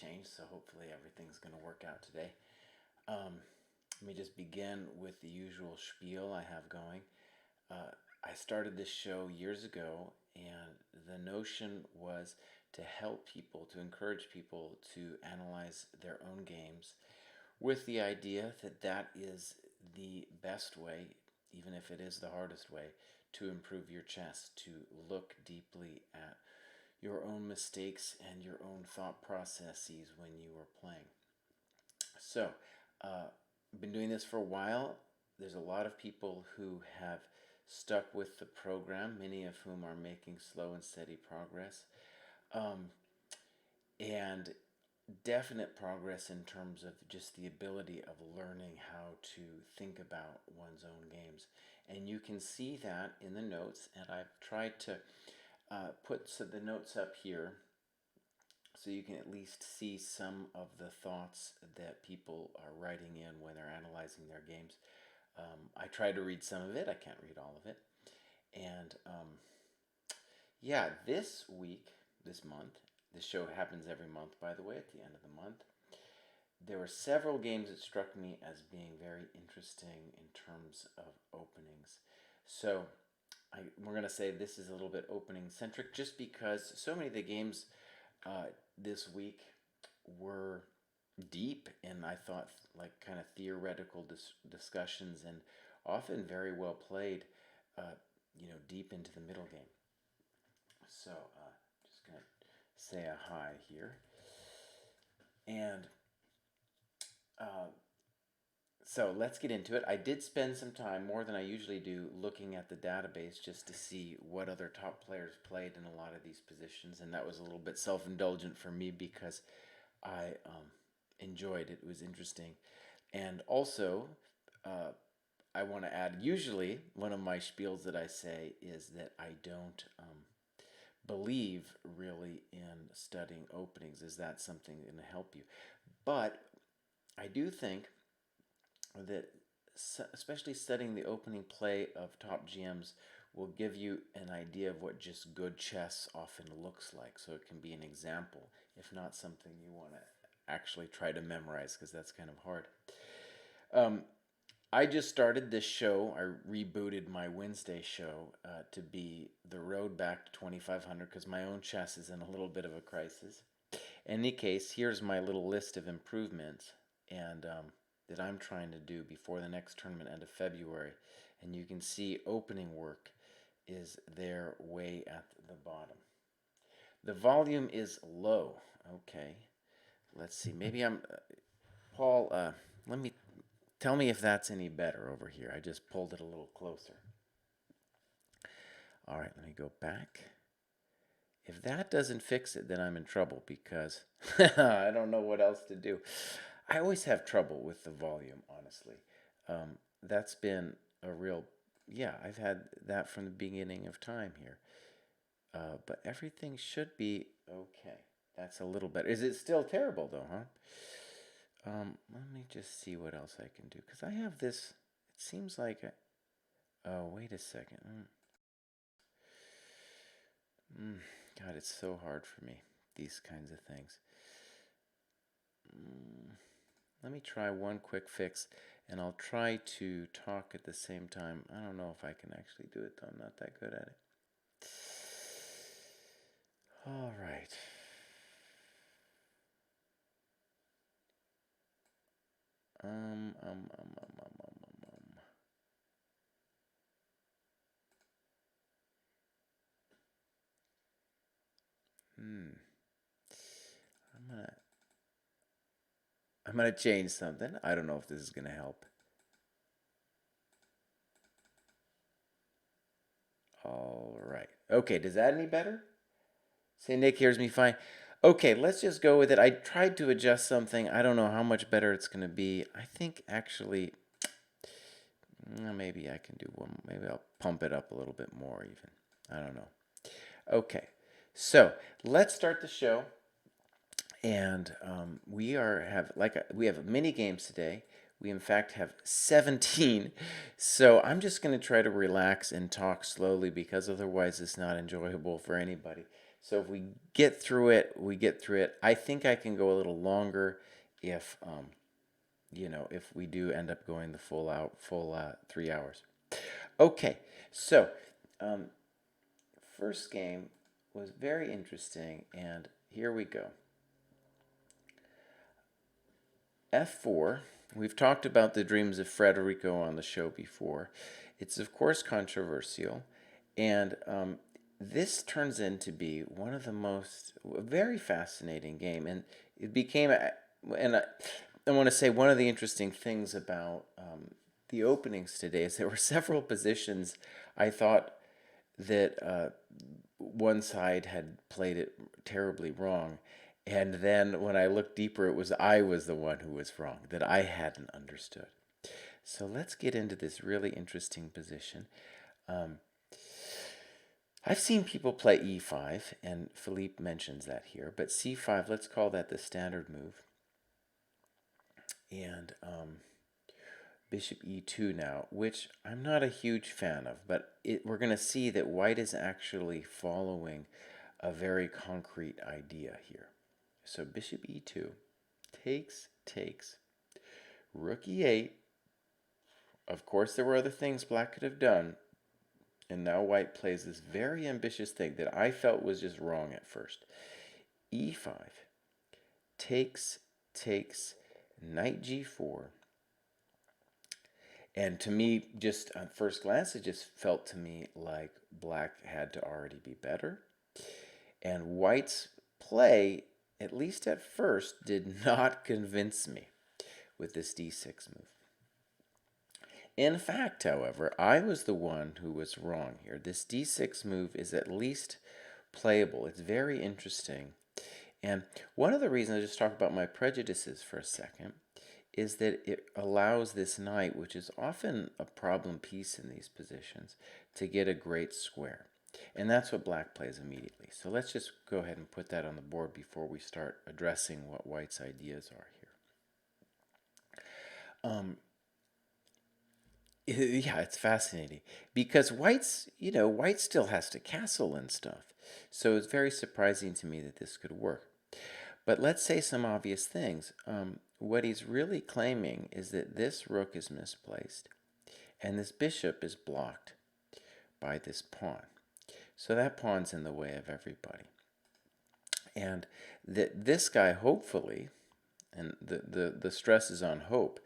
changed, so hopefully everything's going to work out today. Um, Let me just begin with the usual spiel I have going. Uh, I started this show years ago, and the notion was to help people, to encourage people to analyze their own games with the idea that that is the best way, even if it is the hardest way, to improve your chess, to look deeply at your own mistakes and your own thought processes when you were playing. So, I've been doing this for a while. There's a lot of people who have stuck with the program, many of whom are making slow and steady progress. Um, and definite progress in terms of just the ability of learning how to think about one's own games. And you can see that in the notes, and I've tried to put the notes up here so you can at least see some of the thoughts that people are writing in when they're analyzing their games. I try to read some of it, I can't read all of it. And yeah, this week, this month, this show happens every month, by the way, at the end of the month. There were several games that struck me as being very interesting in terms of openings. So we're going to say this is a little bit opening centric just because so many of the games this week were deep and I thought like kind of theoretical discussions and often very well played, deep into the middle game. So just going to say a hi here. And uh, so let's get into it. I did spend some time, more than I usually do, looking at the database just to see what other top players played in a lot of these positions, and that was a little bit self-indulgent for me because I enjoyed it. It was interesting. And also, uh, I want to add, usually one of my spiels that I say is that I don't believe really in studying openings. Is that something going to help you? But I do think that especially studying the opening play of top GMs will give you an idea of what just good chess often looks like. So it can be an example, if not something you want to actually try to memorize, because that's kind of hard. Um, I just started this show. I rebooted my Wednesday show to be the road back to 2500 because my own chess is in a little bit of a crisis. In any case, here's my little list of improvements and that I'm trying to do before the next tournament end of February. And you can see opening work is there way at the bottom. The volume is low. Okay, let's see. Maybe I'm Paul. Let me tell me if that's any better over here. I just pulled it a little closer. All right, let me go back. If that doesn't fix it, then I'm in trouble because I don't know what else to do. I always have trouble with the volume, honestly. That's been a real, yeah, I've had that from the beginning of time here. But everything should be okay. That's a little better. Is it still terrible, though, huh? Let me just see what else I can do. Because I have this, it seems like, oh, wait a second. God, it's so hard for me, these kinds of things. Let me try one quick fix, and I'll try to talk at the same time. I don't know if I can actually do it, though. I'm not that good at it. All right. Um, um, um, um, um, um, um, um. Hmm. I'm gonna I'm gonna change something. I don't know if this is gonna help. All right. Okay, does that any better? Say Nick hears me fine. Okay, let's just go with it. I tried to adjust something. I don't know how much better it's gonna be. I think actually maybe I can do one. Maybe I'll pump it up a little bit more even. I don't know. Okay, so let's start the show. And we have mini games today. We in fact have 17. So I'm just going to try to relax and talk slowly because otherwise it's not enjoyable for anybody. So if we get through it, we get through it. I think I can go a little longer if if we do end up going the full 3 hours. Okay, so um, first game was very interesting, and here we go. F4. We've talked about the dreams of Federico on the show before. It's of course controversial, and this turns into be one of the most very fascinating game, and it became and I want to say one of the interesting things about the openings today is there were several positions I thought that one side had played it terribly wrong. And then when I looked deeper, I was the one who was wrong, that I hadn't understood. So let's get into this really interesting position. Um, I've seen people play e5, and Philippe mentions that here, but c5, let's call that the standard move. And bishop e2 now, which I'm not a huge fan of, but we're going to see that white is actually following a very concrete idea here. So bishop e2 takes, rook e8. Of course, there were other things black could have done, and now white plays this very ambitious thing that I felt was just wrong at first. e5 takes, knight g4. And to me, just on first glance, it just felt to me like black had to already be better. And white's play, at least at first, did not convince me with this d6 move. In fact, however, I was the one who was wrong here. This d6 move is at least playable. It's very interesting. And one of the reasons, I just talk about my prejudices for a second, is that it allows this knight, which is often a problem piece in these positions, to get a great square. And that's what black plays immediately. So let's just go ahead and put that on the board before we start addressing what white's ideas are here. Yeah, it's fascinating because white still has to castle and stuff. So it's very surprising to me that this could work. But let's say some obvious things. What he's really claiming is that this rook is misplaced and this bishop is blocked by this pawn. So that pawn's in the way of everybody. And that this guy, hopefully, and the stress is on hope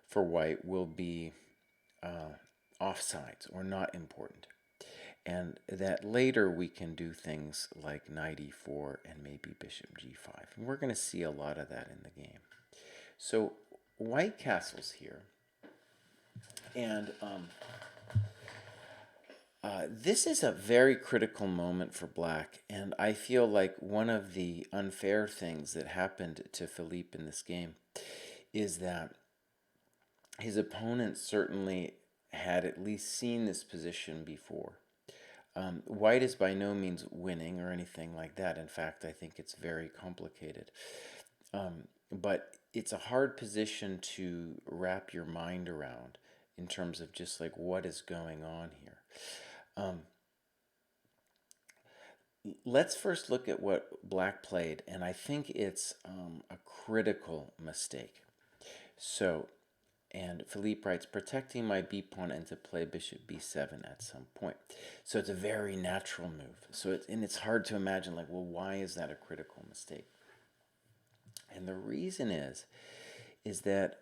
for white, will be offsides or not important. And that later we can do things like knight e4 and maybe bishop g5. And we're going to see a lot of that in the game. So white castles here. And this is a very critical moment for black. And I feel like one of the unfair things that happened to Philippe in this game is that his opponent certainly had at least seen this position before. White is by no means winning or anything like that. In fact, I think it's very complicated. But it's a hard position to wrap your mind around in terms of just like what is going on here. Let's first look at what black played, and I think it's a critical mistake. So, and Philippe writes, protecting my b pawn and to play bishop b7 at some point. So it's a very natural move. And it's hard to imagine, like, well, why is that a critical mistake? And the reason is that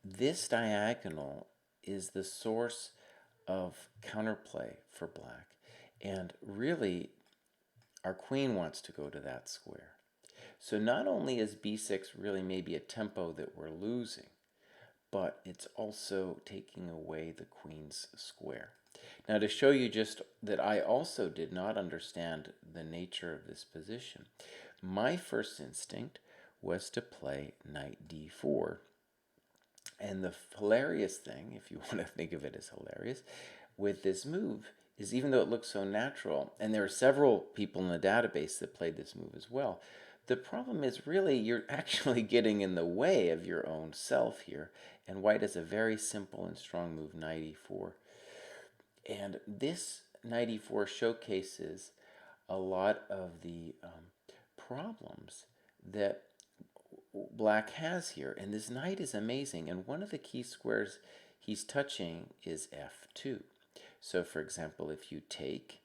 this diagonal is the source of counterplay for black. And really, our queen wants to go to that square. So not only is b6 really maybe a tempo that we're losing, but it's also taking away the queen's square. Now, to show you just that I also did not understand the nature of this position, my first instinct was to play knight d4. And the hilarious thing, if you want to think of it as hilarious, with this move is even though it looks so natural, and there are several people in the database that played this move as well, the problem is really you're actually getting in the way of your own self here, and white has a very simple and strong move, knight e4. And this knight e4 showcases a lot of the problems that black has here. And this knight is amazing. And one of the key squares he's touching is f2. So for example, if you take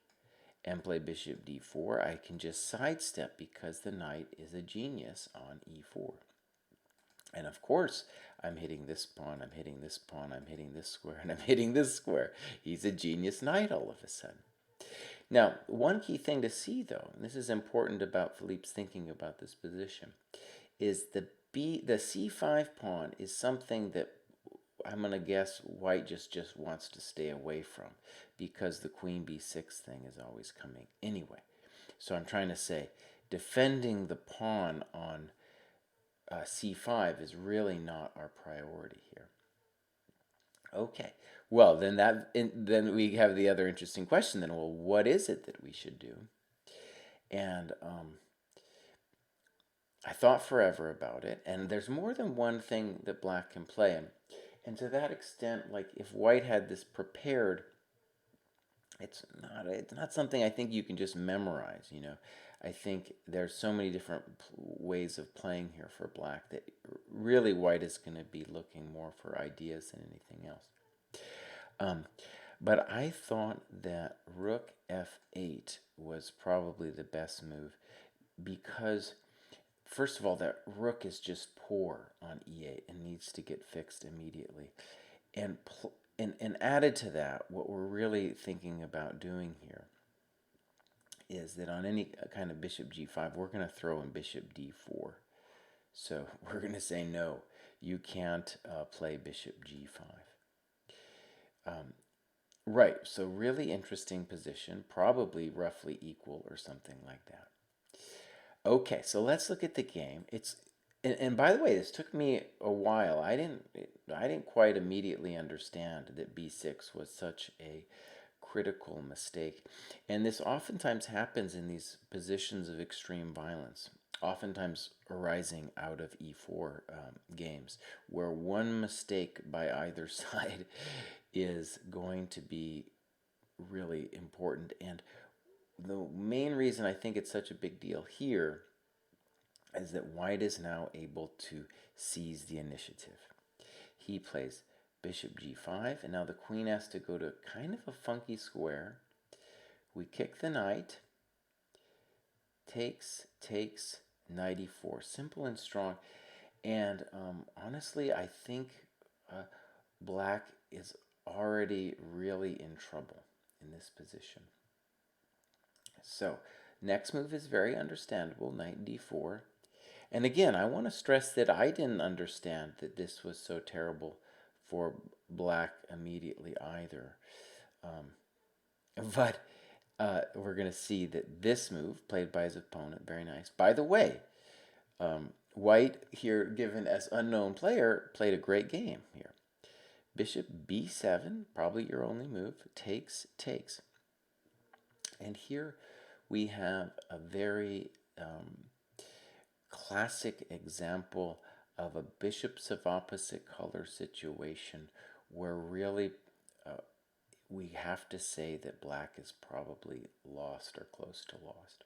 and play bishop d4, I can just sidestep because the knight is a genius on e4. And of course, I'm hitting this pawn, I'm hitting this pawn, I'm hitting this square, and I'm hitting this square. He's a genius knight all of a sudden. Now, one key thing to see, though, and this is important about Philippe's thinking about this position, is the c5 pawn is something that I'm going to guess white just wants to stay away from because the queen b6 thing is always coming anyway. So I'm trying to say defending the pawn on c5 is really not our priority here. Okay, well then we have the other interesting question then, well, what is it that we should do? And I thought forever about it, and there's more than one thing that black can play. And to that extent, like if white had this prepared, it's not something I think you can just memorize, you know. I think there's so many different ways of playing here for black that really white is going to be looking more for ideas than anything else. But I thought that rook f8 was probably the best move because, first of all, that rook is just poor on e8 and needs to get fixed immediately. And added to that, what we're really thinking about doing here is that on any kind of bishop g5, we're going to throw in bishop d4. So we're going to say, no, you can't play bishop g5. Right, so really interesting position, probably roughly equal or something like that. Okay, so let's look at the game. And by the way, this took me a while. I didn't quite immediately understand that b6 was such a critical mistake. And this oftentimes happens in these positions of extreme violence, oftentimes arising out of e4 games, where one mistake by either side is going to be really important. And the main reason I think it's such a big deal here is that white is now able to seize the initiative. He plays bishop g5, and now the queen has to go to kind of a funky square. We kick the knight, takes, knight e4. Simple and strong. And honestly, I think black is already really in trouble in this position. So next move is very understandable, knight d4. And again, I want to stress that I didn't understand that this was so terrible for black immediately either. But we're going to see that this move, played by his opponent, very nice. By the way, white here, given as unknown player, played a great game here. Bishop b7, probably your only move, takes. And here we have a very classic example of a bishops of opposite color situation where really we have to say that black is probably lost or close to lost.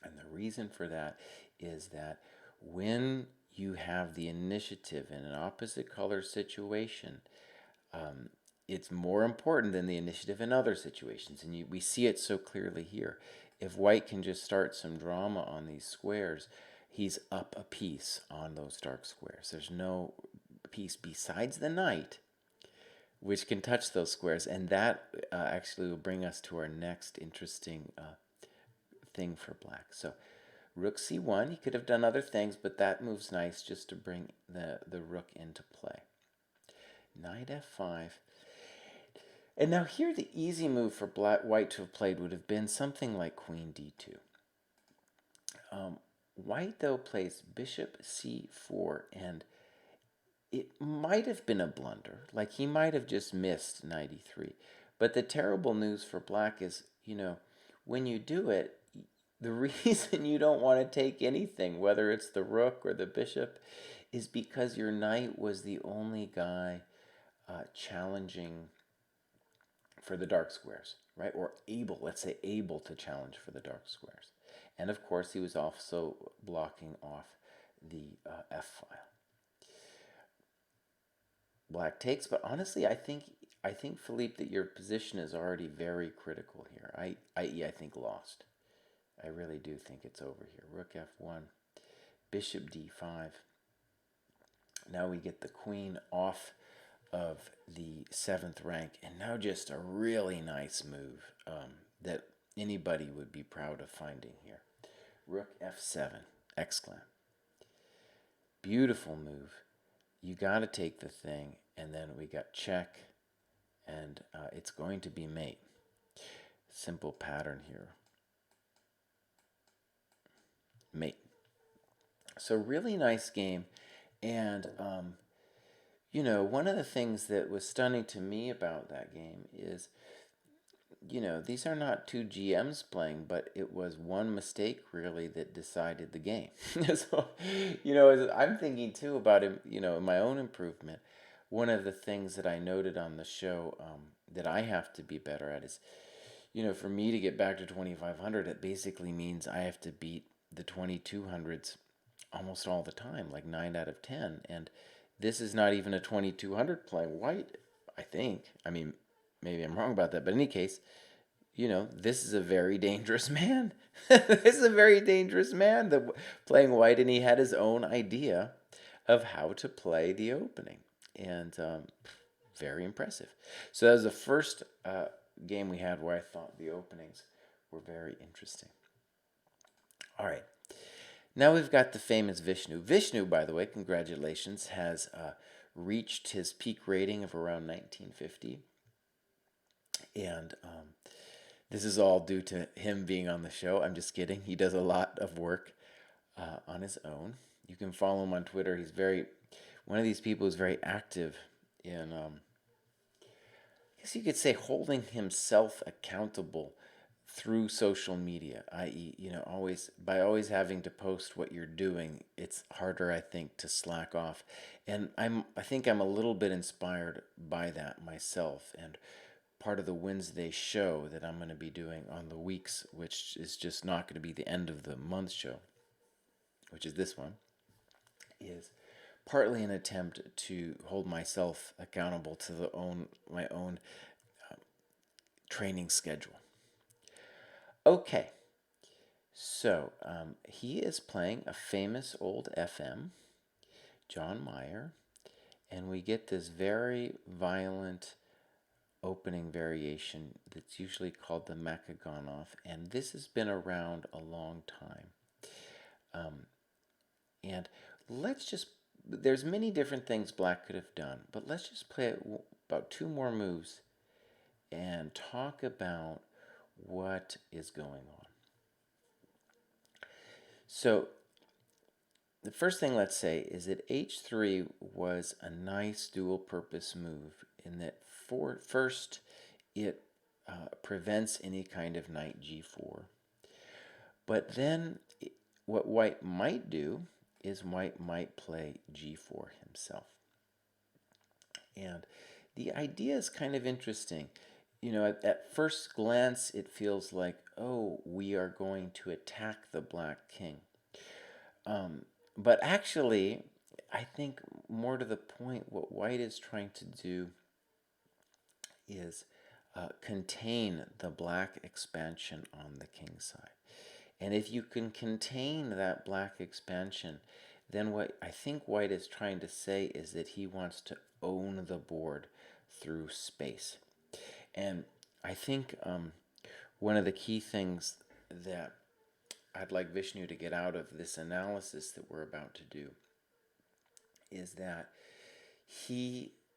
And the reason for that is that when you have the initiative in an opposite color situation, it's more important than the initiative in other situations. And we see it so clearly here. If white can just start some drama on these squares, he's up a piece on those dark squares. There's no piece besides the knight which can touch those squares. And that actually will bring us to our next interesting thing for black. So rook c1, he could have done other things, but that move's nice just to bring the rook into play. Knight f5. And now here the easy move for white to have played would have been something like queen d2. White, though, plays bishop c4, and it might have been a blunder. Like, he might have just missed knight e3. But the terrible news for black is, you know, when you do it, the reason you don't want to take anything, whether it's the rook or the bishop, is because your knight was the only guy challenging for the dark squares, right? Or able, let's say able to challenge for the dark squares. And of course, he was also blocking off the f file. Black takes, but honestly, I think Philippe that your position is already very critical here. I think lost. I really do think it's over here. Rook f1, bishop d5. Now we get the queen off of the 7th rank, and now just a really nice move that anybody would be proud of finding here. Rook f7, exclamation. Beautiful move. You got to take the thing, and then we got check, and it's going to be mate. Simple pattern here. Mate. So really nice game, and one of the things that was stunning to me about that game is, these are not two GMs playing, but it was one mistake really that decided the game. So, as I'm thinking too about it, my own improvement. One of the things that I noted on the show that I have to be better at is, for me to get back to 2,500, it basically means I have to beat the 2,200s almost all the time, like 9 out of 10. And this is not even a 2,200 playing white, I think. I mean, maybe I'm wrong about that, but in any case, this is a very dangerous man. This is a very dangerous man that playing white, and he had his own idea of how to play the opening, and very impressive. So that was the first game we had where I thought the openings were very interesting. All right. Now we've got the famous Vishnu. Vishnu, by the way, congratulations, has reached his peak rating of around 1950. And this is all due to him being on the show. I'm just kidding. He does a lot of work on his own. You can follow him on Twitter. He's one of these people who's very active in, I guess you could say, holding himself accountable through social media, i.e., always having to post what you're doing, it's harder, I think, to slack off. And I think I'm a little bit inspired by that myself. And part of the Wednesday show that I'm going to be doing on the weeks, which is just not going to be the end of the month show, which is this one, is partly an attempt to hold myself accountable to my own training schedule. Okay, so he is playing a famous old FM, John Mayer, and we get this very violent opening variation that's usually called the Makagonov, and this has been around a long time. And there's many different things Black could have done, but let's just play about 2 more moves and talk about what is going on. So the first thing, let's say, is that h3 was a nice dual-purpose move in that first it prevents any kind of knight g4. But then what white might do is white might play g4 himself. And the idea is kind of interesting. At first glance, it feels like, oh, we are going to attack the black king. But actually, I think more to the point, what white is trying to do is contain the black expansion on the king side. And if you can contain that black expansion, then what I think white is trying to say is that he wants to own the board through space. And I think one of the key things that I'd like Vishnu to get out of this analysis that we're about to do is that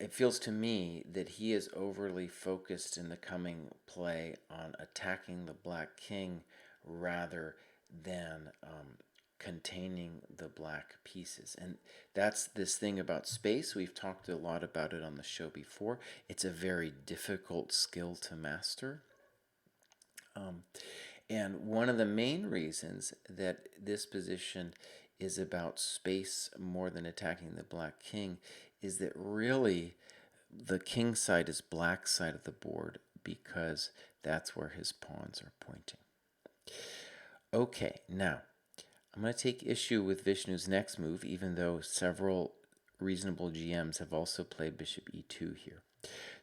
it feels to me that he is overly focused in the coming play on attacking the black king rather than containing the black pieces. And that's this thing about space. We've talked a lot about it on the show before. It's a very difficult skill to master. And one of the main reasons that this position is about space more than attacking the black king is that really the king side is black side of the board, because that's where his pawns are pointing. Okay, now I'm going to take issue with Vishnu's next move, even though several reasonable GMs have also played bishop e2 here.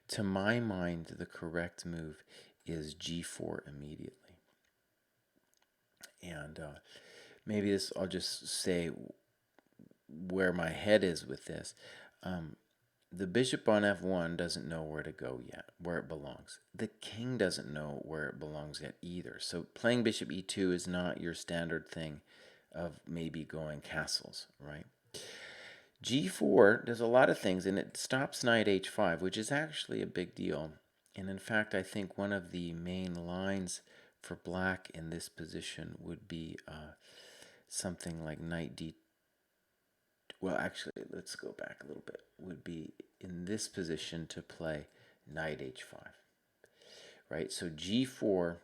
To my mind, the correct move is g4 immediately. And maybe this, I'll just say where my head is with this. The bishop on f1 doesn't know where to go yet, where it belongs. The king doesn't know where it belongs yet either. So playing bishop e2 is not your standard thing of maybe going castles, right? g4 does a lot of things, and it stops knight h5, which is actually a big deal. And in fact, I think one of the main lines for black in this position would be something like knight d. Well, actually, let's go back a little bit. Would be in this position to play knight h5, right? So g4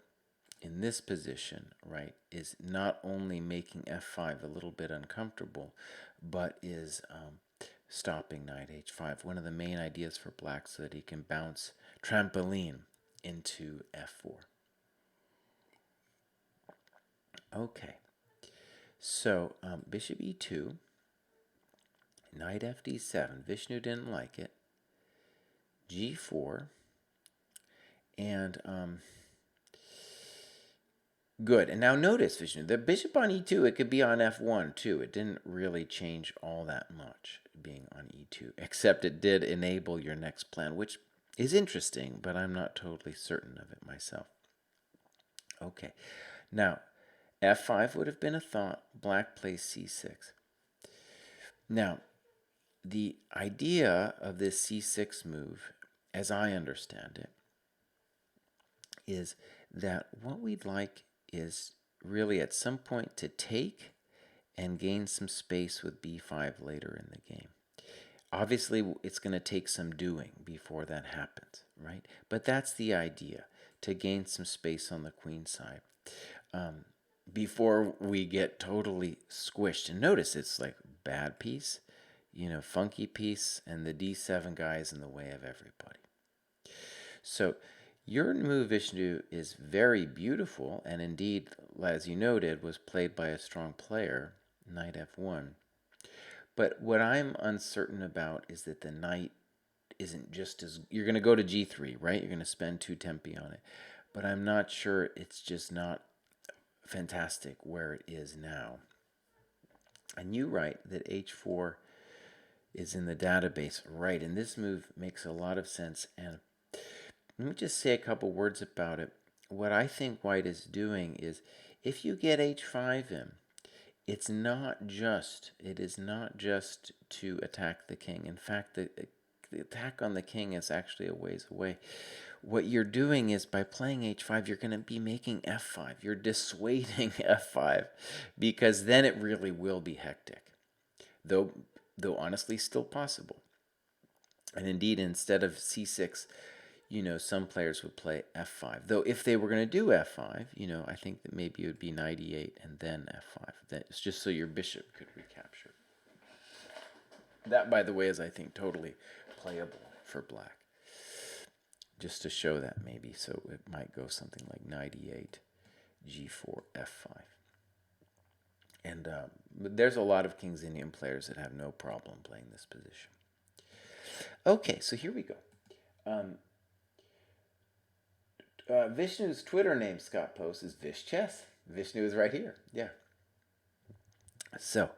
in this position, right, is not only making f5 a little bit uncomfortable, but is stopping knight h5. One of the main ideas for black so that he can bounce trampoline into f4. Okay, so bishop e2, knight fd7. Vishnu didn't like it. g4, and good. And now notice, Vishnu, the bishop on e2, it could be on f1 too. It didn't really change all that much being on e2, except it did enable your next plan, which is interesting, but I'm not totally certain of it myself. Okay, now f5 would have been a thought. Black plays c6. Now, the idea of this c6 move, as I understand it, is that what we'd like is really at some point to take and gain some space with b5 later in the game. Obviously, it's going to take some doing before that happens, right? But that's the idea, to gain some space on the queen side before we get totally squished. And notice it's like bad piece, funky piece, and the d7 guy is in the way of everybody. So your move, Vishnu, is very beautiful, and indeed, as you noted, was played by a strong player, knight f1. But what I'm uncertain about is that the knight isn't just as... You're going to go to g3, right? You're going to spend 2 tempi on it. But I'm not sure it's just not fantastic where it is now. And you write that h4 is in the database, right? And this move makes a lot of sense. And let me just say a couple words about it. What I think white is doing is, if you get h5 in, it is not just to attack the king. In fact, the attack on the king is actually a ways away. What you're doing is, by playing h5, you're going to be making f5. You're dissuading f5, because then it really will be hectic. Though honestly still possible. And indeed, instead of c6, some players would play f5. Though if they were going to do f5, I think that maybe it would be knight e8 and then f5. That's just so your bishop could recapture. That, by the way, is, I think, totally playable for black. Just to show that maybe. So it might go something like knight e8, g4, f5. And there's a lot of King's Indian players that have no problem playing this position. Okay, so here we go. Vishnu's Twitter name, Scott posts, is VishChess. Vishnu is right here. Yeah. So,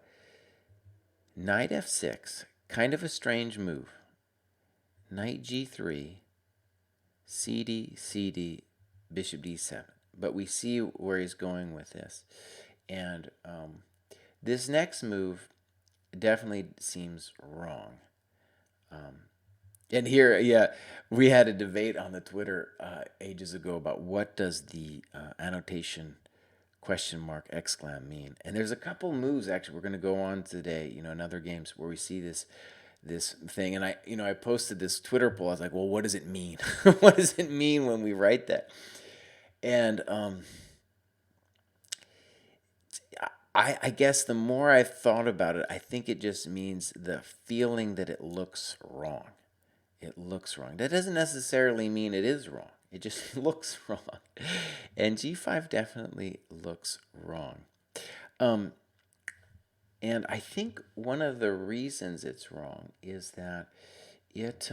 knight f6, kind of a strange move. Knight g3, cd, cd, bishop d7. But we see where he's going with this. And this next move definitely seems wrong. And here, yeah, we had a debate on the Twitter ages ago about what does the annotation question mark exclam mean. And there's a couple moves, actually, we're going to go on today, in other games where we see this thing. And I posted this Twitter poll. I was like, well, what does it mean? What does it mean when we write that? And I guess the more I've thought about it, I think it just means the feeling that it looks wrong. It looks wrong. That doesn't necessarily mean it is wrong. It just looks wrong. And g5 definitely looks wrong. Um, and I think one of the reasons it's wrong is that it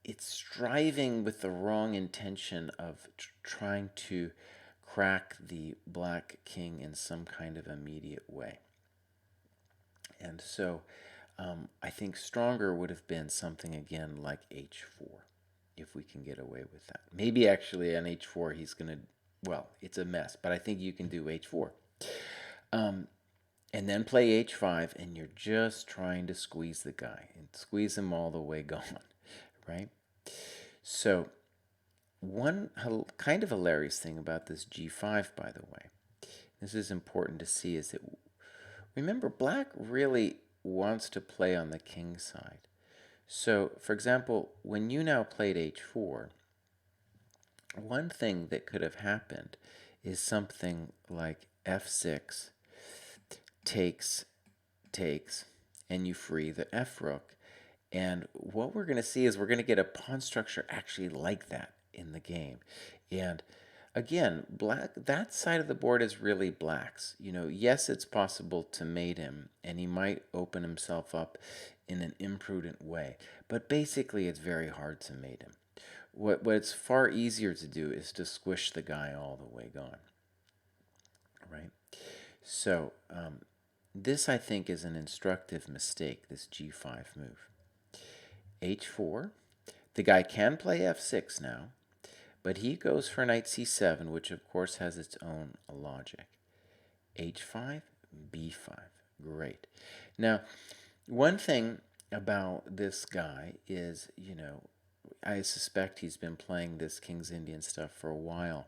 it's striving with the wrong intention of trying to crack the black king in some kind of immediate way. And so I think stronger would have been something again like h4, if we can get away with that. Maybe actually on h4 he's going to, well, it's a mess, but I think you can do h4. And then play h5, and you're just trying to squeeze the guy and squeeze him all the way gone, right? So one kind of hilarious thing about this g5, by the way, this is important to see, is that, remember, black really wants to play on the king side. So, for example, when you now played h4, one thing that could have happened is something like f6 takes, and you free the f rook. And what we're going to see is we're going to get a pawn structure actually like that in the game. And again, black, that side of the board is really black's. You know, yes, it's possible to mate him, and he might open himself up in an imprudent way. But basically, it's very hard to mate him. What's far easier to do is to squish the guy all the way gone, right? So this, I think, is an instructive mistake, this g5 move. h4. The guy can play f6 now, but he goes for knight c7, which of course has its own logic. h5, b5. Great. Now, one thing about this guy is, you know, I suspect he's been playing this King's Indian stuff for a while.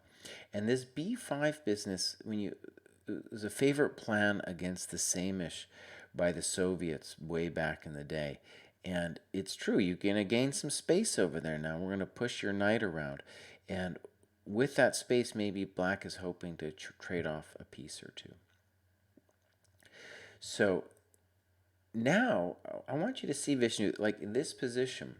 And this b5 business, it was a favorite plan against the Samish by the Soviets way back in the day. And it's true, you're going to gain some space over there now. We're going to push your knight around. And with that space, maybe black is hoping to trade off a piece or two. So now I want you to see, Vishnu, like in this position,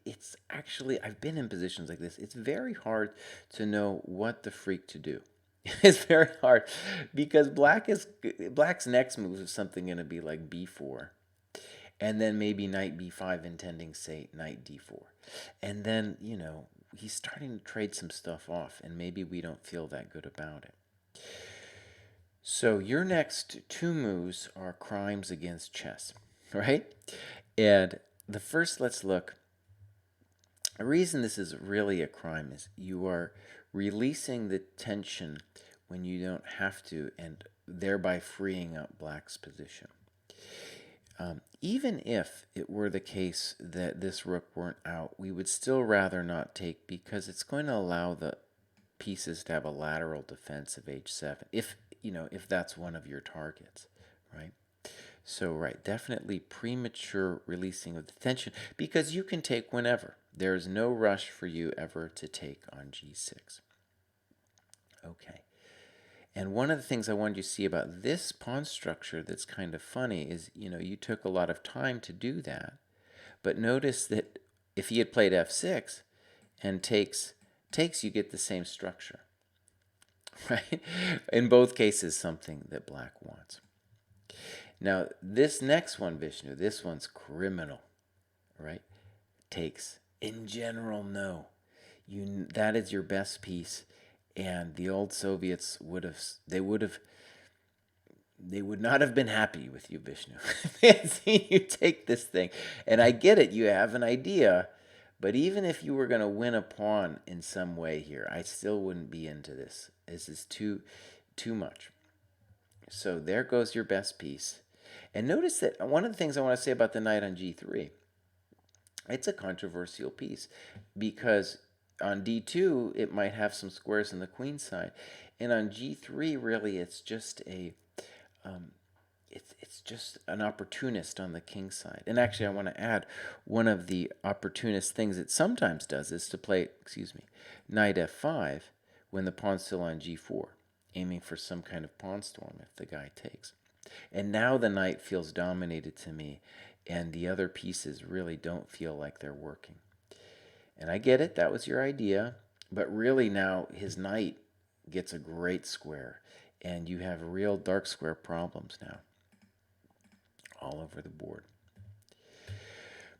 it's actually, I've been in positions like this. It's very hard to know what the freak to do. It's very hard because black's next move is something going to be like b4, and then maybe knight b5 intending, say, knight d4. And then, you know, he's starting to trade some stuff off, and maybe we don't feel that good about it. So your next two moves are crimes against chess, right? And the first, let's look. The reason this is really a crime is you are releasing the tension when you don't have to, and thereby freeing up black's position. Even if it were the case that this rook weren't out, we would still rather not take, because it's going to allow the pieces to have a lateral defense of h7, if, you know, if that's one of your targets, right? So, right, definitely premature releasing of the tension, because you can take whenever. There's no rush for you ever to take on g6. Okay. And one of the things I wanted you to see about this pawn structure that's kind of funny is, you know, you took a lot of time to do that. But notice that if he had played f6 and takes, you get the same structure, right? In both cases, something that black wants. Now, this next one, Vishnu, this one's criminal, right? Takes. In general, no. That is your best piece. And the old Soviets would not have been happy with you, Vishnu. They had seen you take this thing. And I get it, you have an idea, but even if you were going to win a pawn in some way here, I still wouldn't be into this. This is too much. So there goes your best piece. And notice that one of the things I want to say about the knight on g3, it's a controversial piece, because on d2 it might have some squares on the queen side, and on g3 really it's just it's just an opportunist on the king side. And actually, I want to add, one of the opportunist things it sometimes does is to play, knight f5 when the pawn's still on g4, aiming for some kind of pawn storm if the guy takes. And now the knight feels dominated to me, and the other pieces really don't feel like they're working. And I get it, that was your idea. But really now his knight gets a great square. And you have real dark square problems now all over the board.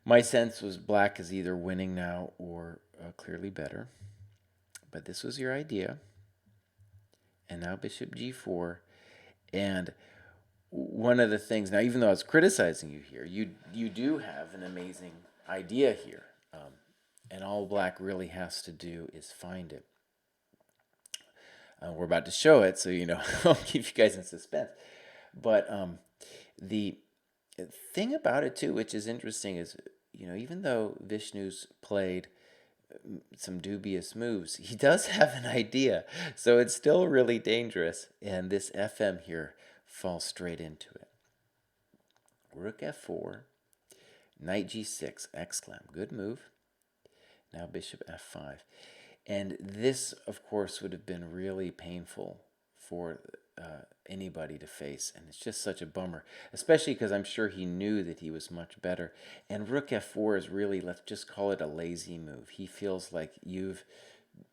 My sense was black is either winning now or clearly better. But this was your idea. And now bishop g4. And one of the things, now even though I was criticizing you here, you do have an amazing idea here. And all black really has to do is find it. We're about to show it, so I'll keep you guys in suspense. But the thing about it too, which is interesting, is even though Vishnu's played some dubious moves, he does have an idea, so it's still really dangerous. And this FM here falls straight into it. Rook f4, knight g6, exclam, good move. Now bishop f5. And this, of course, would have been really painful for anybody to face. And it's just such a bummer, especially because I'm sure he knew that he was much better. And rook f4 is really, let's just call it a lazy move. He feels like you've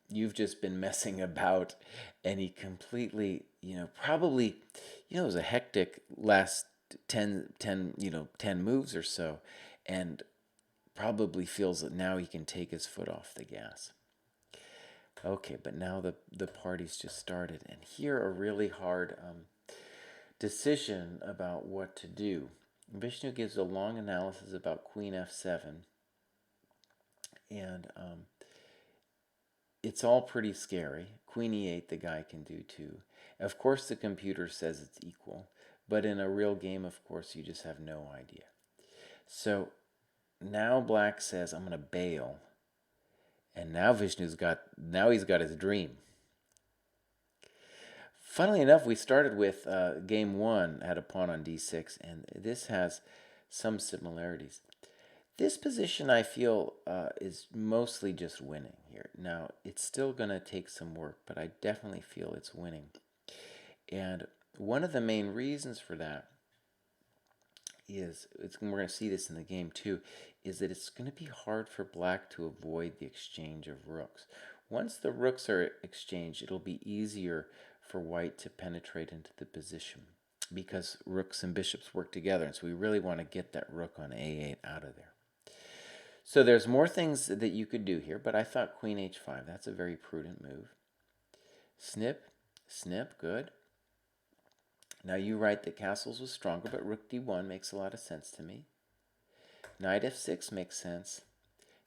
just been messing about, and he completely, probably, it was a hectic last 10 moves or so, and probably feels that now he can take his foot off the gas. Okay, but now the party's just started, and here a really hard decision about what to do. Vishnu gives a long analysis about queen f7, and it's all pretty scary. Queen e8 the guy can do too. Of course the computer says it's equal, but in a real game, of course, you just have no idea. So now black says, I'm going to bail. And now he's got his dream. Funnily enough, we started with game 1, had a pawn on d6, and this has some similarities. This position, I feel, is mostly just winning here. Now, it's still going to take some work, but I definitely feel it's winning. And one of the main reasons for that is, we're going to see this in the game too, is that it's going to be hard for black to avoid the exchange of rooks. Once the rooks are exchanged, it'll be easier for white to penetrate into the position because rooks and bishops work together, and so we really want to get that rook on a8 out of there. So there's more things that you could do here, but I thought queen h5, that's a very prudent move. Snip, snip, good. Now you write that castles was stronger, but rook d1 makes a lot of sense to me. Knight f6 makes sense.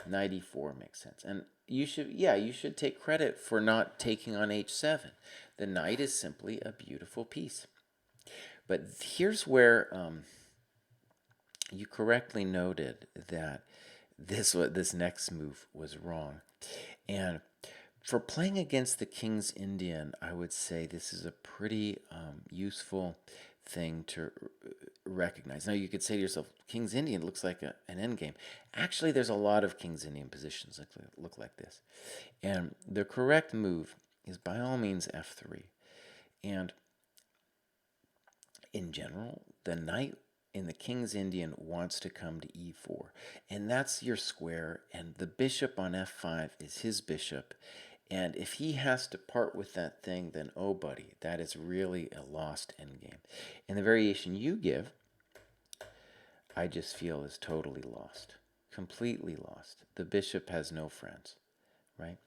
Knight e4 makes sense. And you should take credit for not taking on h7. The knight is simply a beautiful piece. But here's where you correctly noted that this next move was wrong. And for playing against the King's Indian, I would say this is a pretty useful thing to recognize. Now, you could say to yourself, King's Indian looks like an endgame. Actually, there's a lot of King's Indian positions that look like this. And the correct move is by all means f3. And in general, the knight in the King's Indian wants to come to e4. And that's your square, and the bishop on f5 is his bishop. And if he has to part with that thing, then oh buddy, that is really a lost endgame. And the variation you give, I just feel is totally lost. Completely lost. The bishop has no friends, right?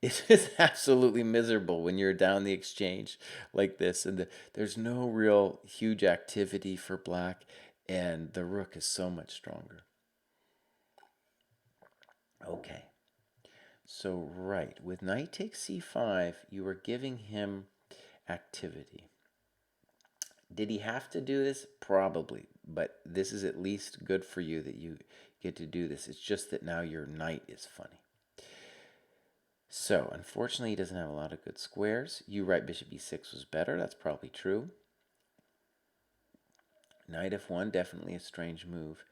It is absolutely miserable when you're down the exchange like this, and there's no real huge activity for black, and the rook is so much stronger. Okay. So, right, with knight takes c5, you are giving him activity. Did he have to do this? Probably, but this is at least good for you that you get to do this. It's just that now your knight is funny. So, unfortunately, he doesn't have a lot of good squares. You write bishop e6 was better. That's probably true. Knight f1, definitely a strange move.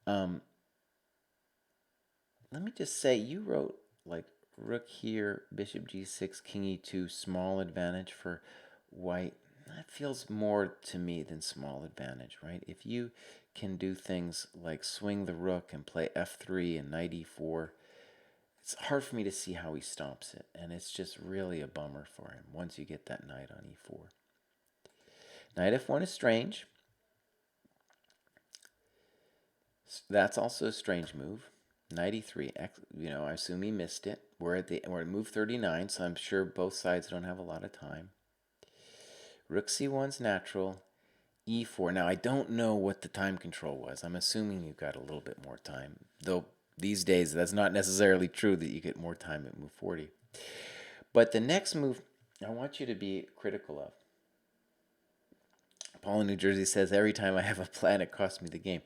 Let me just say, you wrote like rook here, bishop g6, king e2, small advantage for white. that feels more to me than small advantage, right? If you can do things like swing the rook and play f3 and knight e4, it's hard for me to see how he stops it, and it's just really a bummer for him once you get that knight on e4. Knight f1 is strange. That's also a strange move. Knight e3, I assume he missed it. We're at move 39, so I'm sure both sides don't have a lot of time. Rook c1's natural. E4. Now, I don't know what the time control was. I'm assuming you've got a little bit more time. Though these days, that's not necessarily true that you get more time at move 40. But the next move, I want you to be critical of. Paul in New Jersey says, every time I have a plan, it costs me the game.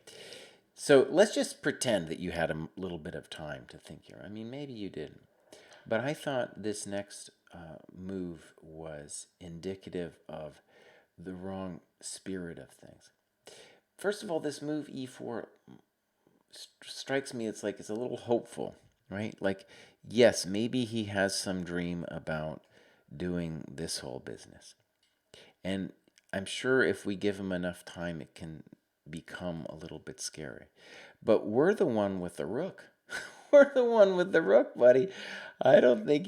So let's just pretend that you had a little bit of time to think here. I mean, maybe you didn't. But I thought this next move was indicative of the wrong spirit of things. First of all, this move e4 strikes me, it's a little hopeful, right? Like, yes, maybe he has some dream about doing this whole business. And I'm sure if we give him enough time, it can become a little bit scary. But we're the one with the rook. We're the one with the rook, buddy. I don't think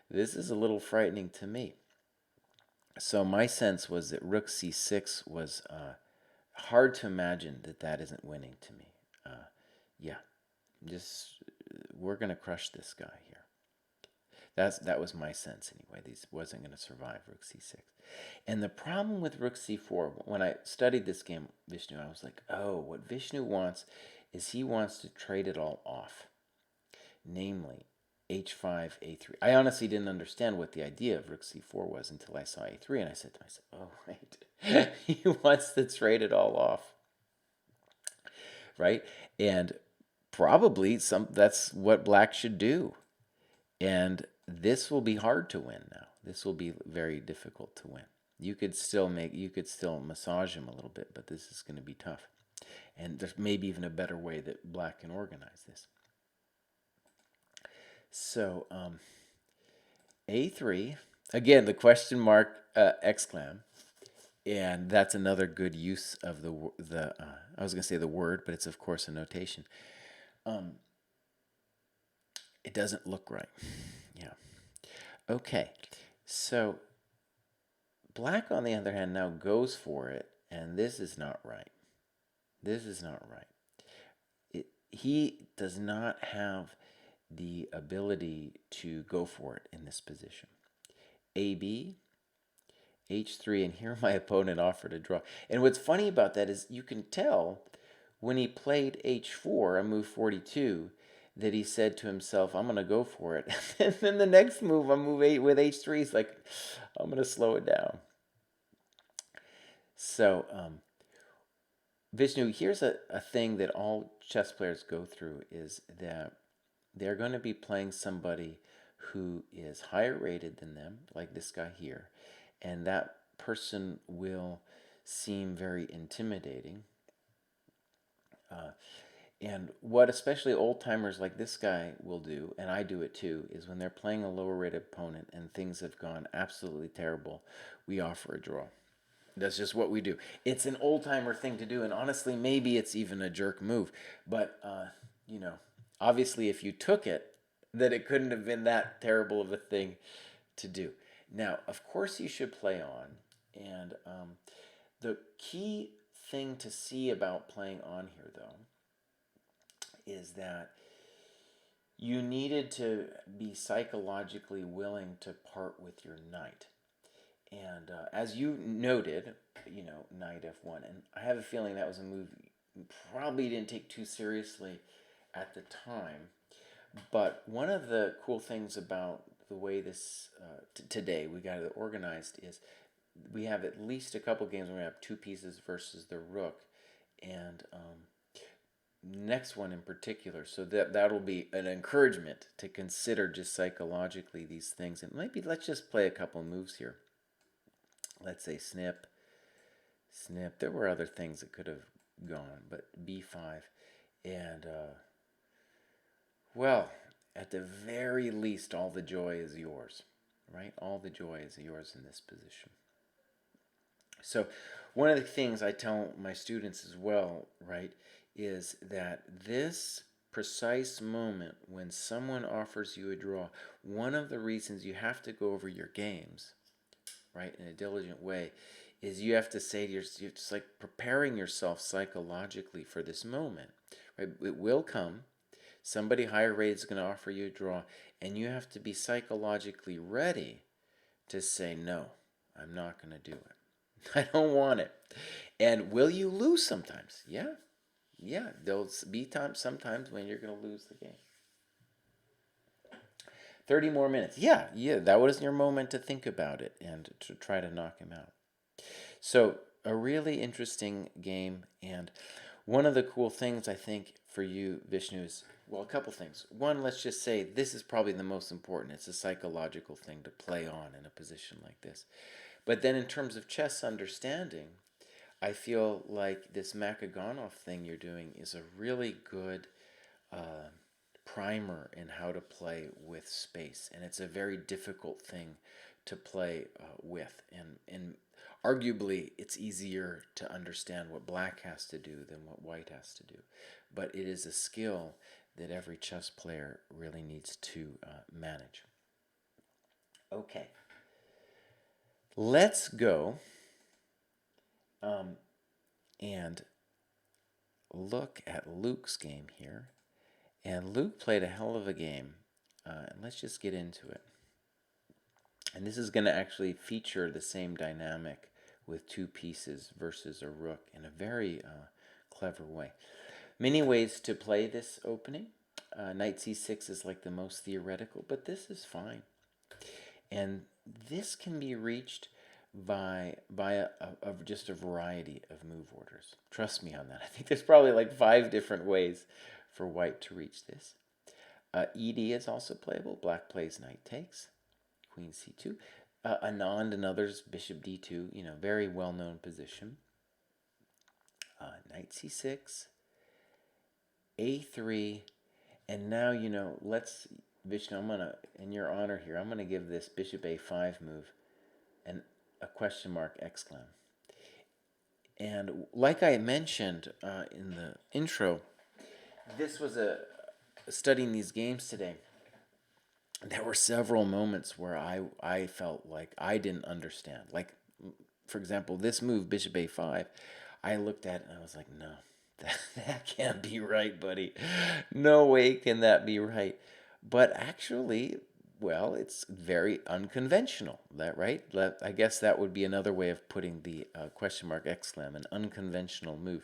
this is a little frightening to me. So my sense was that rook c6 was hard to imagine that isn't winning to me. Yeah, just we're gonna crush this guy here. That was my sense anyway. These wasn't gonna survive rook c6. And the problem with rook c4, when I studied this game, Vishnu, I was like, oh, what Vishnu wants is he wants to trade it all off. Namely, h5, a3. I honestly didn't understand what the idea of rook c4 was until I saw a3, and I said to myself, oh, right. He wants to trade it all off. Right? And probably that's what black should do. And this will be hard to win now. This will be very difficult to win. You could still massage him a little bit, but this is going to be tough. And there's maybe even a better way that black can organize this. So a3, again, the question mark exclam, and that's another good use of the I was going to say the word, but it's of course a notation. It doesn't look right. Yeah. Okay. So black, on the other hand, now goes for it, and this is not right. This is not right. He does not have the ability to go for it in this position. AB, H3, and here my opponent offered a draw. And what's funny about that is you can tell when he played H4 on move 42 that he said to himself, I'm going to go for it. And then the next move on move 8 with H3, he's like, I'm going to slow it down. So, Vishnu, here's a thing that all chess players go through is that they're going to be playing somebody who is higher rated than them, like this guy here, and that person will seem very intimidating. And what especially old timers like this guy will do, and I do it too, is when they're playing a lower rated opponent and things have gone absolutely terrible, we offer a draw. That's just what we do. It's an old timer thing to do, and honestly, maybe it's even a jerk move. But obviously, if you took it, then it couldn't have been that terrible of a thing to do. Now, of course, you should play on, and the key thing to see about playing on here, though, is that you needed to be psychologically willing to part with your knight. And as you noted, knight f1, and I have a feeling that was a move you probably didn't take too seriously at the time. But one of the cool things about the way this today we got it organized is we have at least a couple games where we have two pieces versus the rook, and next one in particular. So that'll be an encouragement to consider just psychologically these things, and maybe let's just play a couple moves here. Let's say snip, snip. There were other things that could have gone, but b5, and well, at the very least, all the joy is yours, right? All the joy is yours in this position. So, one of the things I tell my students as well, right, is that this precise moment when someone offers you a draw, one of the reasons you have to go over your games, right, in a diligent way, is you have to say to yourself, it's like preparing yourself psychologically for this moment, right? It will come. Somebody higher rated is going to offer you a draw, and you have to be psychologically ready to say, no, I'm not going to do it. I don't want it. And will you lose sometimes? Yeah. Yeah. There'll be times sometimes when you're going to lose the game. 30 more minutes. Yeah. Yeah. That was your moment to think about it and to try to knock him out. So, a really interesting game. And one of the cool things I think for you, Vishnu, is, well, a couple things. One, let's just say this is probably the most important. It's a psychological thing to play on in a position like this. But then, in terms of chess understanding, I feel like this Makaganov thing you're doing is a really good uh, primer in how to play with space, and it's a very difficult thing to play with. And arguably, it's easier to understand what black has to do than what white has to do. But it is a skill that every chess player really needs to manage. Okay, let's go and look at Luke's game here. And Luke played a hell of a game. And let's just get into it. And this is going to actually feature the same dynamic with two pieces versus a rook in a very clever way. Many ways to play this opening. Knight c6 is like the most theoretical, but this is fine. And this can be reached by just a variety of move orders. Trust me on that. I think there's probably like 5 different ways for white to reach this. ED is also playable. Black plays knight takes, queen c2. Anand and others, bishop d2, very well-known position. Knight c6, a3, and now, let's, Vishnu, I'm going to, in your honor here, I'm going to give this bishop a5 move a question mark exclam. And like I mentioned in the intro, this was studying these games today. There were several moments where I felt like I didn't understand. Like, for example, this move, bishop a5, I looked at it and I was like, no, that can't be right, buddy. No way can that be right. But actually, well, it's very unconventional, right? I guess that would be another way of putting the question mark exclam, an unconventional move.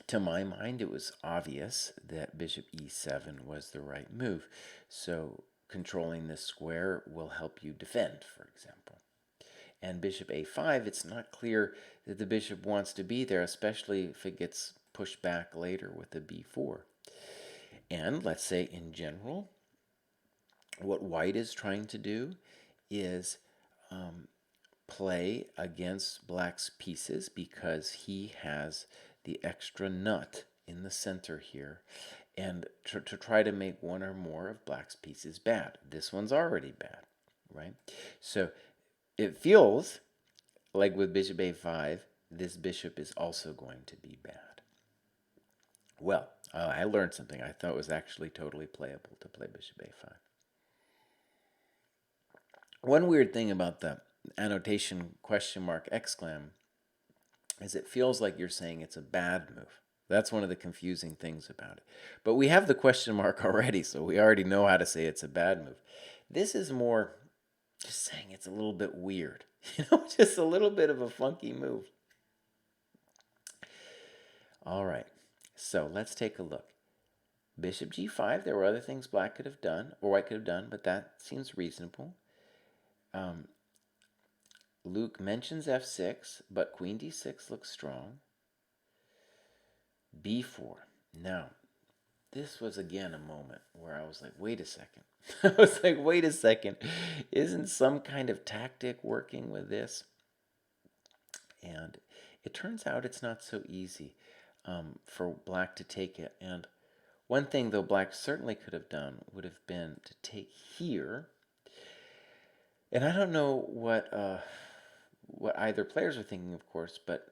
To my mind, it was obvious that bishop e7 was the right move. So controlling this square will help you defend, for example. And bishop a5, it's not clear that the bishop wants to be there, especially if it gets pushed back later with the b4. And let's say in general, what white is trying to do is play against black's pieces because he has the extra nut in the center here, and to try to make one or more of black's pieces bad. This one's already bad, right? So it feels like with bishop a5, this bishop is also going to be bad. Well, I learned something. I thought it was actually totally playable to play bishop a5. One weird thing about the annotation question mark exclam is it feels like you're saying it's a bad move. That's one of the confusing things about it. But we have the question mark already, so we already know how to say it's a bad move. This is more just saying it's a little bit weird. Just a little bit of a funky move. All right, so let's take a look. Bishop g5, there were other things black could have done, or white could have done, but that seems reasonable. Luke mentions f6, but queen d6 looks strong. b4. Now, this was again a moment where I was like, wait a second. I was like, wait a second. Isn't some kind of tactic working with this? And it turns out it's not so easy for black to take it. And one thing, though, black certainly could have done would have been to take here. And I don't know what either players are thinking, of course, but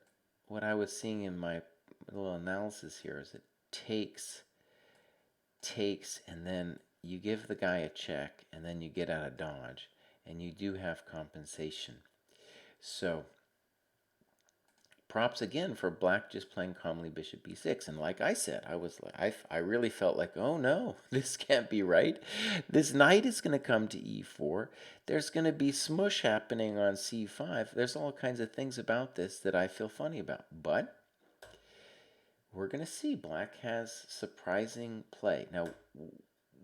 what I was seeing in my little analysis here is it takes, and then you give the guy a check, and then you get out of dodge, and you do have compensation. So props again for black just playing calmly bishop b6. And like I said, I really felt like, oh no, this can't be right. This knight is going to come to e4. There's going to be smush happening on c5. There's all kinds of things about this that I feel funny about. But we're going to see black has surprising play. Now,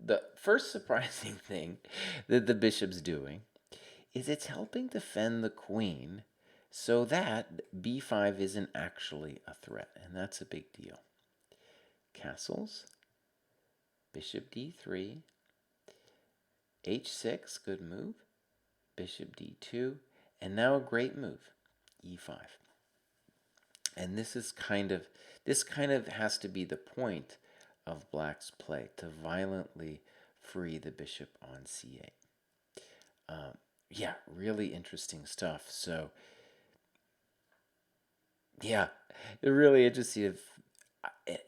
the first surprising thing that the bishop's doing is it's helping defend the queen so that b5 isn't actually a threat, and that's a big deal. Castles, bishop d3, h6, good move, bishop d2, and now a great move, e5. And this kind of has to be the point of black's play, to violently free the bishop on c8. Yeah, really interesting stuff. So yeah, it really interesting.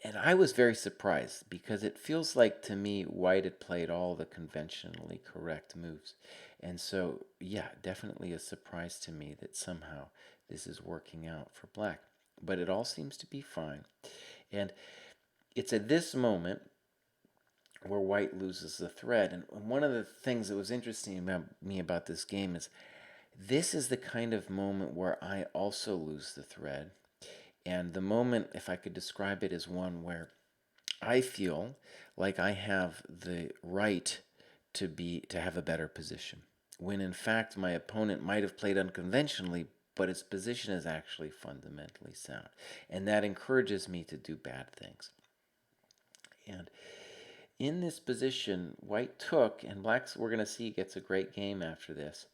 And I was very surprised because it feels like to me White had played all the conventionally correct moves. And so, yeah, definitely a surprise to me that somehow this is working out for Black. But it all seems to be fine. And it's at this moment where White loses the thread. And one of the things that was interesting about me about this game is this is the kind of moment where I also lose the thread. And the moment, if I could describe it, is one where I feel like I have the right to have a better position, when in fact my opponent might have played unconventionally, but its position is actually fundamentally sound. And that encourages me to do bad things. And in this position, White took, and Black's, we're going to see, gets a great game after this.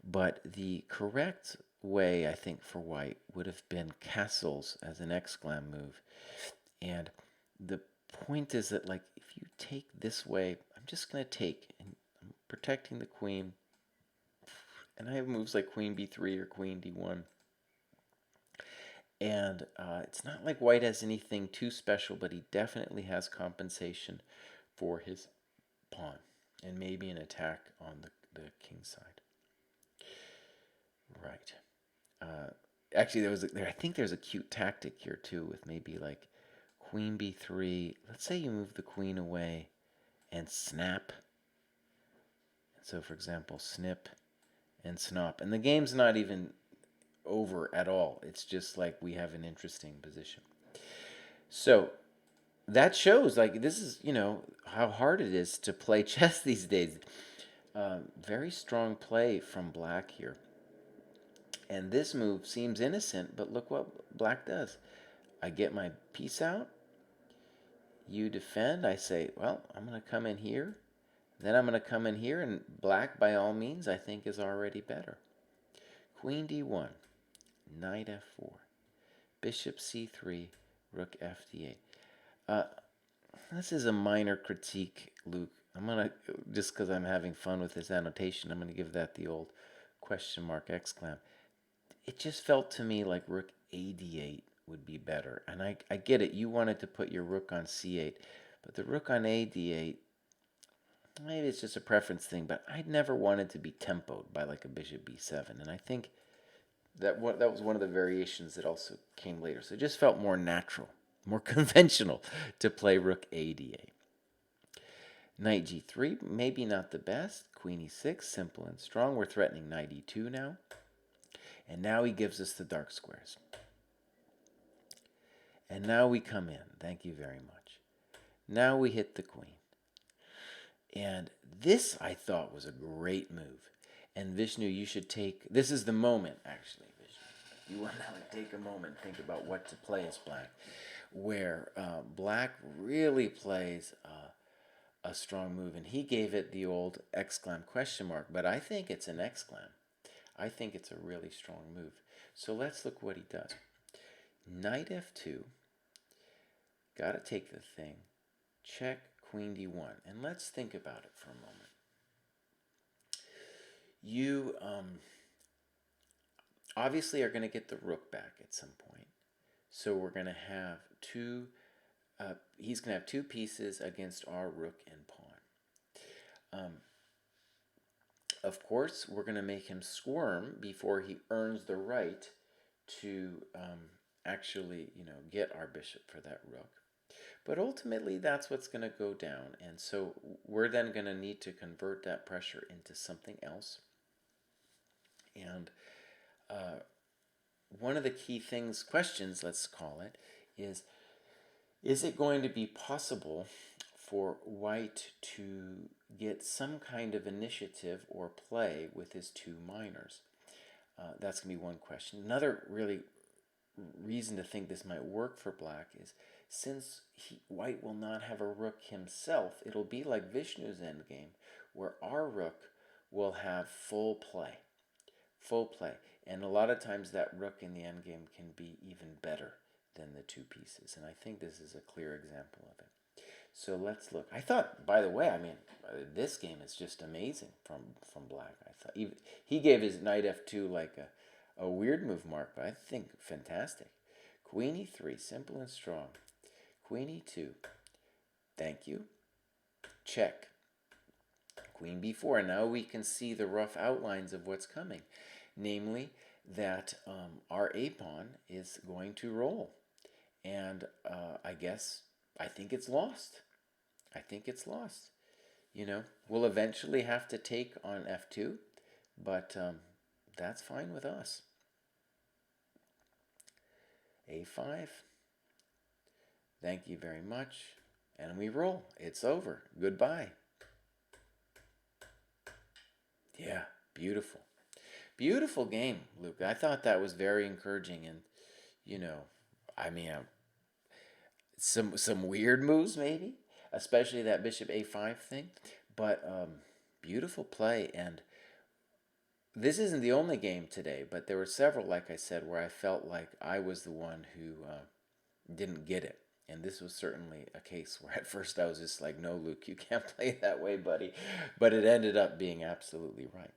But the correct way, I think, for White would have been castles as an exclam move. And the point is that, like, if you take this way, I'm just going to take, and I'm protecting the queen. And I have moves like queen b3 or queen d1. And it's not like White has anything too special, but he definitely has compensation for his pawn and maybe an attack on the king side. Right. Actually, I think there's a cute tactic here too, with maybe like queen b3. Let's say you move the queen away and snap. So, for example, snip and snop. And the game's not even over at all. It's just like we have an interesting position. So, that shows, like, this is, how hard it is to play chess these days. Very strong play from Black here. And this move seems innocent, but look what Black does. I get my piece out. You defend. I say, well, I'm going to come in here. Then I'm going to come in here, and Black, by all means, I think is already better. Queen d1, knight f4, bishop c3, rook fd8. This is a minor critique, Luke. I'm going to, just because I'm having fun with this annotation, I'm going to give that the old question mark exclam. It just felt to me like rook ad8 would be better. And I get it. You wanted to put your rook on c8. But the rook on ad8, maybe it's just a preference thing, but I'd never wanted to be tempoed by like a bishop b7. And I think that was one of the variations that also came later. So it just felt more natural, more conventional to play rook ad8. Knight g3, maybe not the best. Queen e6, simple and strong. We're threatening knight e2 now. And now he gives us the dark squares. And now we come in. Thank you very much. Now we hit the queen. And this, I thought, was a great move. And Vishnu, you should take... This is the moment, actually, Vishnu. You want to take a moment and think about what to play as Black. Where Black really plays a strong move. And he gave it the old exclam question mark. But I think it's an exclam. I think it's a really strong move. So let's look what he does. Knight f2. Got to take the thing. Check queen d1. And let's think about it for a moment. You obviously are going to get the rook back at some point. So we're going to have two, he's going to have two pieces against our rook and pawn. Of course, we're going to make him squirm before he earns the right to actually, get our bishop for that rook. But ultimately, that's what's going to go down. And so we're then going to need to convert that pressure into something else. And one of the key questions, let's call it, is it going to be possible for White to get some kind of initiative or play with his two minors? That's going to be one question. Another really reason to think this might work for Black is since White will not have a rook himself, it'll be like Vishnu's endgame, where our rook will have full play. Full play. And a lot of times that rook in the endgame can be even better than the two pieces. And I think this is a clear example of it. So let's look. I thought, by the way, this game is just amazing from Black. I thought he gave his knight f2 like a weird move, Mark, but I think fantastic. Queen e3, simple and strong. Queen e2, thank you. Check. Queen b4, and now we can see the rough outlines of what's coming. Namely, that our a-pawn is going to roll. And I think it's lost. I think it's lost. We'll eventually have to take on f2, but that's fine with us. a5. Thank you very much. And we roll. It's over. Goodbye. Yeah, beautiful. Beautiful game, Luke. I thought that was very encouraging, and some weird moves maybe, especially that bishop a5 thing, but beautiful play. And this isn't the only game today, but there were several, like I said, where I felt like I was the one who didn't get it. And this was certainly a case where at first I was just like, no, Luke, you can't play that way, buddy. But it ended up being absolutely right.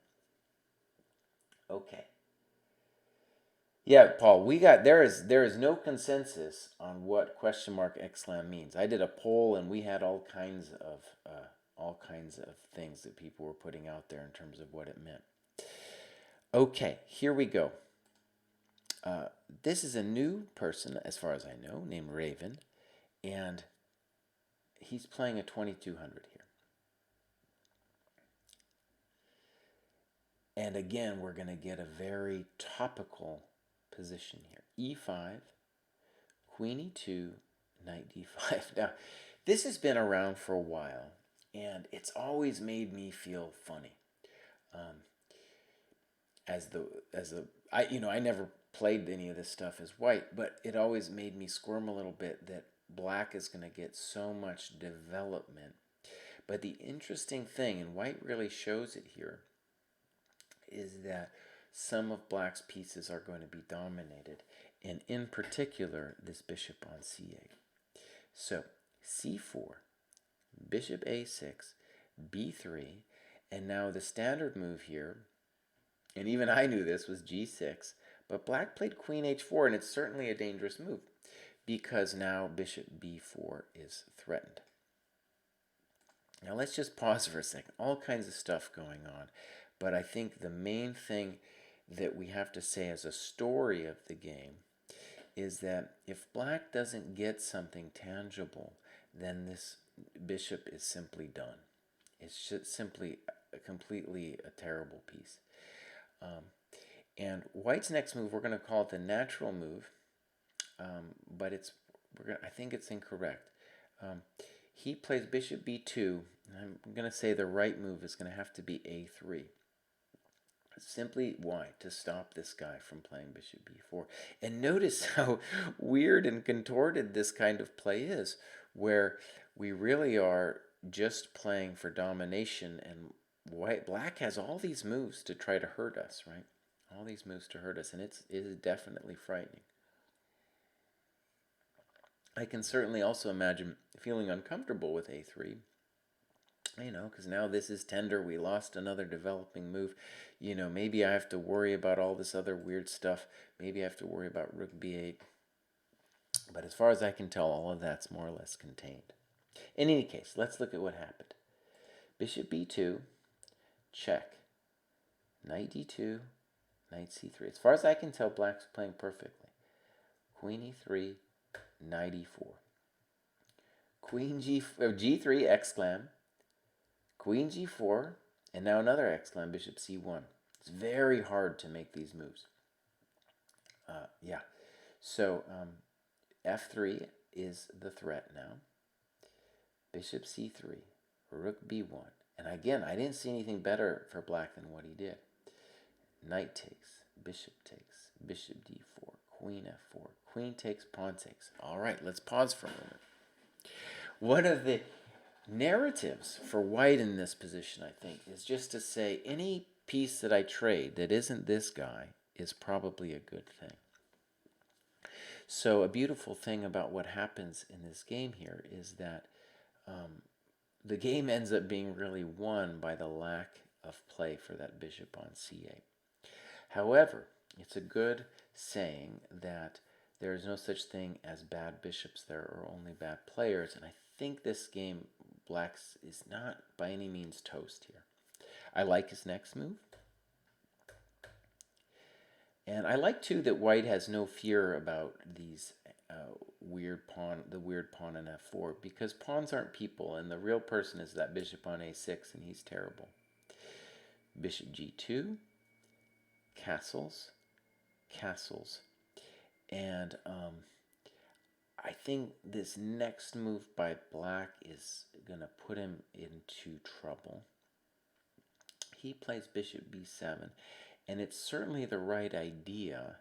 Okay. Yeah, Paul, there is no consensus on what question mark xlam means. I did a poll and we had all kinds of things that people were putting out there in terms of what it meant. Okay, here we go. This is a new person, as far as I know, named Raven, and he's playing a 2200 here. And again, we're going to get a very topical position here. e5, queen e2, knight d5. Now, this has been around for a while, and it's always made me feel funny. I never played any of this stuff as White, but it always made me squirm a little bit that Black is going to get so much development. But the interesting thing, and White really shows it here, is that some of Black's pieces are going to be dominated, and in particular, this bishop on c8. So, c4, bishop a6, b3, and now the standard move here, and even I knew this, was g6, but Black played queen h4, and it's certainly a dangerous move, because now bishop b4 is threatened. Now let's just pause for a second. All kinds of stuff going on. But I think the main thing that we have to say as a story of the game is that if Black doesn't get something tangible, then this bishop is simply done. It's just simply completely a terrible piece. And White's next move, we're going to call it the natural move, but I think it's incorrect. He plays bishop b2, and I'm going to say the right move is going to have to be a3. Simply why? To stop this guy from playing bishop b4. And notice how weird and contorted this kind of play is, where we really are just playing for domination, and Black has all these moves to try to hurt us, right? All these moves to hurt us, and it is definitely frightening. I can certainly also imagine feeling uncomfortable with a3, Because now this is tender. We lost another developing move. Maybe I have to worry about all this other weird stuff. Maybe I have to worry about rook b8. But as far as I can tell, all of that's more or less contained. In any case, let's look at what happened. Bishop b2, check. Knight d2, knight c3. As far as I can tell, black's playing perfectly. Queen e3, knight e4. Queen g3, exclam. Queen g4, and now another exclam, bishop c1. It's very hard to make these moves. Yeah. So f3 is the threat now. Bishop c3, rook b1. And again, I didn't see anything better for black than what he did. Knight takes, bishop d4, queen f4, queen takes, pawn takes. All right, let's pause for a moment. One of the narratives for white in this position, I think, is just to say any piece that I trade that isn't this guy is probably a good thing. So a beautiful thing about what happens in this game here is that the game ends up being really won by the lack of play for that bishop on c8. However, it's a good saying that there is no such thing as bad bishops. There are only bad players, and I think this game, black's is not by any means toast here. I like his next move. And I like, too, that white has no fear about these the weird pawn on f4, because pawns aren't people, and the real person is that bishop on a6, and he's terrible. Bishop g2, castles, and I think this next move by black is going to put him into trouble. He plays bishop b7, and it's certainly the right idea,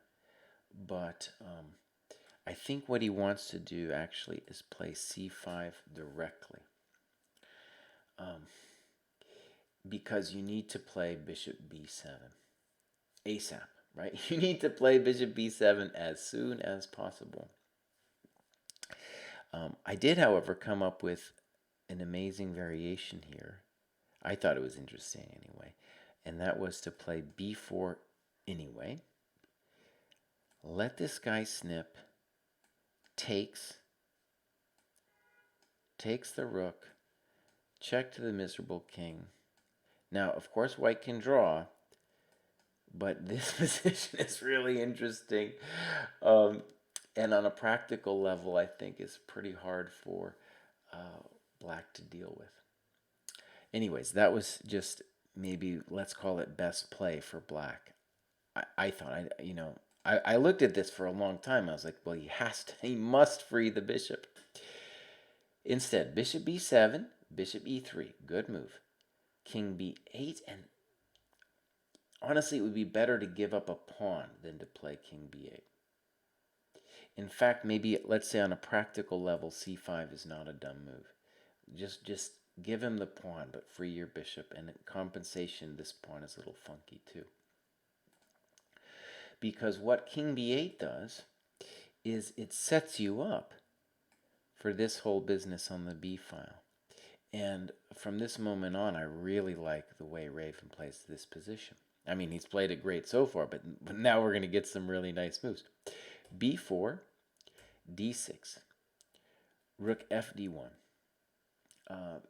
but I think what he wants to do actually is play c5 directly, because you need to play bishop b7 ASAP, right? You need to play bishop b7 as soon as possible. I did, however, come up with an amazing variation here. I thought it was interesting anyway, and that was to play b4 anyway. Let this guy snip, takes the rook, check to the miserable king. Now, of course, white can draw, but this position is really interesting. And on a practical level, I think is pretty hard for black to deal with. Anyways, that was just maybe, let's call it best play for black. I thought, I looked at this for a long time. I was like, well, he must free the bishop. Instead, bishop b7, bishop e3, good move. King b8, and honestly, it would be better to give up a pawn than to play king b8. In fact, maybe, let's say on a practical level, c5 is not a dumb move. Just give him the pawn, but free your bishop, and in compensation, this pawn is a little funky too. Because what king b8 does is it sets you up for this whole business on the b file. And from this moment on, I really like the way Raven plays this position. I mean, he's played it great so far, but now we're going to get some really nice moves. b4, d6, rook fd1.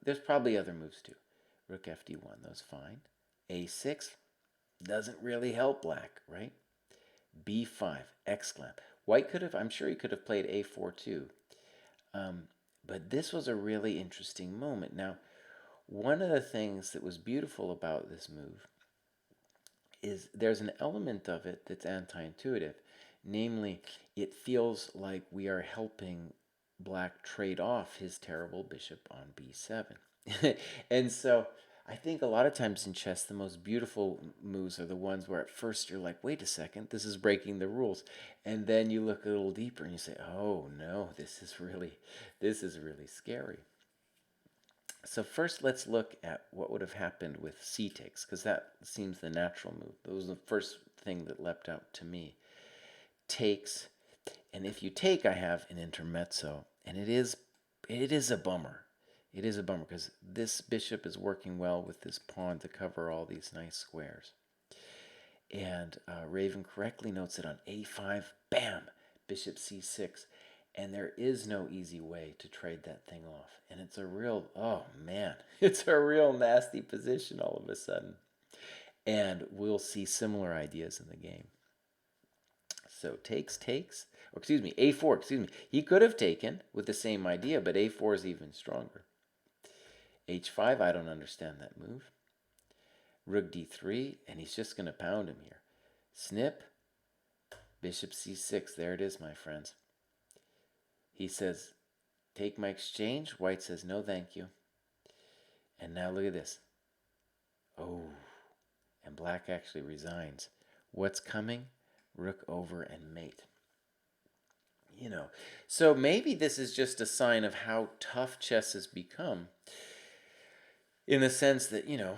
There's probably other moves too. Rook fd1, those fine. a6 doesn't really help black, right? b5, exclam. White could have, I'm sure he could have played a4 too. But this was a really interesting moment. Now, one of the things that was beautiful about this move is there's an element of it that's anti-intuitive. Namely, it feels like we are helping black trade off his terrible bishop on b7. And so I think a lot of times in chess, the most beautiful moves are the ones where at first you're like, wait a second, this is breaking the rules. And then you look a little deeper and you say, oh no, this is really scary. So first let's look at what would have happened with c takes, because that seems the natural move. That was the first thing that leapt out to me. Takes, and if you take, I have an intermezzo, and it is a bummer. It is a bummer because this bishop is working well with this pawn to cover all these nice squares. And Raven correctly notes it on a5. Bam! Bishop c6. And there is no easy way to trade that thing off. And it's a real, oh man, it's a real nasty position all of a sudden. And we'll see similar ideas in the game. So takes, or excuse me, a4, excuse me. He could have taken with the same idea, but a4 is even stronger. h5, I don't understand that move. Rook d3, and he's just going to pound him here. Snip, bishop c6. There it is, my friends. He says, take my exchange. White says, no, thank you. And now look at this. Oh, and black actually resigns. What's coming? Rook over and mate. You know, so maybe this is just a sign of how tough chess has become, in the sense that, you know,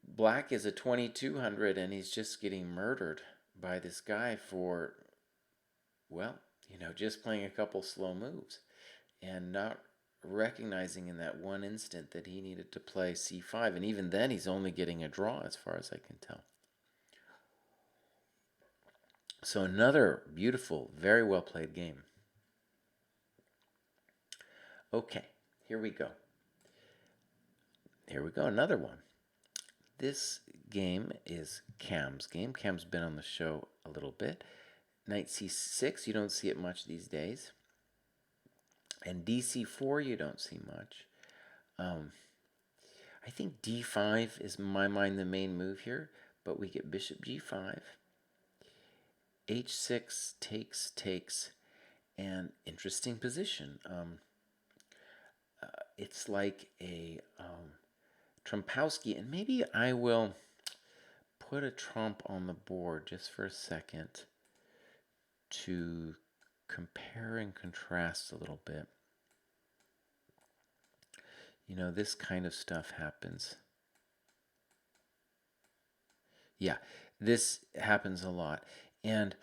black is a 2200 and he's just getting murdered by this guy for, well, you know, just playing a couple slow moves and not recognizing in that one instant that he needed to play c5. And even then, he's only getting a draw as far as I can tell. So another beautiful, very well played game. Okay, here we go. Here we go, another one. This game is Cam's game. Cam's been on the show a little bit. Knight c6, you don't see it much these days. And dc4, you don't see much. I think d5 is, in my mind, the main move here. But we get bishop g5. h6 takes, and interesting position. It's like a Trompowsky, and maybe I will put a trump on the board just for a second to compare and contrast a little bit. You know, this kind of stuff happens. Yeah, this happens a lot. And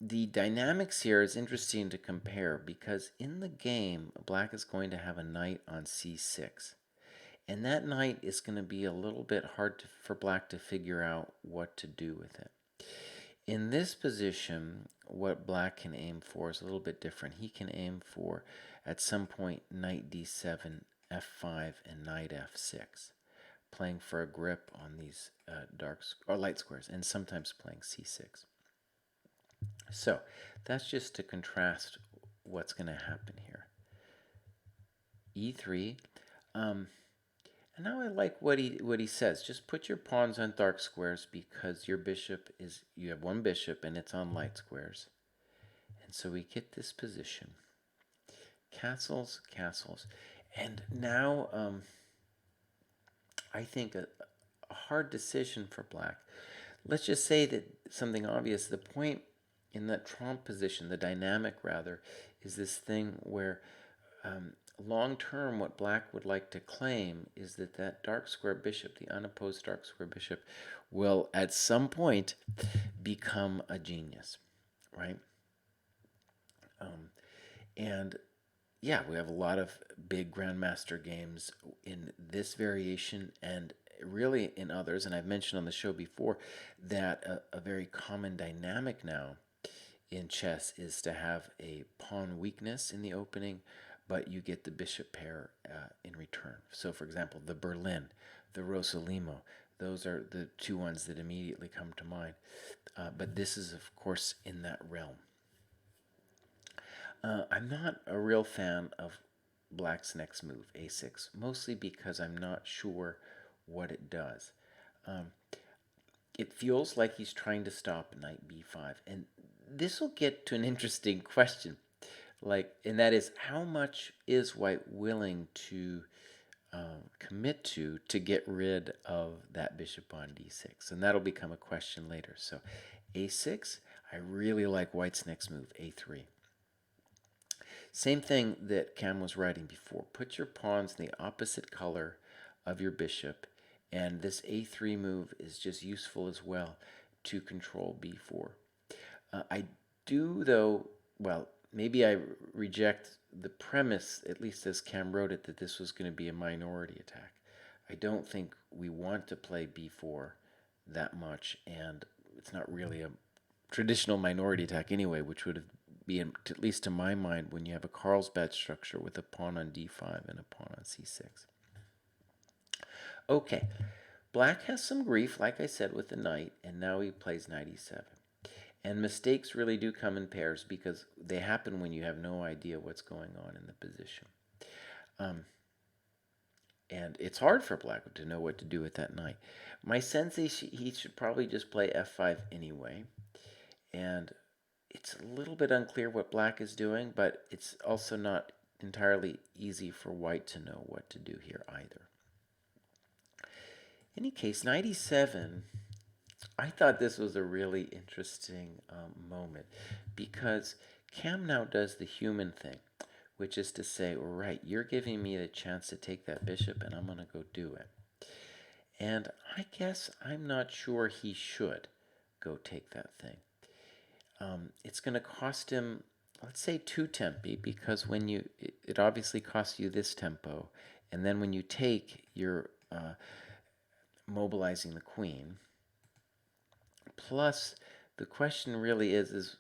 the dynamics here is interesting to compare because in the game, black is going to have a knight on c6. And that knight is going to be a little bit hard for black to figure out what to do with it. In this position, what black can aim for is a little bit different. He can aim for, at some point, knight d7, f5, and knight f6, playing for a grip on these light squares, and sometimes playing c6. So that's just to contrast what's going to happen here. e3. And now I like what he says. Just put your pawns on dark squares because your bishop is, you have one bishop and it's on light squares. And so we get this position. Castles. And now I think a hard decision for black. Let's just say that something obvious. The point in that trump position, the dynamic rather, is this thing where long term, what black would like to claim is that that dark square bishop, the unopposed dark square bishop, will at some point become a genius, right? And yeah, we have a lot of big grandmaster games in this variation and really in others. And I've mentioned on the show before that a very common dynamic now in chess is to have a pawn weakness in the opening, but you get the bishop pair in return. So, for example, the Berlin, the Rossolimo, those are the two ones that immediately come to mind. But this is, of course, in that realm. I'm not a real fan of black's next move, a6, mostly because I'm not sure what it does. It feels like he's trying to stop knight b5, and this will get to an interesting question. And that is, how much is white willing to commit to get rid of that bishop on d6? And that'll become a question later. So a6, I really like white's next move, a3. Same thing that Cam was writing before. Put your pawns in the opposite color of your bishop, and this a3 move is just useful as well to control b4. I do, though, well, maybe I reject the premise, at least as Cam wrote it, that this was going to be a minority attack. I don't think we want to play b4 that much, and it's not really a traditional minority attack anyway, which would be, at least to my mind, when you have a Carlsbad structure with a pawn on d5 and a pawn on c6. Okay, Black has some grief, like I said, with the knight, and now he plays knight e7. And mistakes really do come in pairs because they happen when you have no idea what's going on in the position. And it's hard for Black to know what to do with that knight. My sense is he should probably just play f5 anyway. And it's a little bit unclear what Black is doing, but it's also not entirely easy for White to know what to do here either. In any case, knight e7, I thought this was a really interesting moment because Cam now does the human thing, which is to say, all right, you're giving me the chance to take that bishop, and I'm going to go do it. And I guess I'm not sure he should go take that thing. It's going to cost him, let's say, 2 tempi, because when it obviously costs you this tempo, and then when you take, you're mobilizing the queen. Plus, the question really is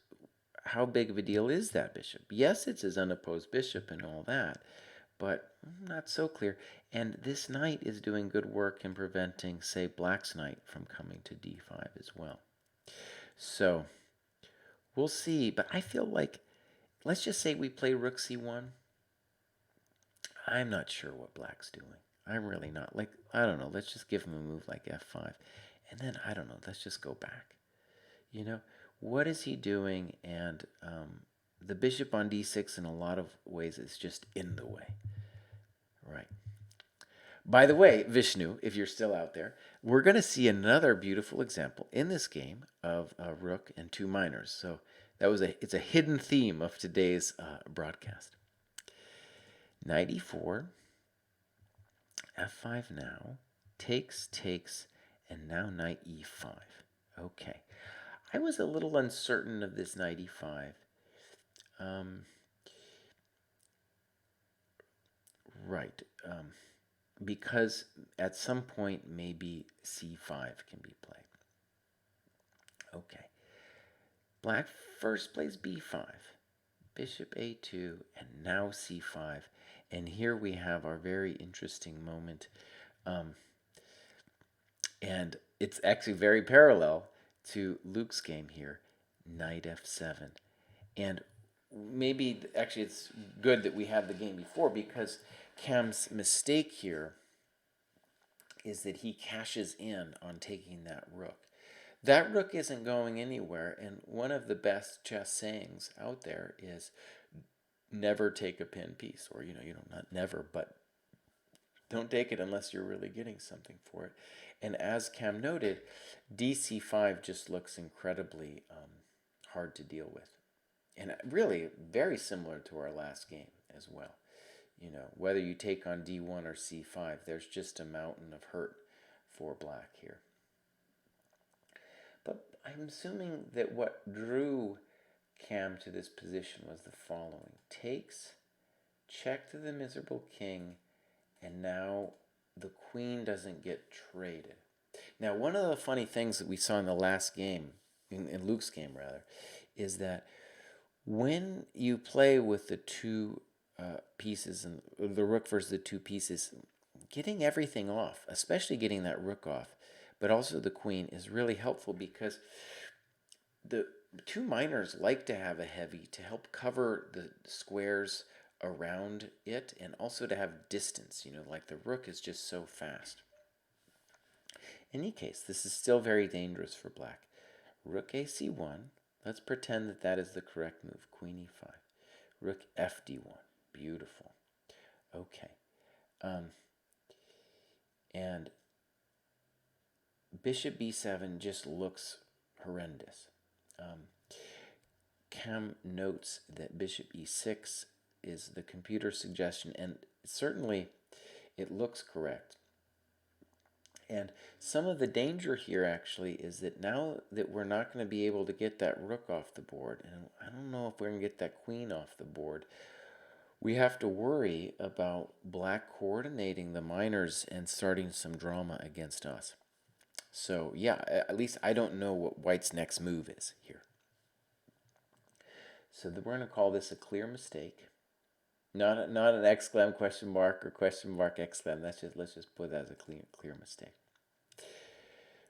how big of a deal is that bishop? Yes, it's his unopposed bishop and all that, but not so clear. And this knight is doing good work in preventing, say, Black's knight from coming to d5 as well. So, we'll see, but I feel like, let's just say we play rook c1. I'm not sure what Black's doing. I'm really not. Like, I don't know, let's just give him a move like f5. And then, I don't know, let's just go back. You know, what is he doing? And the bishop on d6 in a lot of ways is just in the way. Right. By the way, Vishnu, if you're still out there, we're going to see another beautiful example in this game of a rook and 2 minors. So it's a hidden theme of today's broadcast. Knight e4, f5 now, takes, and now knight e5. Okay. I was a little uncertain of this knight e5. Right. Because at some point maybe c5 can be played. Okay. Black first plays b5, bishop a2, and now c5. And here we have our very interesting moment. And it's actually very parallel to Luke's game here, knight f7. And maybe, actually, it's good that we had the game before, because Cam's mistake here is that he cashes in on taking that rook. That rook isn't going anywhere, and one of the best chess sayings out there is never take a pin piece, or, not never, but don't take it unless you're really getting something for it. And as Cam noted, dc5 just looks incredibly hard to deal with. And really very similar to our last game as well. Whether you take on d1 or c5, there's just a mountain of hurt for Black here. But I'm assuming that what drew Cam to this position was the following. Takes, check to the miserable king, and now the queen doesn't get traded. Now, one of the funny things that we saw in the last game, in Luke's game rather, is that when you play with the 2 pieces, and the rook versus the 2 pieces, getting everything off, especially getting that rook off, but also the queen, is really helpful, because the 2 minors like to have a heavy to help cover the squares around it, and also to have distance, like the rook is just so fast. In any case, this is still very dangerous for Black. Rook ac1. Let's pretend that that is the correct move. Queen e5. Rook fd1. Beautiful. Okay. And bishop b7 just looks horrendous. Cam notes that bishop e6 is the computer suggestion, and certainly it looks correct. And some of the danger here actually is that now that we're not going to be able to get that rook off the board, and I don't know if we're going to get that queen off the board, we have to worry about black coordinating the minors and starting some drama against us. So yeah, at least I don't know what white's next move is here. So we're going to call this a clear mistake. Not an exclam question mark or question mark exclam. Let's just put that as a clear mistake.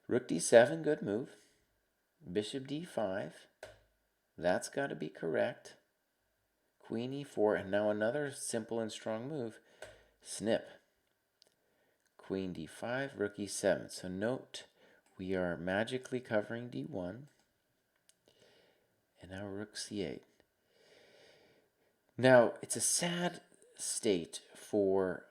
Rook d7, good move. Bishop d5, that's got to be correct. Queen e4, and now another simple and strong move. Snip. Queen d5, rook e7. So note, we are magically covering d1. And now rook c8. Now, it's a sad state for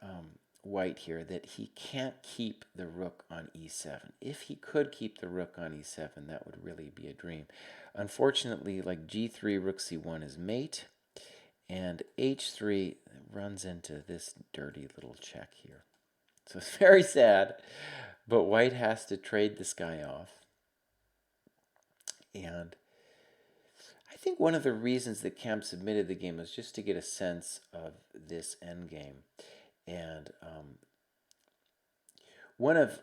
white here that he can't keep the rook on e7. If he could keep the rook on e7, that would really be a dream. Unfortunately, like g3, rook c1 is mate, and h3 runs into this dirty little check here. So it's very sad, but white has to trade this guy off. And I think one of the reasons that Cam submitted the game was just to get a sense of this endgame. And one of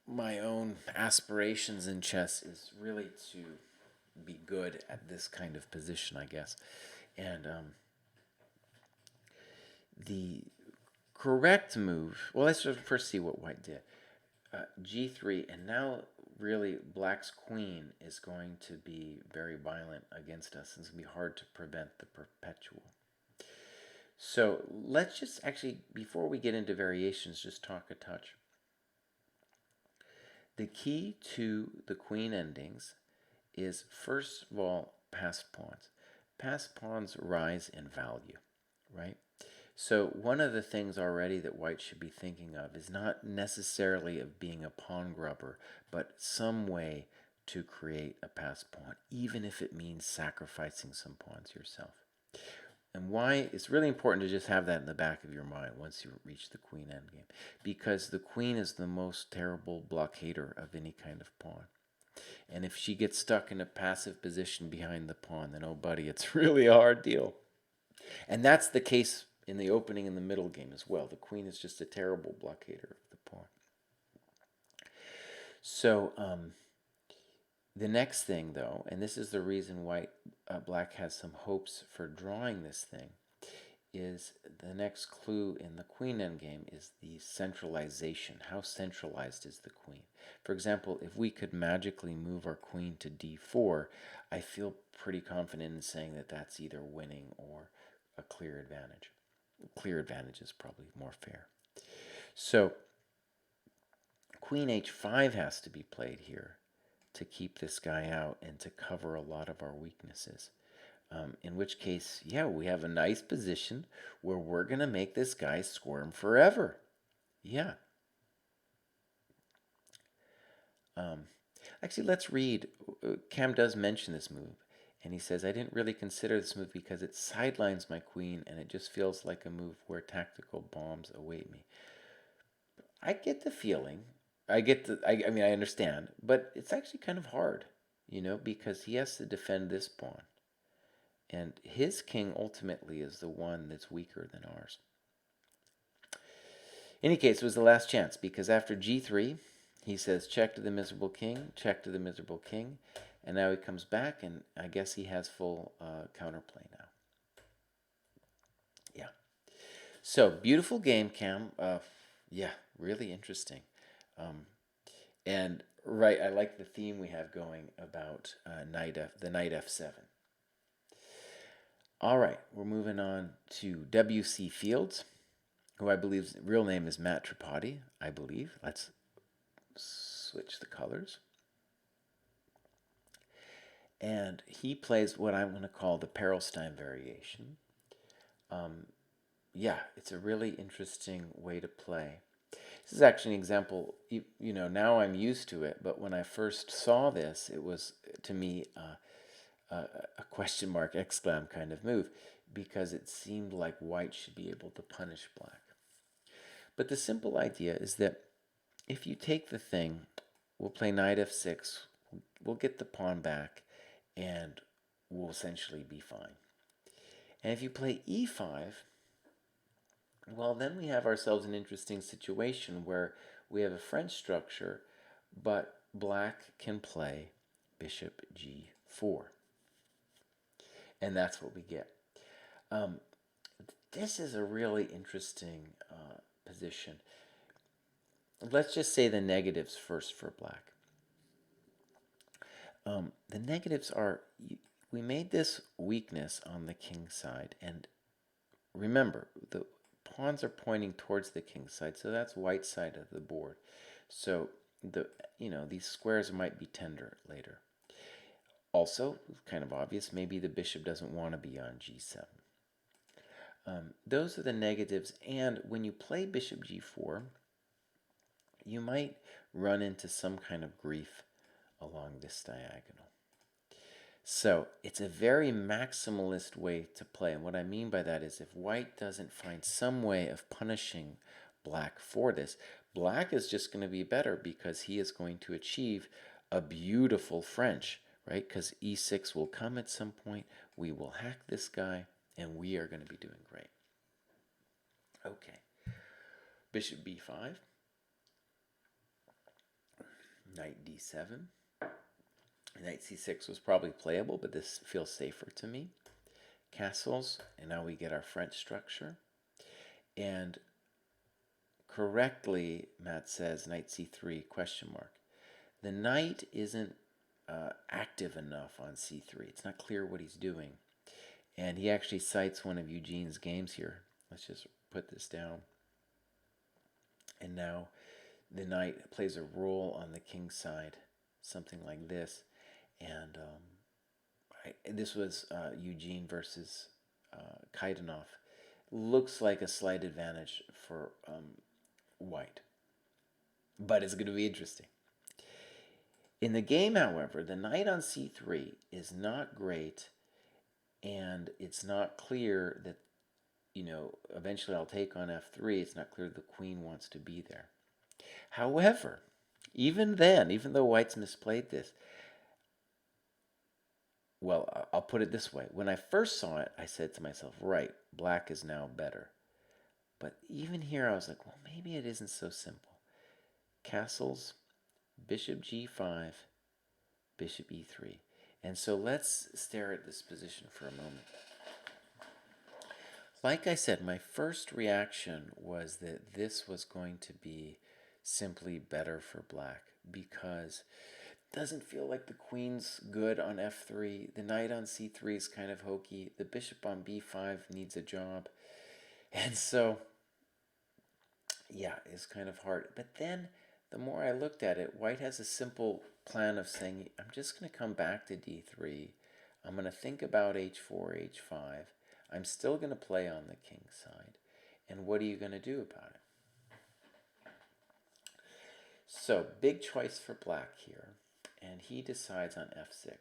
my own aspirations in chess is really to be good at this kind of position, I guess. And the correct move, well, let's just first see what white did. G3, and now really black's queen is going to be very violent against us, and it's going to be hard to prevent the perpetual. So let's just actually, before we get into variations, just talk a touch. The key to the queen endings is, first of all, passed pawns. Passed pawns rise in value, right? So one of the things already that white should be thinking of is not necessarily of being a pawn grubber, but some way to create a passed pawn, even if it means sacrificing some pawns yourself. And why it's really important to just have that in the back of your mind once you reach the queen endgame, because the queen is the most terrible blockader of any kind of pawn. And if she gets stuck in a passive position behind the pawn, then oh buddy, it's really a hard deal. And that's the case in the opening and the middle game as well. The queen is just a terrible blockader of the pawn. So the next thing, though, and this is the reason why black has some hopes for drawing this thing, is the next clue in the queen endgame is the centralization. How centralized is the queen? For example, if we could magically move our queen to d4, I feel pretty confident in saying that that's either winning or a clear advantage. Clear advantage is probably more fair. So queen h5 has to be played here to keep this guy out and to cover a lot of our weaknesses. In which case, yeah, we have a nice position where we're going to make this guy squirm forever. Yeah. Actually, let's read. Cam does mention this move. And he says, I didn't really consider this move because it sidelines my queen and it just feels like a move where tactical bombs await me. I get the feeling. I mean, I understand. But it's actually kind of hard, because he has to defend this pawn. And his king ultimately is the one that's weaker than ours. In any case, it was the last chance because after g3, he says check to the miserable king, check to the miserable king. And now he comes back, and I guess he has full counterplay now. Yeah. So, beautiful game, Cam. Yeah, really interesting. And, right, I like the theme we have going about the knight f7. All right, we're moving on to W.C. Fields, who I believe's real name is Matt Tripodi, I believe. Let's switch the colors. And he plays what I'm going to call the Perelstein variation. Yeah, it's a really interesting way to play. This is actually an example, now I'm used to it, but when I first saw this, it was, to me, a question mark, exclam kind of move, because it seemed like white should be able to punish black. But the simple idea is that if you take the thing, we'll play knight f6, we'll get the pawn back, and we'll essentially be fine. And if you play e5, well, then we have ourselves an interesting situation where we have a French structure, but black can play bishop g4. And that's what we get. This is a really interesting position. Let's just say the negatives first for black. The negatives are, we made this weakness on the king side, and remember, the pawns are pointing towards the king side, so that's white side of the board. So these squares might be tender later. Also, kind of obvious, maybe the bishop doesn't want to be on g7. Those are the negatives, and when you play bishop g4, you might run into some kind of grief along this diagonal. So it's a very maximalist way to play, and what I mean by that is if white doesn't find some way of punishing black for this, black is just going to be better because he is going to achieve a beautiful French, right? Because e6 will come at some point, we will hack this guy, and we are going to be doing great. Okay, bishop b5, knight d7, knight c6 was probably playable, but this feels safer to me. Castles, and now we get our French structure. And correctly, Matt says knight c3, question mark. The knight isn't active enough on c3. It's not clear what he's doing. And he actually cites one of Eugene's games here. Let's just put this down. And now the knight plays a role on the king side, something like this. And this was Eugene versus Kaidanov. Looks like a slight advantage for white, but it's going to be interesting. In the game, however, the knight on c3 is not great, and it's not clear that, eventually I'll take on f3. It's not clear the queen wants to be there. However, even then, even though white's misplayed this, well, I'll put it this way. When I first saw it, I said to myself, right, black is now better. But even here, I was like, well, maybe it isn't so simple. Castles, bishop g5, bishop e3. And so let's stare at this position for a moment. Like I said, my first reaction was that this was going to be simply better for black because it doesn't feel like the queen's good on f3. The knight on c3 is kind of hokey. The bishop on b5 needs a job. And so, yeah, it's kind of hard. But then the more I looked at it, white has a simple plan of saying, I'm just going to come back to d3. I'm going to think about h4, h5. I'm still going to play on the king side. And what are you going to do about it? So, big choice for black here. And he decides on f6.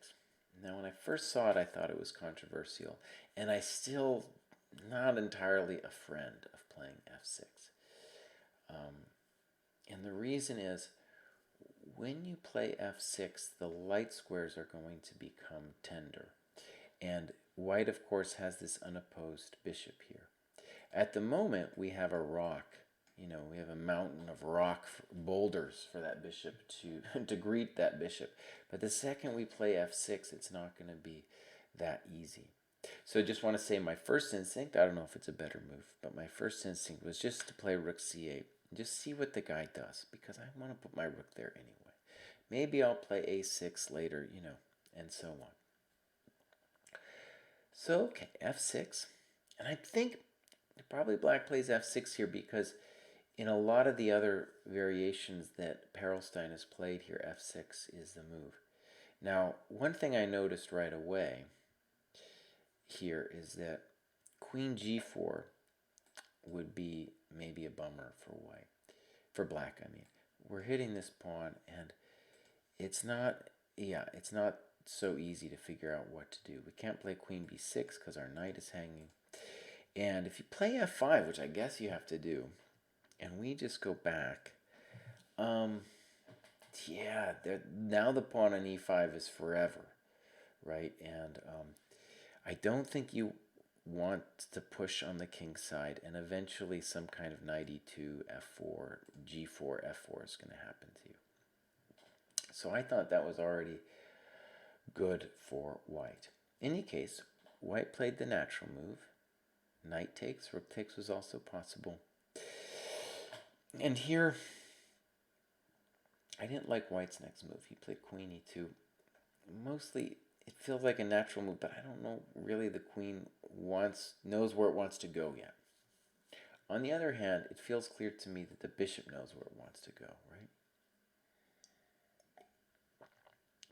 Now, when I first saw it, I thought it was controversial. And I still not entirely a friend of playing f6. And the reason is, when you play f6, the light squares are going to become tender. And white, of course, has this unopposed bishop here. At the moment, we have a rock. We have a mountain of rock boulders for that bishop to greet that bishop. But the second we play f6, it's not going to be that easy. So I just want to say my first instinct, I don't know if it's a better move, but my first instinct was just to play rook c8. Just see what the guy does, because I want to put my rook there anyway. Maybe I'll play a6 later, and so on. So, okay, f6. And I think probably black plays f6 here because in a lot of the other variations that Perelstein has played here, f6 is the move. Now, one thing I noticed right away here is that queen g4 would be maybe a bummer for white. For black, I mean. We're hitting this pawn, and it's not so easy to figure out what to do. We can't play queen b6 because our knight is hanging. And if you play f5, which I guess you have to do, and we just go back, Um, yeah, now the pawn on e5 is forever, right? And I don't think you want to push on the king side, and eventually some kind of knight e2, f4, g4, f4 is going to happen to you. So I thought that was already good for white. In any case, white played the natural move. Knight takes, rook takes was also possible. And here, I didn't like white's next move. He played queen e2. Mostly, it feels like a natural move, but I don't know really the queen knows where it wants to go yet. On the other hand, it feels clear to me that the bishop knows where it wants to go, right?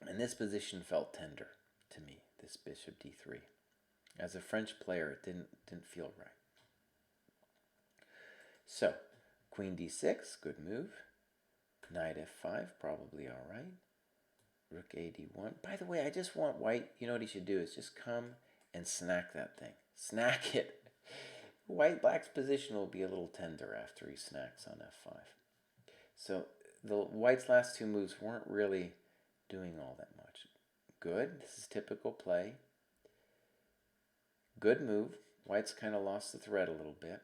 And this position felt tender to me, this bishop d3. As a French player, it didn't feel right. So, queen d6, good move. Knight f5, probably all right. Rook a d1. By the way, I just want white, you know what he should do is just come and snack that thing. Snack it. Black's position will be a little tender after he snacks on f5. So the white's last two moves weren't really doing all that much. Good. This is typical play. Good move. White's kind of lost the thread a little bit.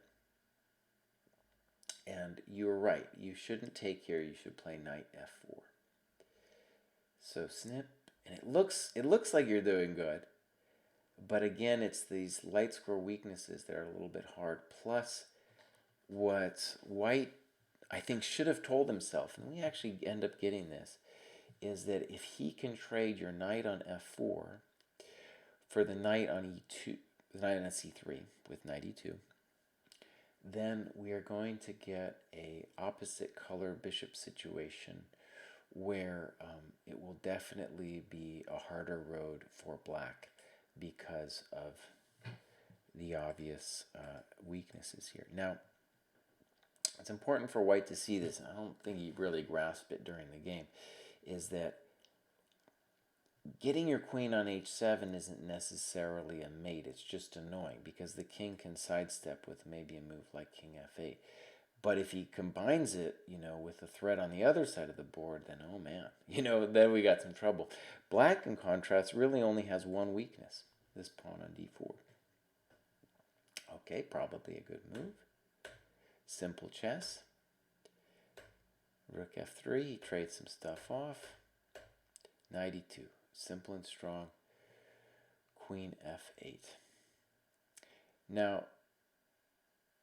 And you're right. You shouldn't take here. You should play knight f4. So snip, and it looks like you're doing good. But again, it's these light square weaknesses that are a little bit hard. Plus, what white, I think, should have told himself, and we actually end up getting this, is that if he can trade your knight on f4 for the knight on e2, the knight on c3 with knight e2, then we are going to get a opposite color bishop situation where it will definitely be a harder road for black because of the obvious weaknesses here. Now, it's important for white to see this, and I don't think he really grasped it during the game, is that getting your queen on h7 isn't necessarily a mate. It's just annoying because the king can sidestep with maybe a move like king f8. But if he combines it, with a threat on the other side of the board, then oh man, then we got some trouble. Black, in contrast, really only has one weakness, this pawn on d4. Okay, probably a good move. Simple chess. Rook f3, he trades some stuff off. Knight e2, simple and strong. Queen f8. Now,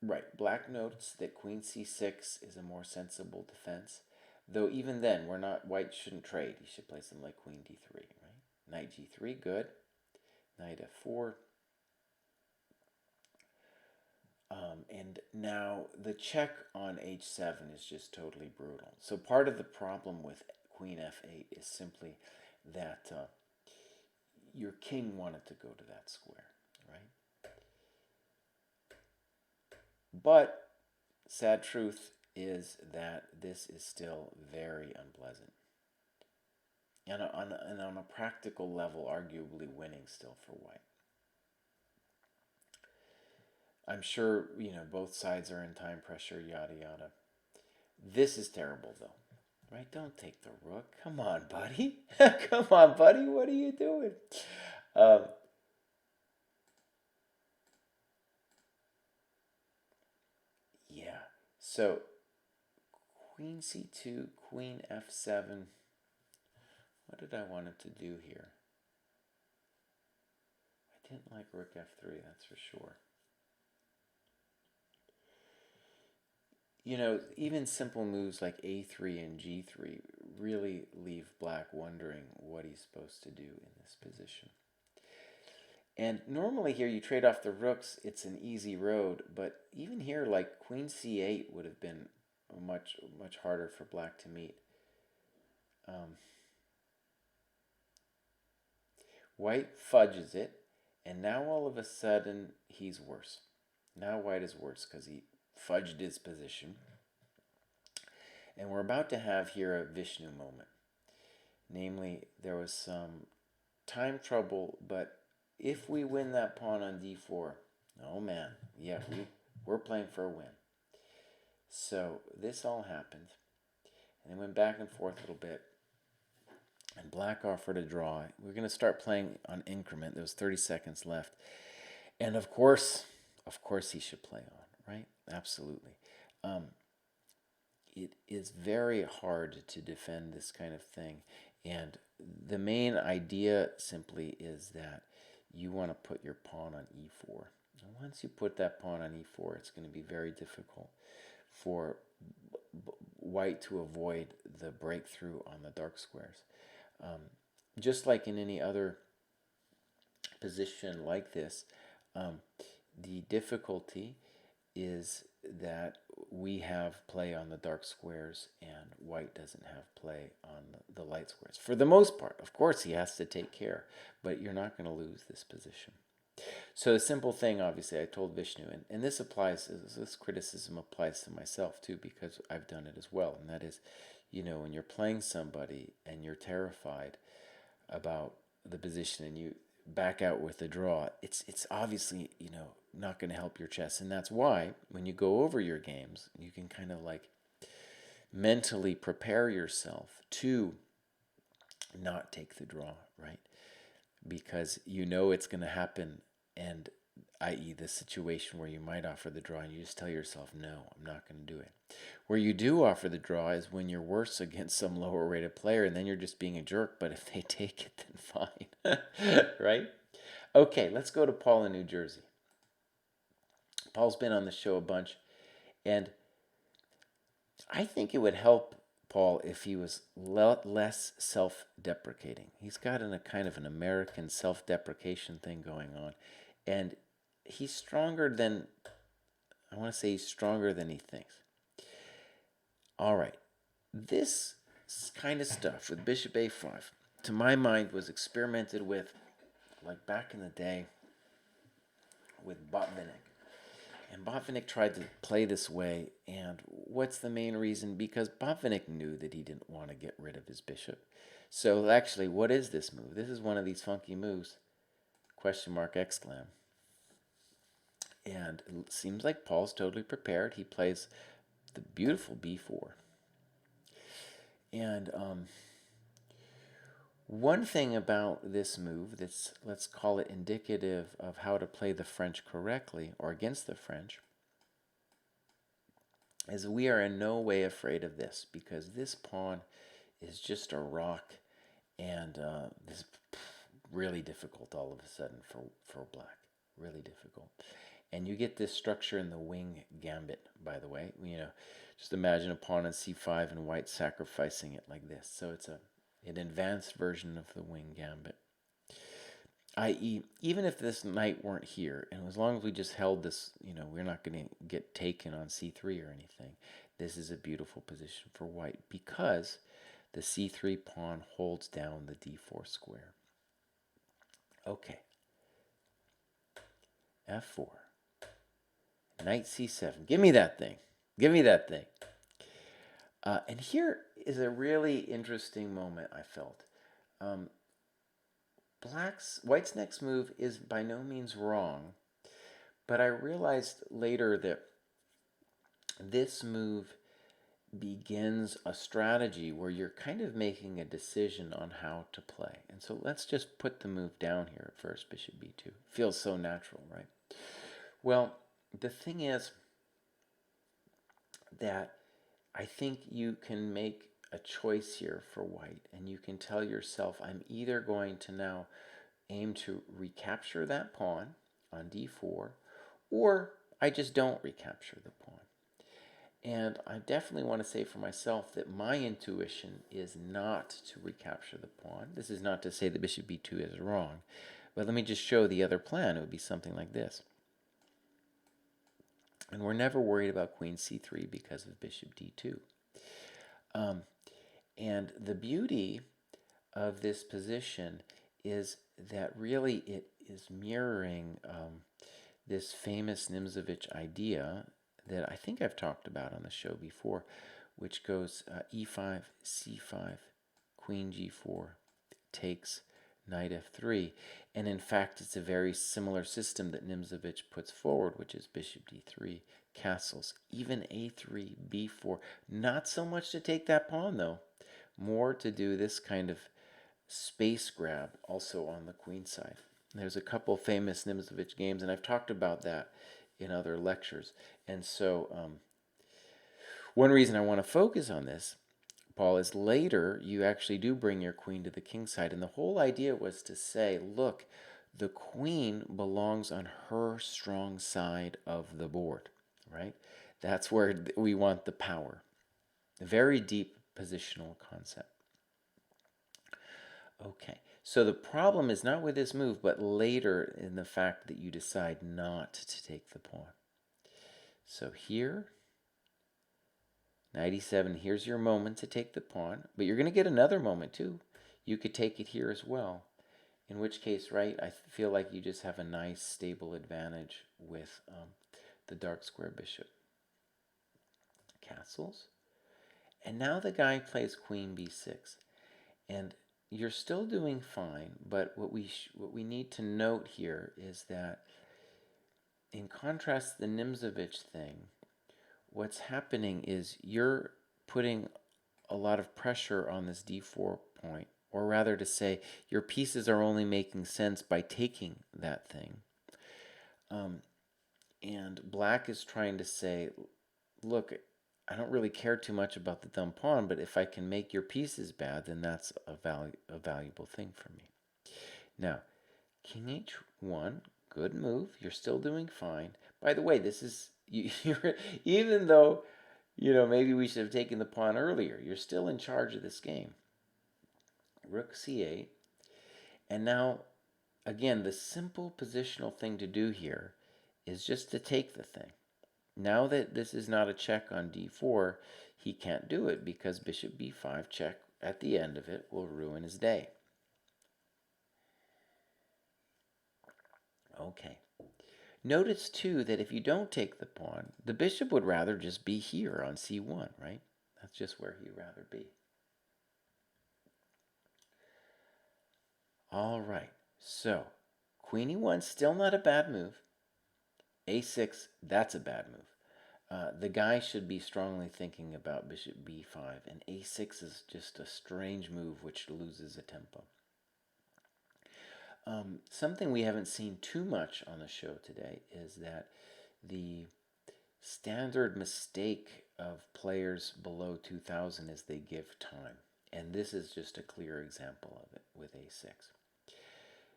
right, black notes that queen c6 is a more sensible defense. Though even then, white shouldn't trade. He should play something like queen d3, right? Knight g3, good. Knight f4. And now the check on h7 is just totally brutal. So part of the problem with queen f8 is simply that your king wanted to go to that square, right? But sad truth is that this is still very unpleasant. And on a practical level, arguably winning still for white. I'm sure, both sides are in time pressure, yada, yada. This is terrible, though. Right? Don't take the rook. Come on, buddy. Come on, buddy. What are you doing? Yeah. So, queen c2, queen f7. What did I want it to do here? I didn't like rook f3, that's for sure. Even simple moves like a3 and g3 really leave black wondering what he's supposed to do in this position. And normally here you trade off the rooks, it's an easy road, but even here, like queen c8 would have been much harder for black to meet. White fudges it, and now all of a sudden he's worse. Now white is worse because he fudged his position. And we're about to have here a Vishnu moment. Namely, there was some time trouble, but if we win that pawn on d4, oh man, yeah, we're playing for a win. So this all happened. And they went back and forth a little bit. And black offered a draw. We're going to start playing on increment. There was 30 seconds left. And of course he should play on, right? Absolutely. It is very hard to defend this kind of thing. And the main idea simply is that you want to put your pawn on e4. And once you put that pawn on e4, it's going to be very difficult for white to avoid the breakthrough on the dark squares. Just like in any other position like this, the difficulty is that we have play on the dark squares and white doesn't have play on the light squares. For the most part, of course, he has to take care, but you're not going to lose this position. So the simple thing, obviously, I told Vishnu, and this applies, this criticism applies to myself too, because I've done it as well, and that is, when you're playing somebody and you're terrified about the position and you back out with a draw, it's obviously, not going to help your chess. And that's why when you go over your games, you can kind of like mentally prepare yourself to not take the draw, right? Because it's going to happen, and i.e. the situation where you might offer the draw and you just tell yourself, no, I'm not going to do it. Where you do offer the draw is when you're worse against some lower rated player, and then you're just being a jerk, but if they take it, then fine. Right? Okay, let's go to Paul in New Jersey. Paul's been on the show a bunch, and I think it would help Paul if he was less self-deprecating. He's got a kind of an American self-deprecation thing going on, and he's stronger than, I want to say he's stronger than he thinks. All right, this kind of stuff with Bishop A5, to my mind, was experimented with like back in the day with Botvinnik. And Botvinnik tried to play this way, and what's the main reason? Because Botvinnik knew that he didn't want to get rid of his bishop. So actually, what is this move? This is one of these funky moves, question mark exclam. And it seems like Paul's totally prepared. He plays the beautiful b4. And one thing about this move that's, let's call it indicative of how to play the French correctly, or against the French, is we are in no way afraid of this, because this pawn is just a rock, and this is really difficult all of a sudden for black. Really difficult. And you get this structure in the wing gambit, by the way. Just imagine a pawn on c5 and white sacrificing it like this. So it's an advanced version of the wing gambit. I.e., even if this knight weren't here, and as long as we just held this, we're not going to get taken on c3 or anything, this is a beautiful position for white, because the c3 pawn holds down the d4 square. Okay. f4. Knight c7. Give me that thing. Give me that thing. And here is a really interesting moment I felt. White's next move is by no means wrong, but I realized later that this move begins a strategy where you're kind of making a decision on how to play. And so let's just put the move down here at first, bishop b2. Feels so natural, right? Well, the thing is that I think you can make a choice here for white, and you can tell yourself, I'm either going to now aim to recapture that pawn on d4, or I just don't recapture the pawn. And I definitely want to say for myself that my intuition is not to recapture the pawn. This is not to say that bishop b2 is wrong, but let me just show the other plan. It would be something like this. And we're never worried about queen c3 because of bishop d2. And the beauty of this position is that really it is mirroring this famous Nimzowitsch idea that I think I've talked about on the show before, which goes e5, c5, queen g4, takes, knight f3. And in fact, it's a very similar system that Nimzowitsch puts forward, which is bishop d3, castles, even a3, b4. Not so much to take that pawn, though. More to do this kind of space grab also on the queen side. There's a couple famous Nimzowitsch games, and I've talked about that in other lectures. And so one reason I want to focus on this, Paul, is later you actually do bring your queen to the king side. And the whole idea was to say, look, the queen belongs on her strong side of the board, right? That's where we want the power. A very deep positional concept. Okay, so the problem is not with this move, but later in the fact that you decide not to take the pawn. So here, knight e7, here's your moment to take the pawn, but you're going to get another moment too. You could take it here as well, in which case, right, I feel like you just have a nice stable advantage with the dark square bishop. Castles. And now the guy plays queen b6. And you're still doing fine, but what we need to note here is that in contrast to the Nimzowitsch thing, what's happening is you're putting a lot of pressure on this d4 point, or rather to say, your pieces are only making sense by taking that thing. And black is trying to say, look, I don't really care too much about the dumb pawn, but if I can make your pieces bad, then that's a valuable thing for me. Now, king h1, good move. You're still doing fine. By the way, this is you're even though maybe we should have taken the pawn earlier, you're still in charge of this game. Rook c8, and now again, the simple positional thing to do here is just to take the thing. Now that this is not a check on d4, he can't do it because bishop b5 check at the end of it will ruin his day. Okay. Notice too that if you don't take the pawn, the bishop would rather just be here on c1, right? That's just where he'd rather be. All right, so queen e1, still not a bad move. a6, that's a bad move. The guy should be strongly thinking about bishop b5, and a6 is just a strange move which loses a tempo. Something we haven't seen too much on the show today is that the standard mistake of players below 2000 is they give time. And this is just a clear example of it with a6.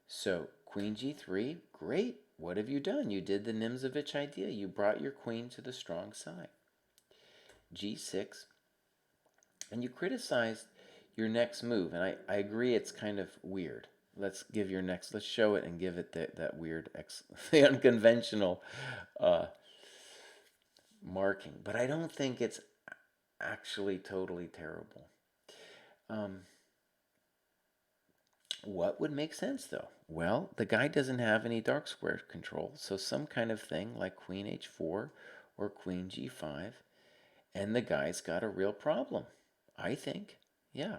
So queen g3, great. What have you done? You did the Nimzowitsch idea. You brought your queen to the strong side. g6, and you criticized your next move. And I agree it's kind of weird. Let's show it and give it that weird, the unconventional marking. But I don't think it's actually totally terrible. What would make sense, though? Well, the guy doesn't have any dark square control, so some kind of thing like queen h4 or queen g5, and the guy's got a real problem, I think. Yeah.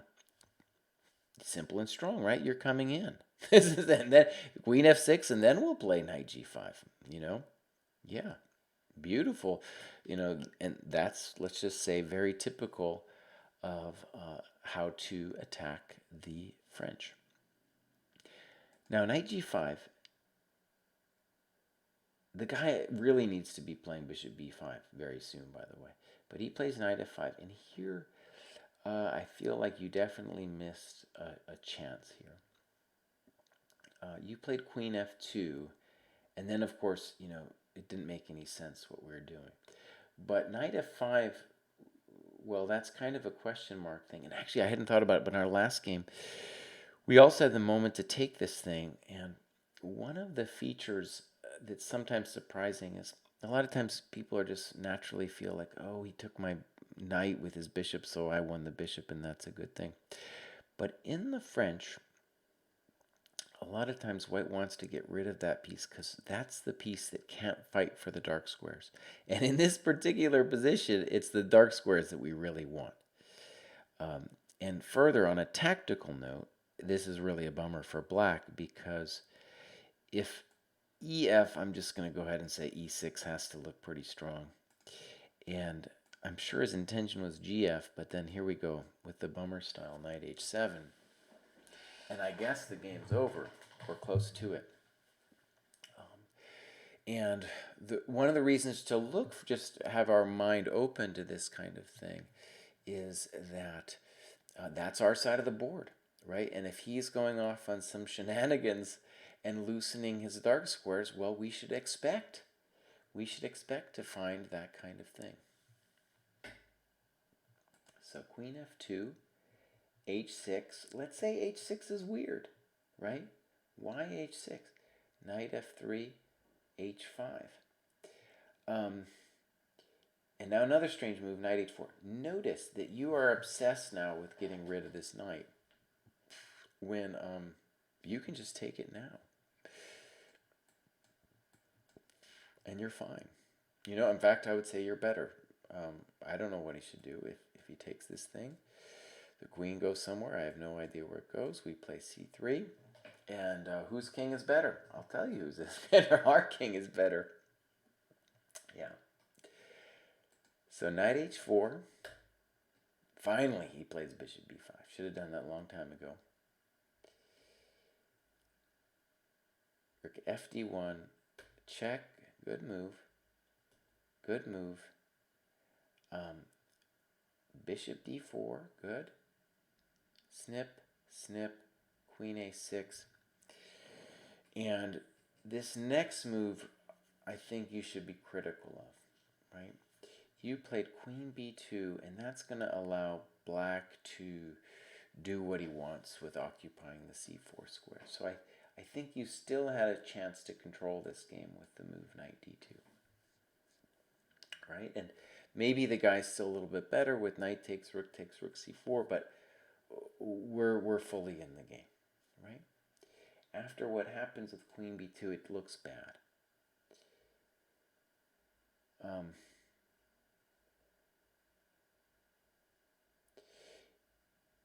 Simple and strong, right? You're coming in. And then queen f6, and then we'll play knight g5, Yeah. Beautiful. And that's, let's just say, very typical of how to attack the French. Now, knight g5, the guy really needs to be playing bishop b5 very soon, by the way. But he plays knight f5, and here I feel like you definitely missed a chance here. You played queen f2, and then, of course, it didn't make any sense what we were doing. But knight f5, well, that's kind of a question mark thing. And actually, I hadn't thought about it, but in our last game, we also had the moment to take this thing, and one of the features that's sometimes surprising is a lot of times people are just naturally feel like, oh, he took my knight with his bishop, so I won the bishop, and that's a good thing. But in the French, a lot of times white wants to get rid of that piece because that's the piece that can't fight for the dark squares. And in this particular position, it's the dark squares that we really want. And further, on a tactical note, this is really a bummer for black because if EF, I'm just going to go ahead and say E6 has to look pretty strong. And I'm sure his intention was GF, but then here we go with the bummer style, knight H7. And I guess the game's over. We're close to it. And one of the reasons to look, just have our mind open to this kind of thing, is that that's our side of the board, right? And if he's going off on some shenanigans and loosening his dark squares, well, we should expect to find that kind of thing. So queen f2, h6. Let's say h6 is weird, right? Why h6? Knight f3, h5. And now another strange move, knight h4. Notice that you are obsessed now with getting rid of this knight when you can just take it now. And you're fine. You know, in fact, I would say you're better. I don't know what he should do if he takes this thing. The queen goes somewhere. I have no idea where it goes. We play c3. And whose king is better? I'll tell you whose is better. Our king is better. Yeah. So knight h4. Finally, he plays bishop b5. Should have done that a long time ago. Rook fd1. Check. Good move. Good move. Bishop d4. Good. Snip. Snip. Queen a6. And this next move, I think you should be critical of, right? You played queen b2, and that's going to allow black to do what he wants with occupying the c4 square. So I think you still had a chance to control this game with the move knight d2, right? And maybe the guy's still a little bit better with knight takes rook c4, but we're fully in the game, right? After what happens with queen b2, it looks bad.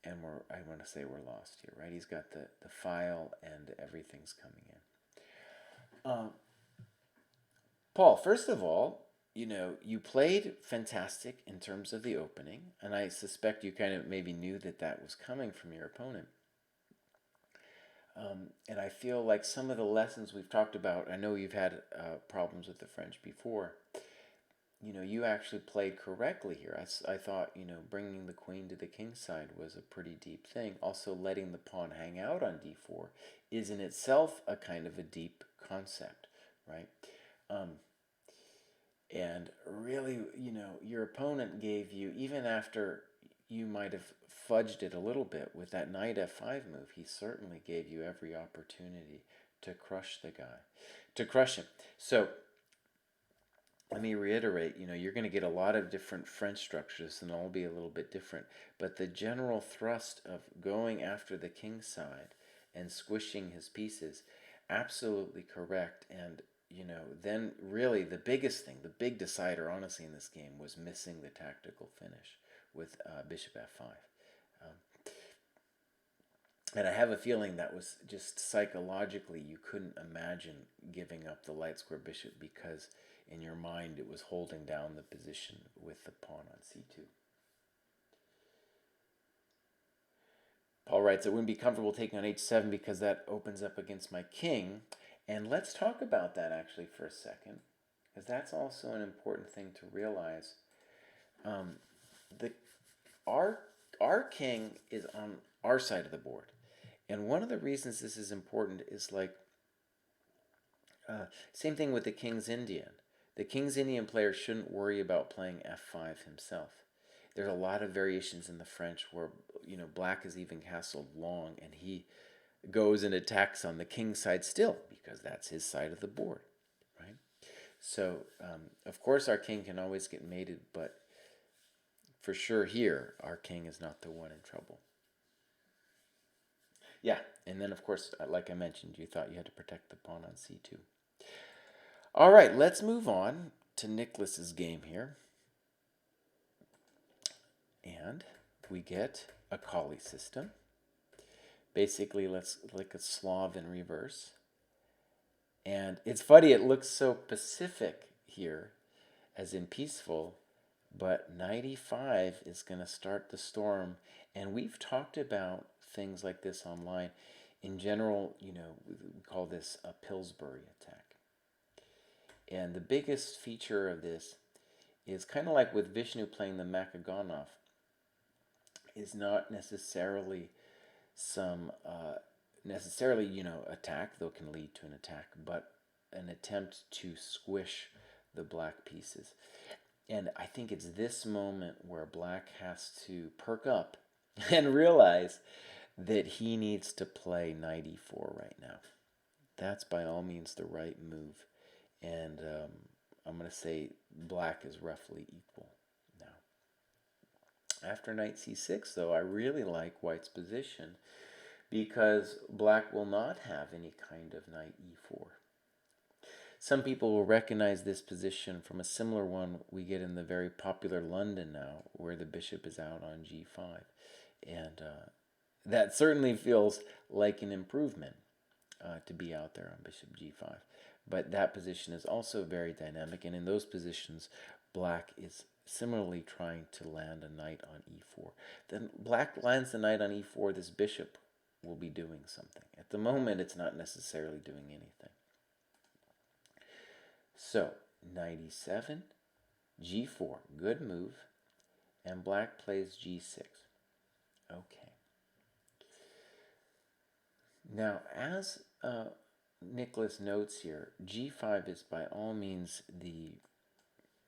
And I want to say we're lost here, right? He's got the file and everything's coming in. Paul, first of all, you know, you played fantastic in terms of the opening, and I suspect you kind of maybe knew that that was coming from your opponent. And I feel like some of the lessons we've talked about, I know you've had problems with the French before, you know, you actually played correctly here. I thought, you know, bringing the queen to the king's side was a pretty deep thing. Also, letting the pawn hang out on d4 is in itself a kind of a deep concept, right? And really, you know, your opponent gave you, even after you might have fudged it a little bit with that knight f5 move, he certainly gave you every opportunity to crush the guy, to crush him. So let me reiterate, you know, you're going to get a lot of different French structures and all be a little bit different. But the general thrust of going after the king's side and squishing his pieces, absolutely correct. And, you know, then really the biggest thing, the big decider, honestly, in this game was missing the tactical finish with bishop f5. And I have a feeling that was just psychologically, you couldn't imagine giving up the light square bishop because in your mind it was holding down the position with the pawn on c2. Paul writes, I wouldn't be comfortable taking on h7 because that opens up against my king. And let's talk about that actually for a second, because that's also an important thing to realize. Our king is on our side of the board. And one of the reasons this is important is like, same thing with the King's Indian. The King's Indian player shouldn't worry about playing f5 himself. There's a lot of variations in the French where, you know, black is even castled long and he goes and attacks on the king's side still because that's his side of the board, right? So, of course, our king can always get mated, but for sure here, our king is not the one in trouble. Yeah, and then, of course, like I mentioned, you thought you had to protect the pawn on c2. All right, let's move on to Nicholas's game here. And we get a Colley system. Basically, let's like a Slav in reverse. And it's funny, it looks so pacific here, as in peaceful, but knight e5 is going to start the storm. And we've talked about things like this online. In general, we call this a Pillsbury attack. And the biggest feature of this is kind of like with Vishnu playing the Makagonov, is not necessarily some attack, though it can lead to an attack, but an attempt to squish the black pieces. And I think it's this moment where black has to perk up and realize that he needs to play knight e4 right now. That's by all means the right move. And I'm going to say black is roughly equal now. After knight c6, though, I really like white's position because black will not have any kind of knight e4. Some people will recognize this position from a similar one we get in the very popular London now, where the bishop is out on g5. And that certainly feels like an improvement to be out there on bishop g5. But that position is also very dynamic, and in those positions, black is similarly trying to land a knight on e4. Then black lands the knight on e4, this bishop will be doing something. At the moment, it's not necessarily doing anything. So, knight e7, g4, good move, and black plays g6. Okay. Now, as Nicholas notes here, g5 is by all means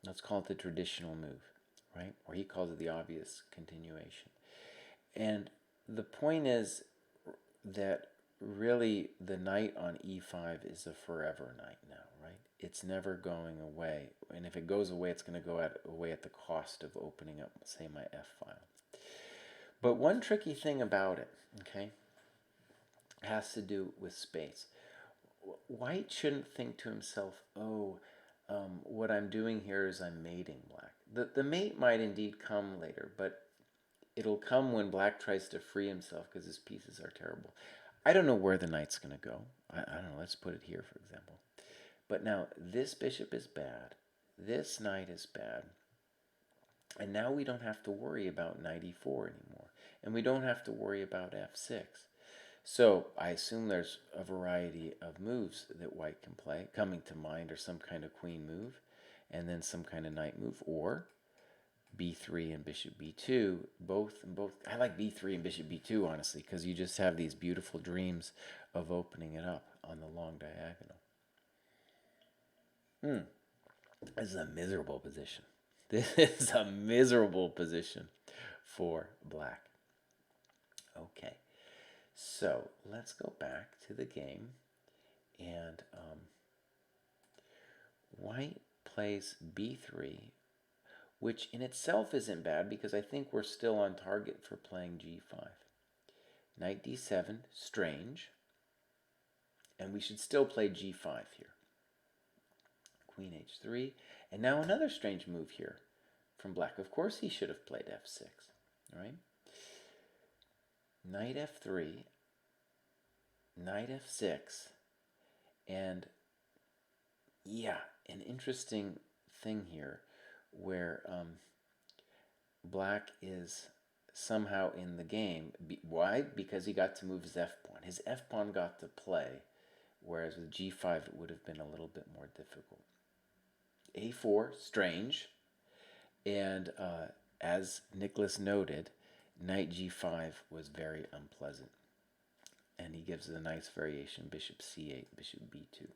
let's call it the traditional move, right? Or he calls it the obvious continuation. And the point is that really the knight on e5 is a forever knight now, right? It's never going away. And if it goes away, it's going to go away at the cost of opening up, say, my f file. But one tricky thing about it, okay, has to do with space. White shouldn't think to himself, what I'm doing here is I'm mating black. The mate might indeed come later, but it'll come when black tries to free himself because his pieces are terrible. I don't know where the knight's going to go. I don't know. Let's put it here, for example. But now this bishop is bad. This knight is bad. And now we don't have to worry about knight e4 anymore. And we don't have to worry about f6. So I assume there's a variety of moves that white can play. Coming to mind are some kind of queen move, and then some kind of knight move, or b3 and bishop b2. Both. I like b3 and bishop b2, honestly, because you just have these beautiful dreams of opening it up on the long diagonal. This is a miserable position. This is a miserable position for black. Okay. So let's go back to the game, and white plays b3, which in itself isn't bad because I think we're still on target for playing g5. Knight d7, strange, and we should still play g5 here. Queen h3, and now another strange move here from black. Of course he should have played f6, right? Knight f3, knight f6, and yeah, an interesting thing here where black is somehow in the game. Why? Because he got to move his f-pawn. His f-pawn got to play, whereas with g5 it would have been a little bit more difficult. a4, strange, and as Nicholas noted, knight g5 was very unpleasant. And he gives a nice variation, bishop c8, bishop b2.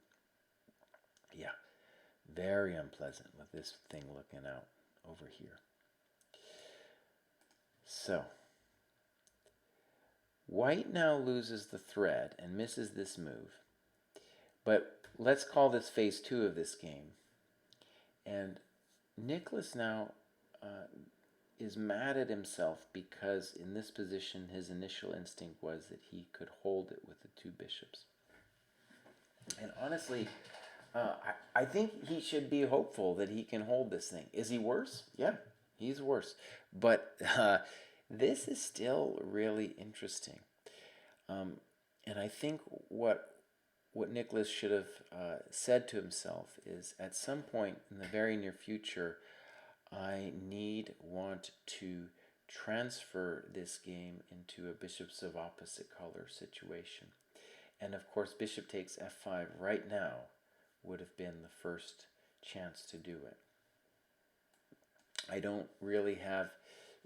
Yeah, very unpleasant with this thing looking out over here. So, white now loses the thread and misses this move. But let's call this phase 2 of this game. And Nicholas now is mad at himself because in this position his initial instinct was that he could hold it with the two bishops. And honestly, I think he should be hopeful that he can hold this thing. Is he worse? Yeah, he's worse. But this is still really interesting. Um, and I think what Nicholas should have said to himself is, at some point in the very near future, I want to transfer this game into a bishops of opposite color situation. And of course, bishop takes f5 right now would have been the first chance to do it. I don't really have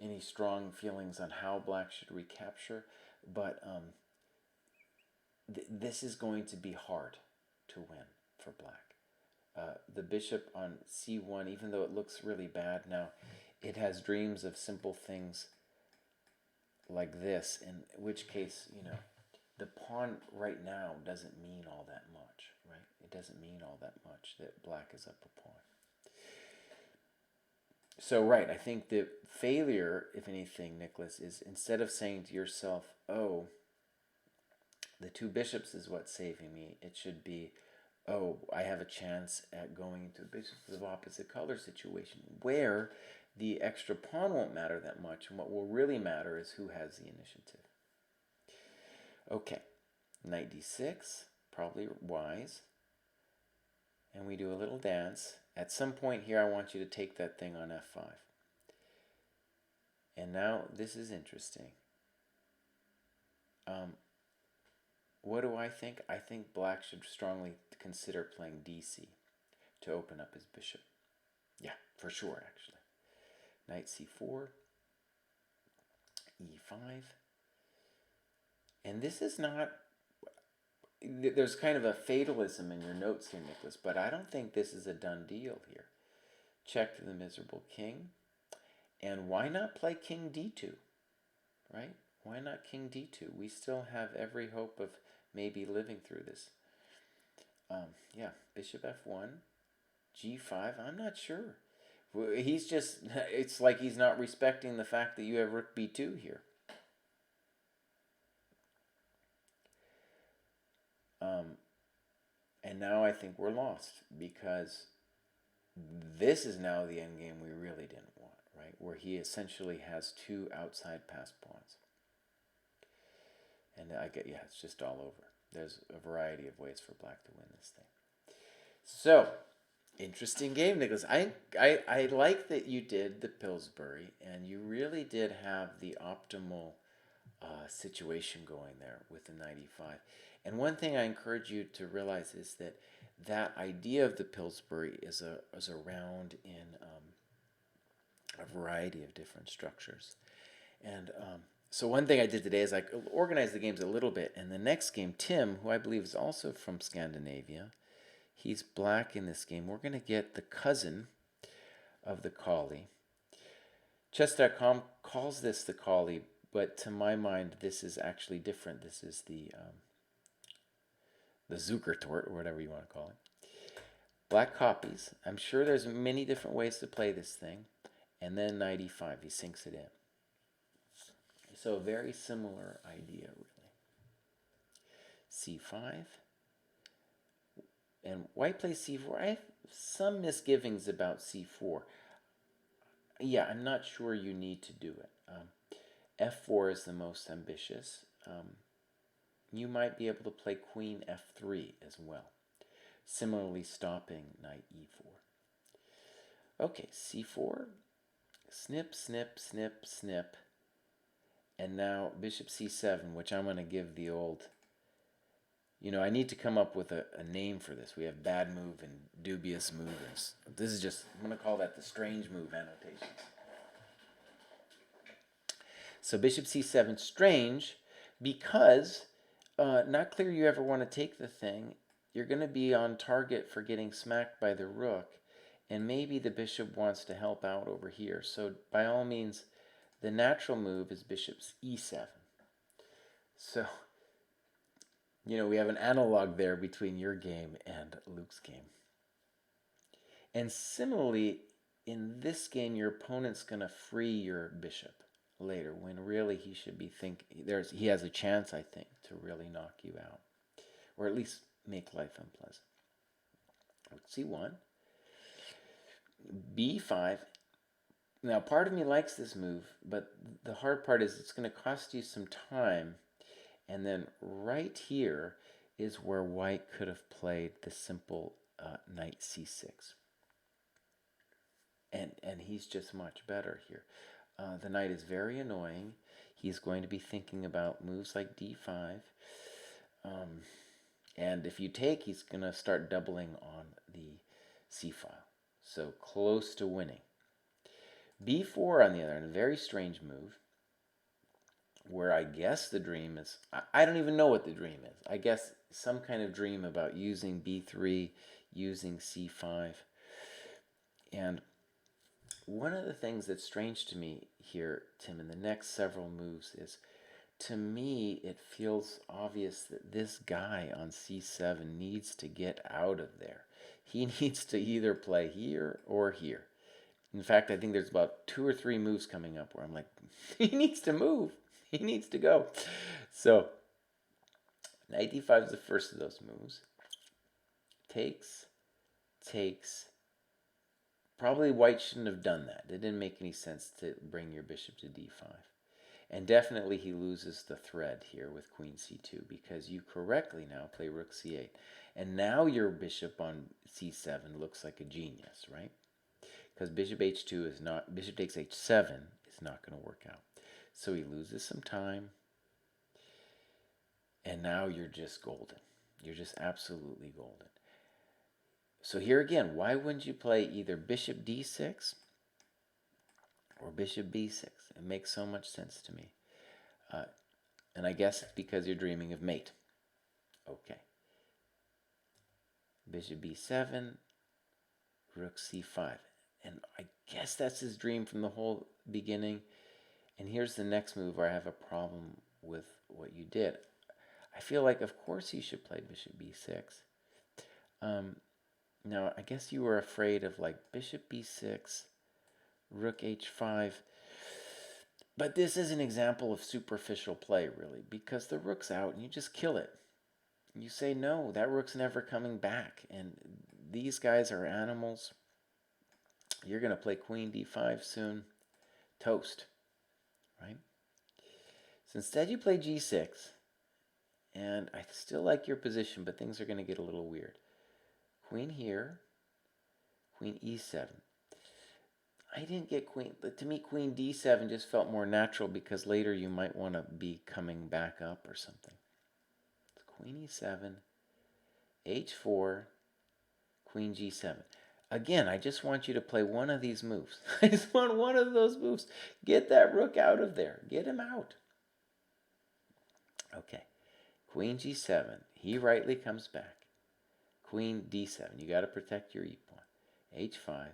any strong feelings on how black should recapture, but this is going to be hard to win for black. The bishop on c1, even though it looks really bad now, it has dreams of simple things like this, in which case, the pawn right now doesn't mean all that much, right? It doesn't mean all that much that black is up a pawn. So, right, I think the failure, if anything, Nicholas, is instead of saying to yourself, oh, the two bishops is what's saving me, it should be, oh, I have a chance at going to bishops of opposite color situation where the extra pawn won't matter that much, and what will really matter is who has the initiative. Okay, knight d6, probably wise. And we do a little dance. At some point here, I want you to take that thing on f5. And now, this is interesting. What do I think? I think black should strongly consider playing dc to open up his bishop. Yeah, for sure, actually. Knight c4, e5. And this is not... There's kind of a fatalism in your notes here, Nicholas, but I don't think this is a done deal here. Check to the miserable king. And why not play king d2, right? Why not king d2? We still have every hope of maybe living through this. Yeah, bishop f1, g5, I'm not sure. He's just, it's like he's not respecting the fact that you have rook b2 here. And now I think we're lost, because this is now the endgame we really didn't want, right? Where he essentially has two outside passed pawns. And yeah, it's just all over. There's a variety of ways for black to win this thing. So, interesting game, Nicholas. I like that you did the Pillsbury, and you really did have the optimal situation going there with the 95. And one thing I encourage you to realize is that that idea of the Pillsbury is around in a variety of different structures. And so one thing I did today is I organized the games a little bit. And the next game, Tim, who I believe is also from Scandinavia, he's black in this game. We're going to get the cousin of the collie. Chess.com calls this the collie, but to my mind, this is actually different. This is the Zukertort, or whatever you want to call it. Black copies. I'm sure there's many different ways to play this thing. And then 95, he sinks it in. So a very similar idea, really. c5. And white plays c4. I have some misgivings about c4. Yeah, I'm not sure you need to do it. f4 is the most ambitious. You might be able to play queen f3 as well, similarly stopping knight e4. Okay, c4, snip, snip, snip, snip, and now bishop c7, which I'm going to give the old... I need to come up with a name for this. We have bad move and dubious move. This is just, I'm going to call that the strange move annotations. So bishop c7, strange, because not clear you ever want to take the thing. You're going to be on target for getting smacked by the rook, and maybe the bishop wants to help out over here. So by all means, the natural move is bishop e7. So, we have an analog there between your game and Luke's game. And similarly, in this game, your opponent's going to free your bishop later, when really he should be thinking, he has a chance, I think, to really knock you out, or at least make life unpleasant. c1, b5. Now, part of me likes this move, but the hard part is it's going to cost you some time, And then right here is where white could have played the simple knight c6. And he's just much better here. The knight is very annoying. He's going to be thinking about moves like d5. And if you take, he's going to start doubling on the c file. So close to winning. b4, on the other hand, a very strange move, where I guess the dream is, I don't even know what the dream is. I guess some kind of dream about using b3, using c5. And one of the things that's strange to me here, Tim, in the next several moves is, to me, it feels obvious that this guy on c7 needs to get out of there. He needs to either play here or here. In fact, I think there's about 2 or 3 moves coming up where I'm like, he needs to move. He needs to go. So, knight d5 is the first of those moves. Takes, takes. Probably white shouldn't have done that. It didn't make any sense to bring your bishop to d5. And definitely he loses the thread here with queen c2, because you correctly now play rook c8. And now your bishop on c7 looks like a genius, right? Because bishop h2 is not, bishop takes h7 is not going to work out. So he loses some time. And now you're just golden. You're just absolutely golden. So here again, why wouldn't you play either bishop d6 or bishop b6? It makes so much sense to me. And I guess it's because you're dreaming of mate. Okay. Bishop b7, rook c5. And I guess that's his dream from the whole beginning. And here's the next move where I have a problem with what you did. I feel like, of course, you should play bishop b6. Now, I guess you were afraid of like bishop b6, rook h5. But this is an example of superficial play, really, because the rook's out and you just kill it. You say, no, that rook's never coming back. And these guys are animals. You're going to play queen d5 soon. Toast, right? So instead you play g6. And I still like your position, but things are going to get a little weird. Queen here, queen e7. I didn't get queen, but to me queen d7 just felt more natural, because later you might want to be coming back up or something. So queen e7, h4, queen g7. Again, I just want you to play one of these moves. I just want one of those moves. Get that rook out of there. Get him out. Okay. Queen g7. He rightly comes back. Queen d7. You got to protect your e-pawn. h5.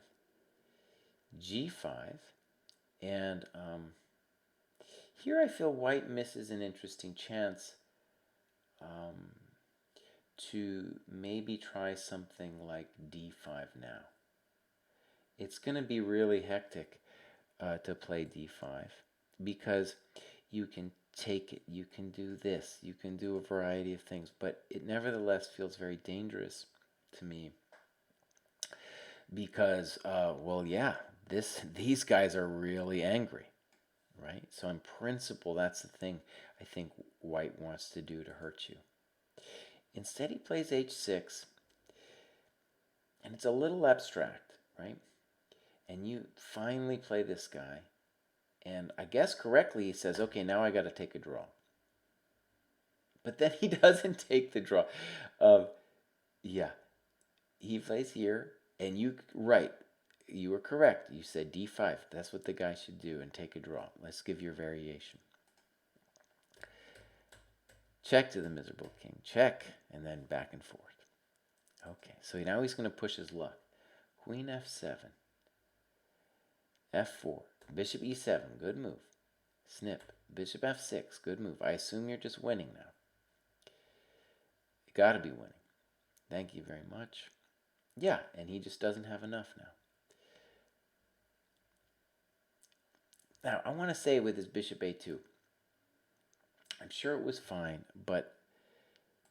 g5. And here I feel white misses an interesting chance to maybe try something like d5 now. It's going to be really hectic to play d5, because you can take it, you can do this, you can do a variety of things, but it nevertheless feels very dangerous to me, because, well, yeah, these guys are really angry, right? So in principle, that's the thing I think white wants to do to hurt you. Instead, he plays h6, and it's a little abstract, right? And you finally play this guy, and I guess correctly he says, okay, now I got to take a draw. But then he doesn't take the draw. Yeah, he plays here, and you, right, you were correct. You said d5. That's what the guy should do, and take a draw. Let's give your variation. Check to the miserable king. Check, and then back and forth. Okay, so now he's going to push his luck. Queen f7. f4. Bishop e7. Good move. Snip. Bishop f6. Good move. I assume you're just winning now. You got to be winning. Thank you very much. Yeah, and he just doesn't have enough now. Now, I want to say with his bishop a2, I'm sure it was fine, but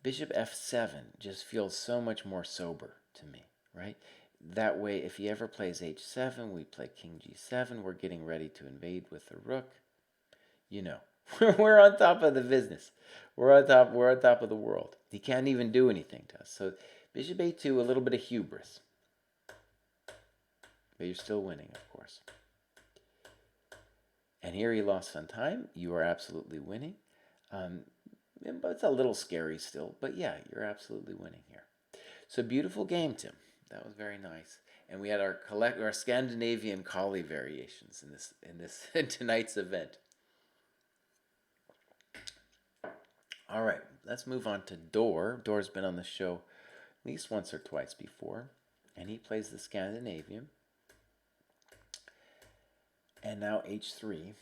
bishop f7 just feels so much more sober to me, right? That way, if he ever plays h7, we play king g7, we're getting ready to invade with the rook. You know, We're on top of the business. We're on top of the world. He can't even do anything to us. So bishop a2, a little bit of hubris. But you're still winning, of course. And here he lost on time. You are absolutely winning. But it's a little scary still. But yeah, you're absolutely winning here. So beautiful game, Tim. That was very nice. And we had our Scandinavian collie variations in this in tonight's event. All right, let's move on to Dor. Dor's been on the show at least once or twice before, and he plays the Scandinavian. And now h3.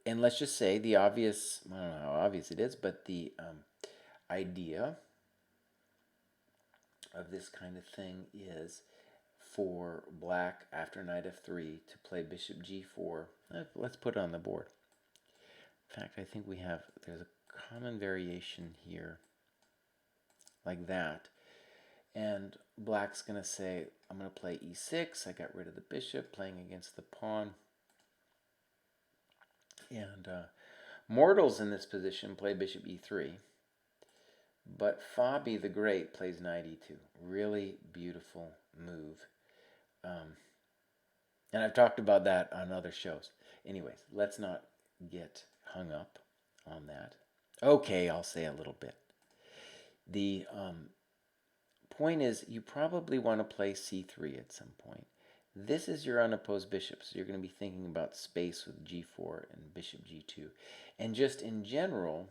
And let's just say the obvious, I don't know how obvious it is, but the idea of this kind of thing is for black after knight f3 to play bishop g4. Let's put it on the board. In fact, I think there's a common variation here like that. And black's going to say, I'm going to play e6. I got rid of the bishop, playing against the pawn. And mortals in this position play bishop e3. But Fabi the Great plays knight e2. Really beautiful move. And I've talked about that on other shows. Anyways, let's not get hung up on that. Okay, I'll say a little bit. The point is, you probably want to play c3 at some point. This is your unopposed bishop, so you're going to be thinking about space with g4 and bishop g2. And just in general,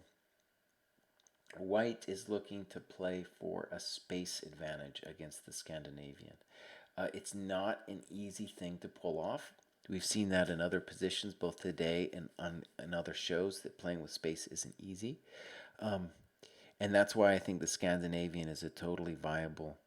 white is looking to play for a space advantage against the Scandinavian. It's not an easy thing to pull off. We've seen that in other positions, both today and on other shows, that playing with space isn't easy. And that's why I think the Scandinavian is a totally viable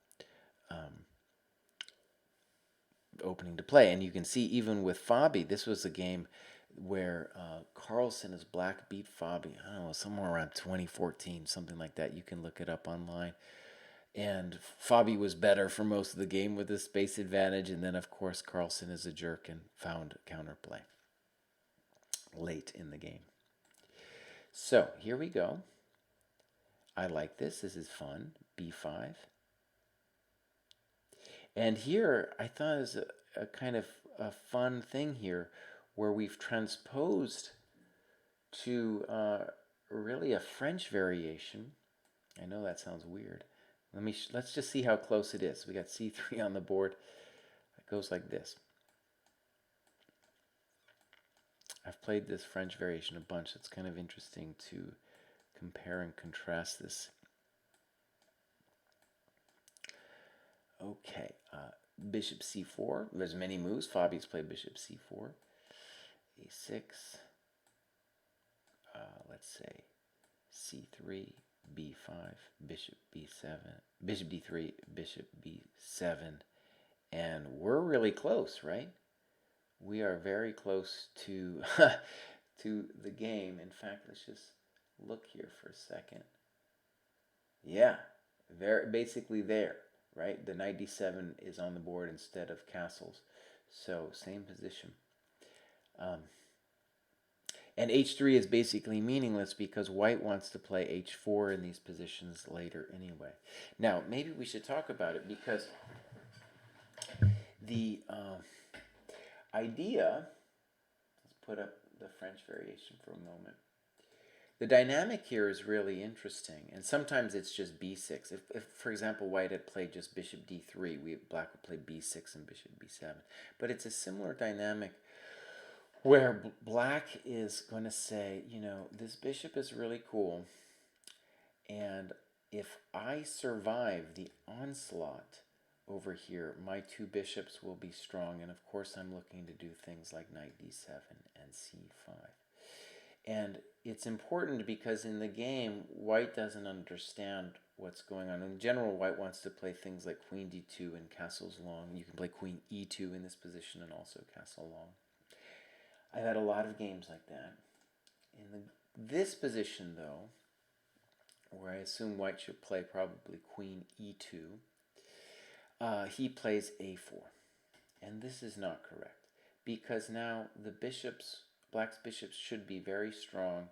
opening to play. And you can see even with Fabi, this was a game where Carlsen as black beat Fabi, I don't know, somewhere around 2014, something like that. You can look it up online. And Fabi was better for most of the game with his space advantage. And then, of course, Carlsen is a jerk and found counterplay late in the game. So here we go. I like this. This is fun. b5. And here, I thought it was a kind of a fun thing here where we've transposed to really a French variation. I know that sounds weird. Let's just see how close it is. We got c3 on the board. It goes like this. I've played this French variation a bunch. It's kind of interesting to compare and contrast this. Okay, bishop c4. There's many moves. Fabi's played bishop c4. a6. Let's say c3, b5, bishop b7, bishop d3, bishop b7. And we're really close, right? We are very close to to the game. In fact, let's just look here for a second. Yeah, basically there, right? The knight d7 is on the board instead of castles. So same position. And h3 is basically meaningless because white wants to play h4 in these positions later anyway. Now, maybe we should talk about it because the idea, let's put up the French variation for a moment. The dynamic here is really interesting, and sometimes it's just b6. If for example, white had played just bishop d3, black would play b6 and bishop b7. But it's a similar dynamic where black is going to say, you know, this bishop is really cool, and if I survive the onslaught over here, my two bishops will be strong, and of course I'm looking to do things like knight d7 and c5. And it's important because in the game, white doesn't understand what's going on. In general, white wants to play things like queen d2 and castles long. You can play queen e2 in this position and also castle long. I've had a lot of games like that. In this position, though, where I assume white should play probably queen e2, he plays a4. And this is not correct. because now black's bishops should be very strong,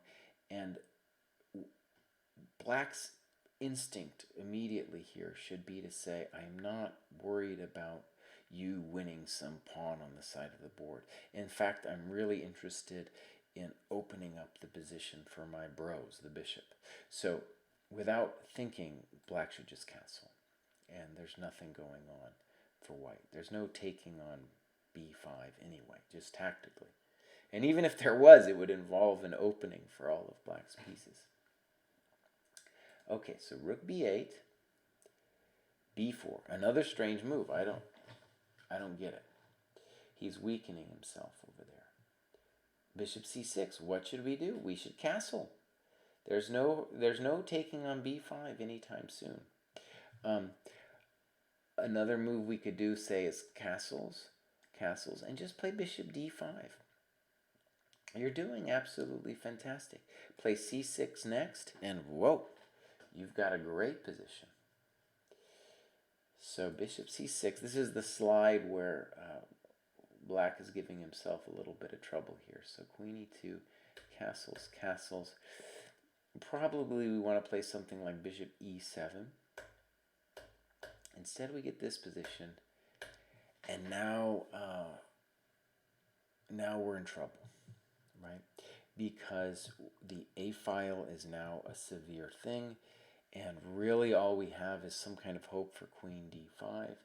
and black's instinct immediately here should be to say, I'm not worried about you winning some pawn on the side of the board. In fact, I'm really interested in opening up the position for my bros, the bishop. So without thinking, black should just castle. And there's nothing going on for white. There's no taking on b5 anyway, just tactically. And even if there was, it would involve an opening for all of black's pieces. Okay, so rook b8, b4. Another strange move. I don't get it. He's weakening himself over there. Bishop c6. What should we do? We should castle. There's no taking on b5 anytime soon. Another move we could do, say, is castles, and just play bishop d5. You're doing absolutely fantastic. Play c6 next, and whoa, you've got a great position. So bishop c6. This is the slide where black is giving himself a little bit of trouble here. So queen e2, castles. Probably we want to play something like bishop e7. Instead we get this position, and now we're in trouble, right? Because the a file is now a severe thing, and really all we have is some kind of hope for queen d5,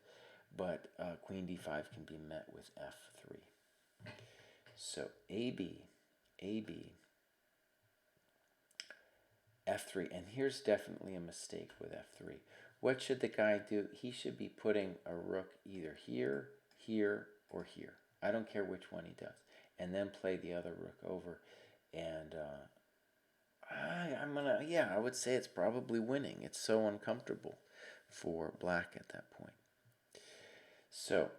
but queen d5 can be met with f3. So AB, f3, and here's definitely a mistake with f3. What should the guy do? He should be putting a rook either here, here, or here. I don't care which one he does. And then play the other rook over. And I would say it's probably winning. It's so uncomfortable for black at that point. So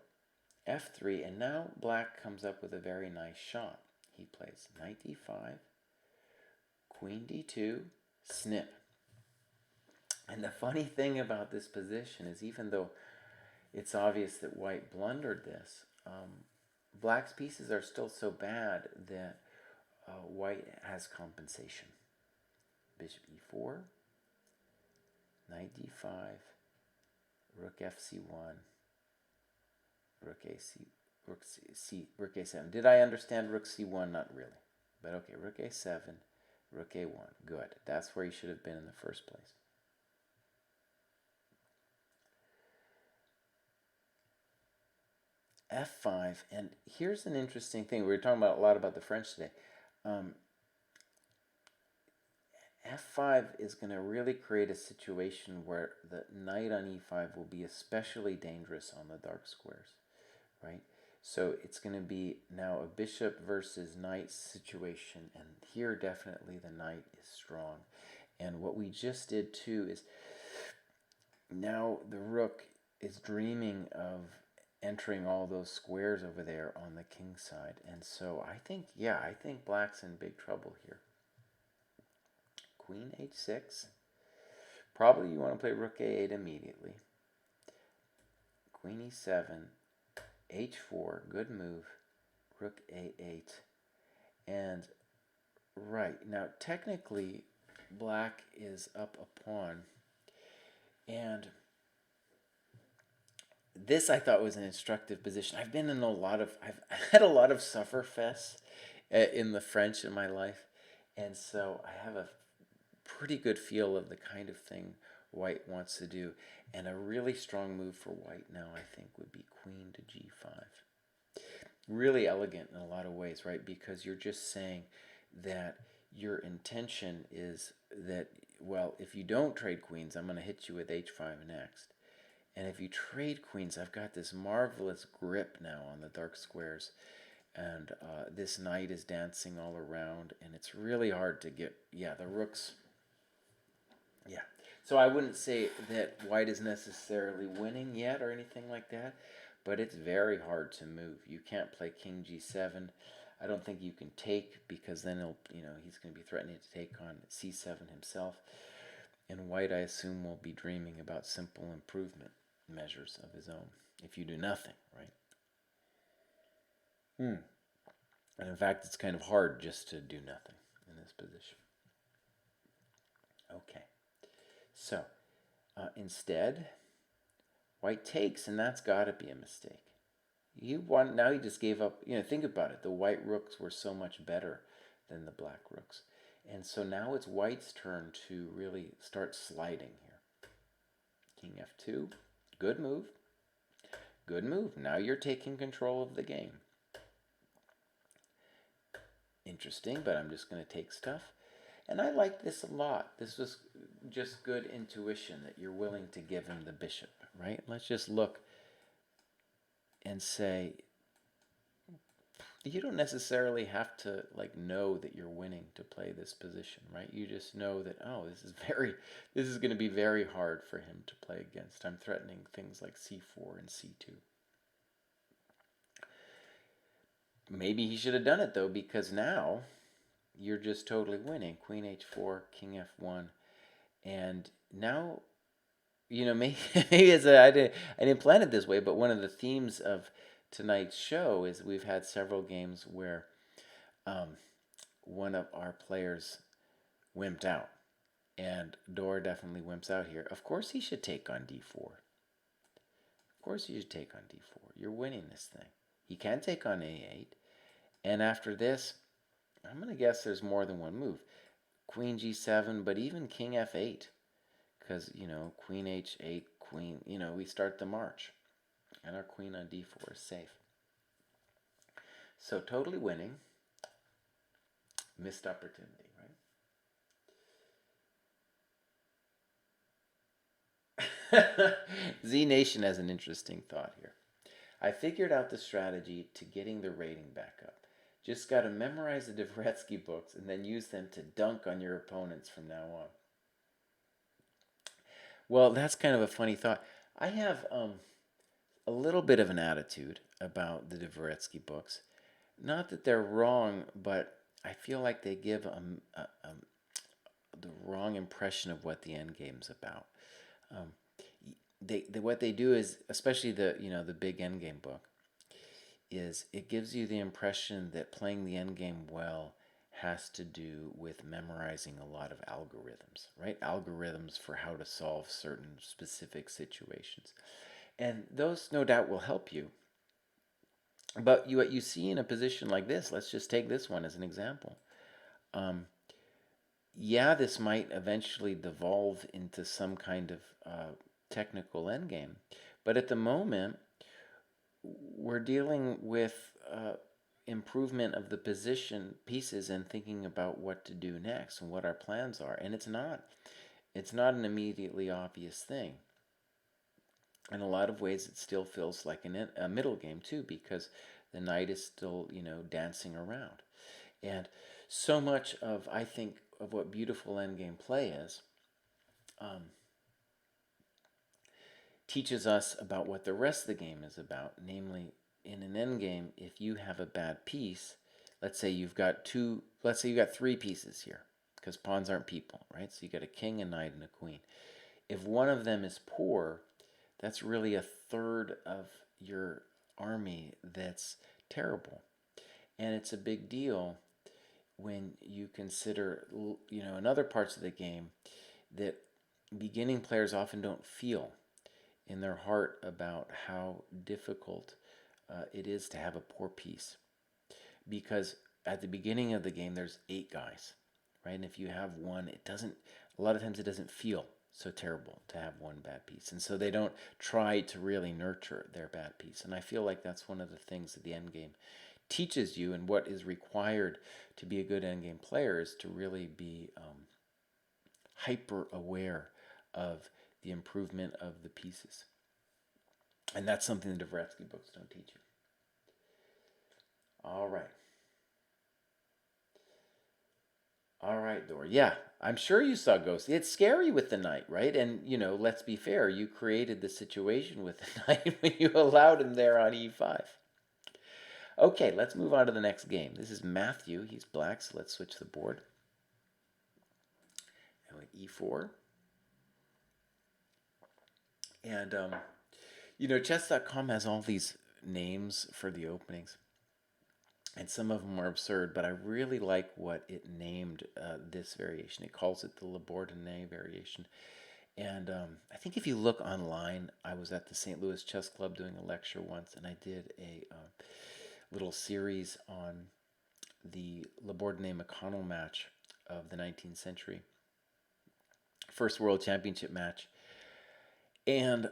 f3, and now black comes up with a very nice shot. He plays knight d5, queen d2, snip. And the funny thing about this position is, even though it's obvious that white blundered this, black's pieces are still so bad that white has compensation. Bishop e4, knight d5, rook fc1, rook a7. Did I understand rook c1? Not really. But okay, rook a7, rook a1. Good. That's where he should have been in the first place. f5, and here's an interesting thing. We were talking about a lot about the French today. f5 is going to really create a situation where the knight on e5 will be especially dangerous on the dark squares, right? So it's going to be now a bishop versus knight situation, and here definitely the knight is strong. And what we just did too is now the rook is dreaming of entering all those squares over there on the king side. And so I think black's in big trouble here. Queen h6. Probably you want to play rook a8 immediately. Queen e7, h4, good move, rook a8. And right, now technically black is up a pawn, and this I thought was an instructive position. I've had a lot of sufferfests in the French in my life, and so I have a pretty good feel of the kind of thing white wants to do. And a really strong move for white now, I think, would be queen to g5. Really elegant in a lot of ways, right? Because you're just saying that your intention is that, well, if you don't trade queens, I'm going to hit you with h5 next. And if you trade queens, I've got this marvelous grip now on the dark squares. And this knight is dancing all around, and it's really hard to get, the rooks. Yeah. So I wouldn't say that white is necessarily winning yet or anything like that, but it's very hard to move. You can't play king g7. I don't think you can take, because then he's going to be threatening to take on c7 himself. And white, I assume, will be dreaming about simple improvement measures of his own if you do nothing, right? Hmm. And in fact, it's kind of hard just to do nothing in this position. Okay. So instead, white takes, and that's got to be a mistake. He won. Now he just gave up. Think about it. The white rooks were so much better than the black rooks, and so now it's white's turn to really start sliding here. King f2, good move. Good move. Now you're taking control of the game. Interesting, but I'm just going to take stuff. And I like this a lot. This was just good intuition that you're willing to give him the bishop, right? Let's just look and say, you don't necessarily have to know that you're winning to play this position, right? You just know that, oh, this is going to be very hard for him to play against. I'm threatening things like c4 and c2. Maybe he should have done it though, because now you're just totally winning. Queen h4, king f1, and now maybe I didn't plan it this way, but one of the themes of tonight's show is we've had several games where one of our players wimped out, and Dor definitely wimps out here. Of course, he should take on d4. Of course, you should take on d4. You're winning this thing. He can take on a8, and after this, I'm going to guess there's more than one move. Queen g7, but even king f8, because, queen h8, queen, we start the march, and our queen on d4 is safe. So totally winning. Missed opportunity, right? Z Nation has an interesting thought here. I figured out the strategy to getting the rating back up. Just got to memorize the Dvoretsky books and then use them to dunk on your opponents from now on. Well, that's kind of a funny thought. I have a little bit of an attitude about the Dvoretsky books. Not that they're wrong, but I feel like they give the wrong impression of what the endgame's about. What they do is, especially the big endgame book, is it gives you the impression that playing the endgame well has to do with memorizing a lot of algorithms, right? Algorithms for how to solve certain specific situations. And those no doubt will help you. But what you see in a position like this, let's just take this one as an example. Yeah, this might eventually devolve into some kind of technical endgame. But at the moment, we're dealing with improvement of the position pieces and thinking about what to do next and what our plans are. And it's not an immediately obvious thing. In a lot of ways, it still feels like a middle game too, because the knight is still, dancing around. And so much of, I think, of what beautiful endgame play is, teaches us about what the rest of the game is about. Namely, in an endgame, if you have a bad piece, let's say you've got three pieces here, because pawns aren't people, right? So you got a king, a knight, and a queen. If one of them is poor, that's really a third of your army that's terrible. And it's a big deal when you consider, in other parts of the game, that beginning players often don't feel in their heart about how difficult it is to have a poor piece. Because at the beginning of the game, there's 8 guys, right? And if you have one, a lot of times it doesn't feel so terrible to have one bad piece. And so they don't try to really nurture their bad piece. And I feel like that's one of the things that the endgame teaches you, and what is required to be a good endgame player is to really be hyper aware of the improvement of the pieces. And that's something the Dvoretsky books don't teach you. All right. All right, Dor. Yeah, I'm sure you saw Ghost. It's scary with the knight, right? And, let's be fair, you created the situation with the knight when you allowed him there on e5. Okay, let's move on to the next game. This is Matthew. He's black, so let's switch the board. And with e4. And, chess.com has all these names for the openings. and some of them are absurd, but I really like what it named this variation. It calls it the Labordonnais variation. And I think if you look online, I was at the St. Louis Chess Club doing a lecture once, and I did a little series on the Labordonnais McConnell match of the 19th century, first World Championship match. And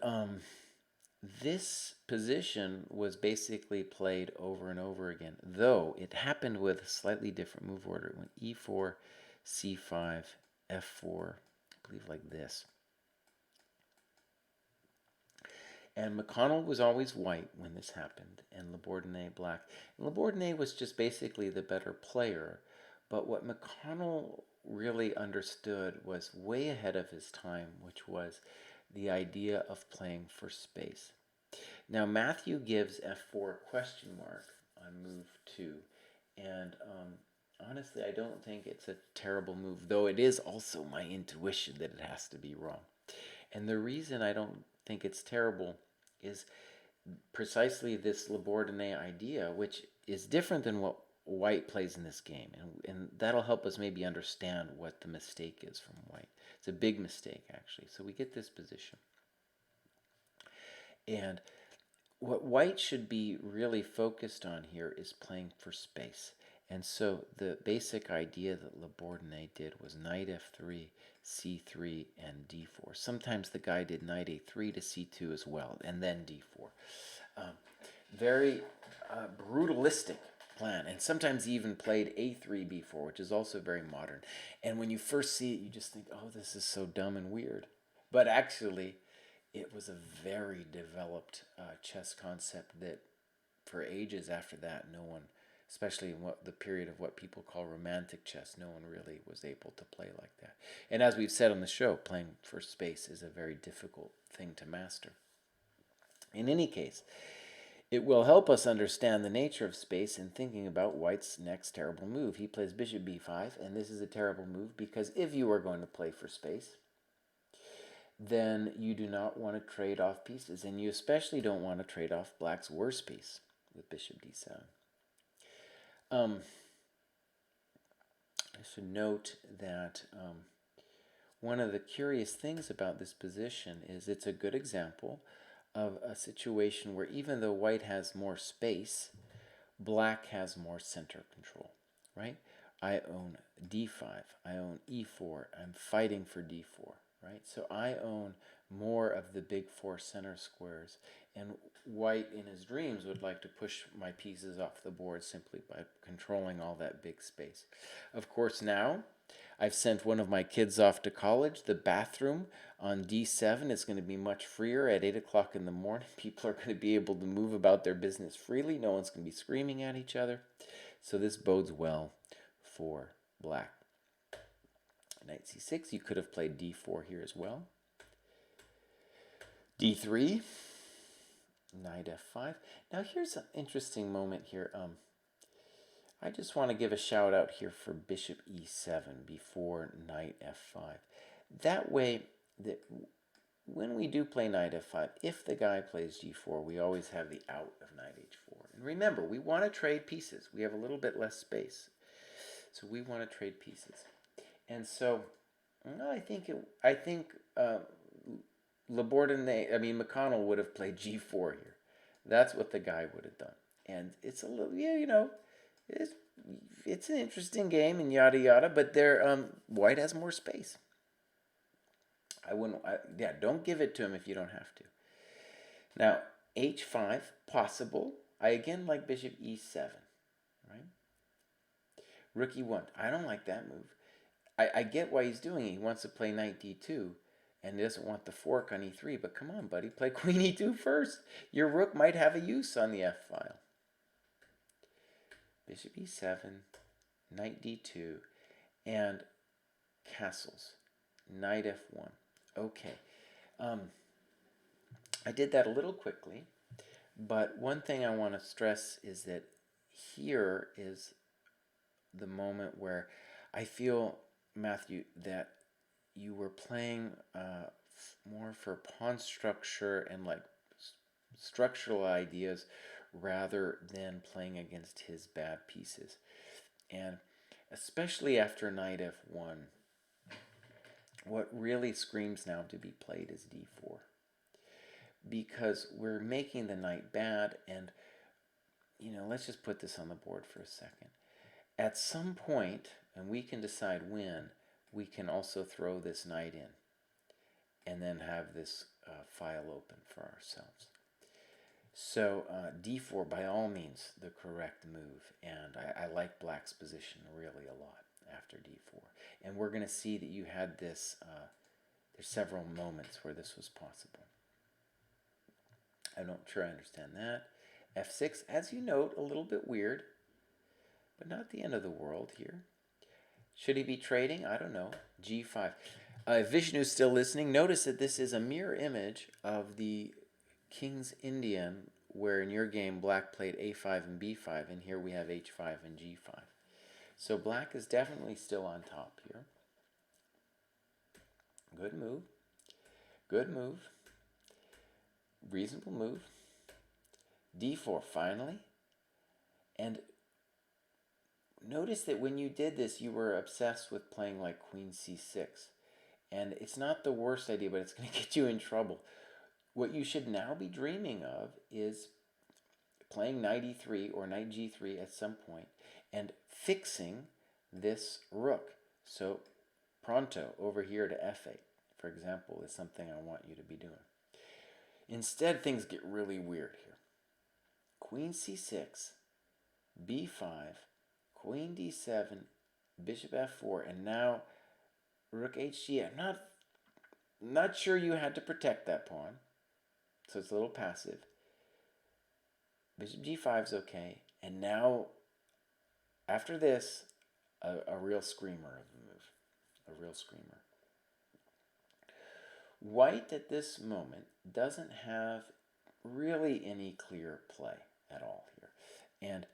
this position was basically played over and over again, though it happened with a slightly different move order. It went e4, c5, f4, I believe like this. And McConnell was always white when this happened, and Labordonnais black. And Labordonnais was just basically the better player, but what McConnell really understood was way ahead of his time, which was the idea of playing for space. Now Matthew gives f4 question mark on move 2, and honestly I don't think it's a terrible move, though it is also my intuition that it has to be wrong. And the reason I don't think it's terrible is precisely this Labordonnais idea, which is different than what white plays in this game. And that'll help us maybe understand what the mistake is from white. It's a big mistake, actually. So we get this position. And what white should be really focused on here is playing for space. And so the basic idea that Labordonnais did was knight f3, c3, and d4. Sometimes the guy did knight a3 to c2 as well, and then d4. Very brutalistic plan, and sometimes he even played a3, b4, which is also very modern. And when you first see it, you just think, oh, this is so dumb and weird. But actually, it was a very developed chess concept that for ages after that, no one, especially in the period of what people call romantic chess, no one really was able to play like that. And as we've said on the show, playing for space is a very difficult thing to master. In any case, it will help us understand the nature of space in thinking about white's next terrible move. He plays bishop b5, and this is a terrible move because if you are going to play for space, then you do not want to trade off pieces, and you especially don't want to trade off black's worst piece with bishop d7. I should note that one of the curious things about this position is it's a good example of a situation where even though white has more space, black has more center control, right? I own d5, I own e4, I'm fighting for d4, right? So I own more of the big four center squares, and white in his dreams would like to push my pieces off the board simply by controlling all that big space. Of course, now I've sent one of my kids off to college. The bathroom on D7 is going to be much freer at 8 o'clock in the morning. People are going to be able to move about their business freely. No one's going to be screaming at each other. So this bodes well for black. Knight c6, you could have played d4 here as well. d3, knight f5. Now here's an interesting moment here. I just want to give a shout out here for bishop e7 before knight f5. That way, that when we do play knight f5, if the guy plays g4, we always have the out of knight h4. And remember, we want to trade pieces. We have a little bit less space, so we want to trade pieces. And so, I think McConnell would have played g4 here. That's what the guy would have done. And it's a little, it's an interesting game and yada yada, but white has more space. Don't give it to him if you don't have to. Now, h5, possible. I again like bishop e7, right? Rook e1. I don't like that move. I get why he's doing it. He wants to play knight d2, and he doesn't want the fork on e3, but come on, buddy, play queen e2 first. Your rook might have a use on the f-file. Bishop e7, knight d2, and castles. Knight f1. Okay. I did that a little quickly, but one thing I want to stress is that here is the moment where I feel, Matthew, that you were playing more for pawn structure and like structural ideas rather than playing against his bad pieces. And especially after knight f1, what really screams now to be played is d4. Because we're making the knight bad, and, let's just put this on the board for a second. At some point, and we can decide when, we can also throw this knight in and then have this file open for ourselves. So d4, by all means, the correct move, and I like black's position really a lot after d4. And we're going to see that you had this, there's several moments where this was possible. I'm not sure I understand that. f6, as you note, a little bit weird, but not the end of the world here. Should he be trading? I don't know. g5. If Vishnu's still listening, notice that this is a mirror image of the King's Indian, where in your game black played a5 and b5, and here we have h5 and g5. So black is definitely still on top here. Good move. Good move. Reasonable move. d4 finally. And notice that when you did this, you were obsessed with playing like queen c6. And it's not the worst idea, but it's going to get you in trouble. What you should now be dreaming of is playing knight e3 or knight g3 at some point and fixing this rook. So pronto over here to f8, for example, is something I want you to be doing. Instead, things get really weird here. Queen c6, b5, queen d7, bishop f4, and now rook hg. I'm not sure you had to protect that pawn, so it's a little passive. Bishop g5 is okay, and now after this, a real screamer of a move, a real screamer. White at this moment doesn't have really any clear play at all here, and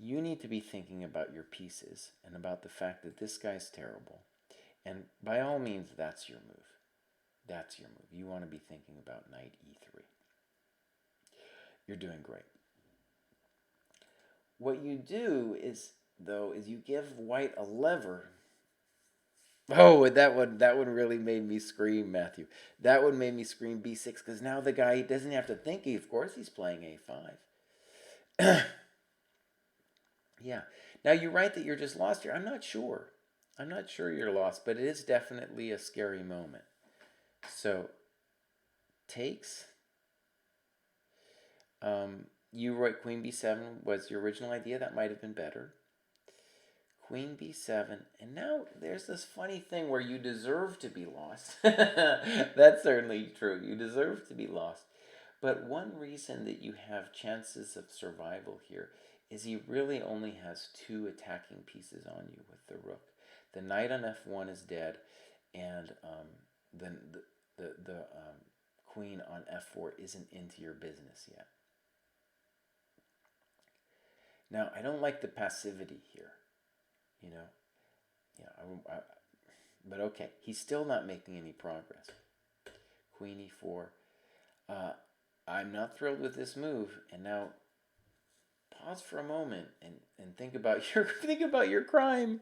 you need to be thinking about your pieces and about the fact that this guy's terrible. And by all means, that's your move. That's your move. You want to be thinking about knight e3. You're doing great. What you do is, though, is you give white a lever. Oh, that one really made me scream, Matthew. That one made me scream b6, because now the guy doesn't have to think. Of course he's playing a5. Yeah. Now you're right that you're just lost here. I'm not sure. I'm not sure you're lost, but it is definitely a scary moment. So, takes. You wrote queen b7 was your original idea. That might have been better. Queen b7. And now there's this funny thing where you deserve to be lost. That's certainly true. You deserve to be lost. But one reason that you have chances of survival here is he really only has 2 attacking pieces on you with the rook. The knight on f1 is dead, and then the queen on f4 isn't into your business yet. Now, I don't like the passivity here, but okay, he's still not making any progress. Queen e4. I'm not thrilled with this move, and now pause for a moment and think about your crime.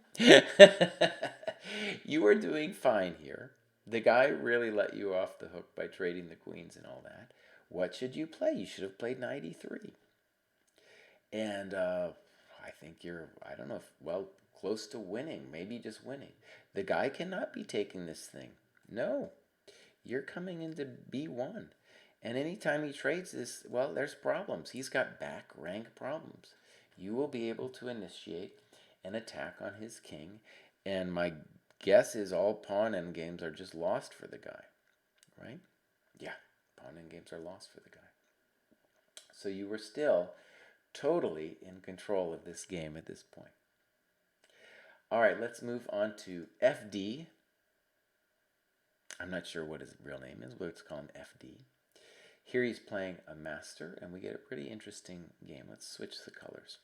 You are doing fine here. The guy really let you off the hook by trading the queens and all that. What should you play? You should have played knight e3. And I think you're, I don't know, close to winning, maybe just winning. The guy cannot be taking this thing. No, you're coming into b1. And anytime he trades this, well, there's problems. He's got back rank problems. You will be able to initiate an attack on his king, and my guess is all pawn endgames are just lost for the guy, right? Yeah, pawn endgames are lost for the guy. So you were still totally in control of this game at this point. All right, let's move on to FD. I'm not sure what his real name is, but let's call him FD. Here he's playing a master, and we get a pretty interesting game. Let's switch the colors.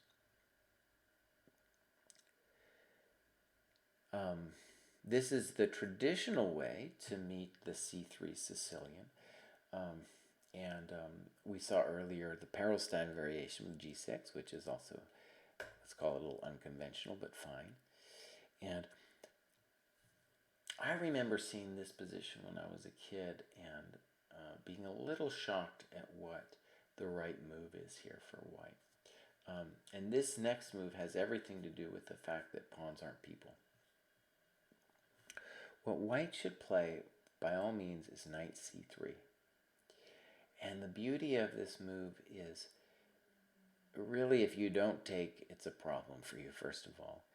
This is the traditional way to meet the C3 Sicilian. And we saw earlier the Perlstein variation with G6, which is also, let's call it a little unconventional, but fine. And I remember seeing this position when I was a kid and being a little shocked at what the right move is here for white. And this next move has everything to do with the fact that pawns aren't people. What white should play, by all means, is knight c3. And the beauty of this move is, really, if you don't take, it's a problem for you, first of all.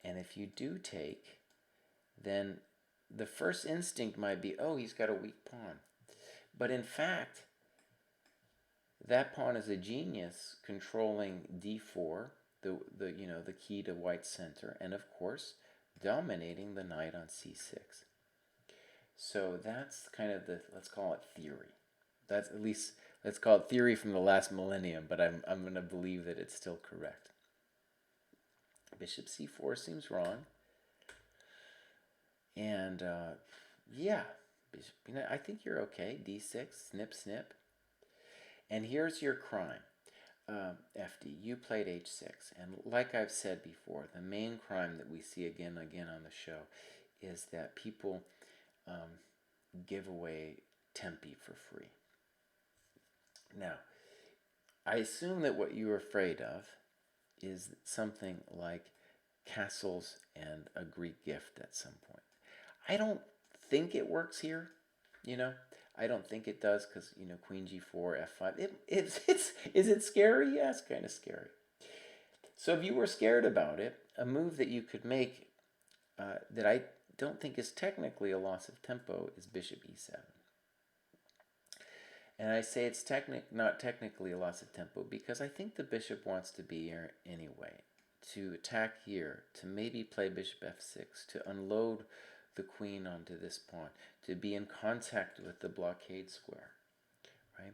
And if you do take, then the first instinct might be, oh, he's got a weak pawn. But in fact, that pawn is a genius controlling d4, the key to white's center, and of course, dominating the knight on c6. So that's kind of the, let's call it theory. That's at least, let's call it theory from the last millennium, but I'm going to believe that it's still correct. Bishop c4 seems wrong. And yeah, I think you're okay. d6, snip, snip. And here's your crime, FD. You played h6. And like I've said before, the main crime that we see again and again on the show is that people give away tempi for free. Now, I assume that what you're afraid of is something like castles and a Greek gift at some point. I don't think it works here, I don't think it does because, queen g4, f5. Is it scary? Yeah, it's kind of scary. So if you were scared about it, a move that you could make that I don't think is technically a loss of tempo is bishop e7. And I say it's not technically a loss of tempo because I think the bishop wants to be here anyway, to attack here, to maybe play bishop f6, to unload the queen onto this pawn, to be in contact with the blockade square, right?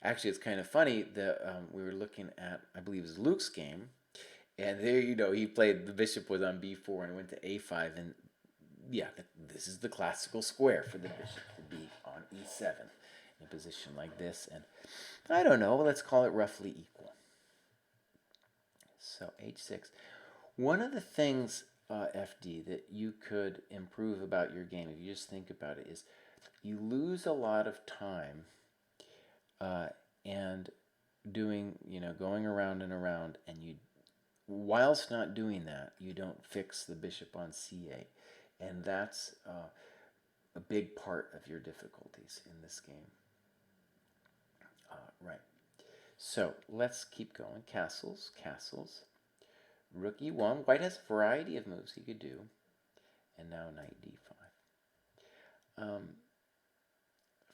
Actually, it's kind of funny that we were looking at, I believe it was Luke's game, and there, he played, the bishop was on b4 and went to a5, and yeah, this is the classical square for the bishop to be on e7 in a position like this, and I don't know, let's call it roughly equal. So h6. One of the things, FD, that you could improve about your game, if you just think about it, is you lose a lot of time and doing, going around and around, and whilst not doing that, you don't fix the bishop on c8. And that's a big part of your difficulties in this game. Right. So let's keep going. Castles, castles. Rook e1. White has a variety of moves he could do. And now knight d5.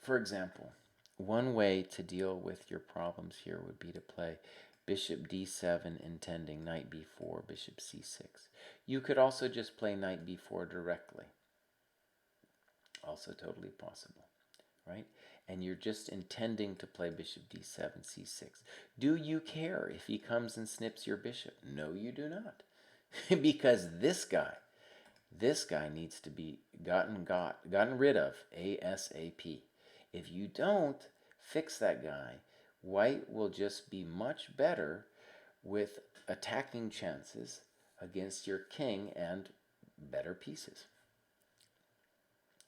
For example, one way to deal with your problems here would be to play bishop d7 intending knight b4, bishop c6. You could also just play knight b4 directly. Also totally possible, right? And you're just intending to play bishop d7, c6. Do you care if he comes and snips your bishop? No, you do not. Because this guy needs to be gotten rid of ASAP. If you don't fix that guy, white will just be much better with attacking chances against your king and better pieces.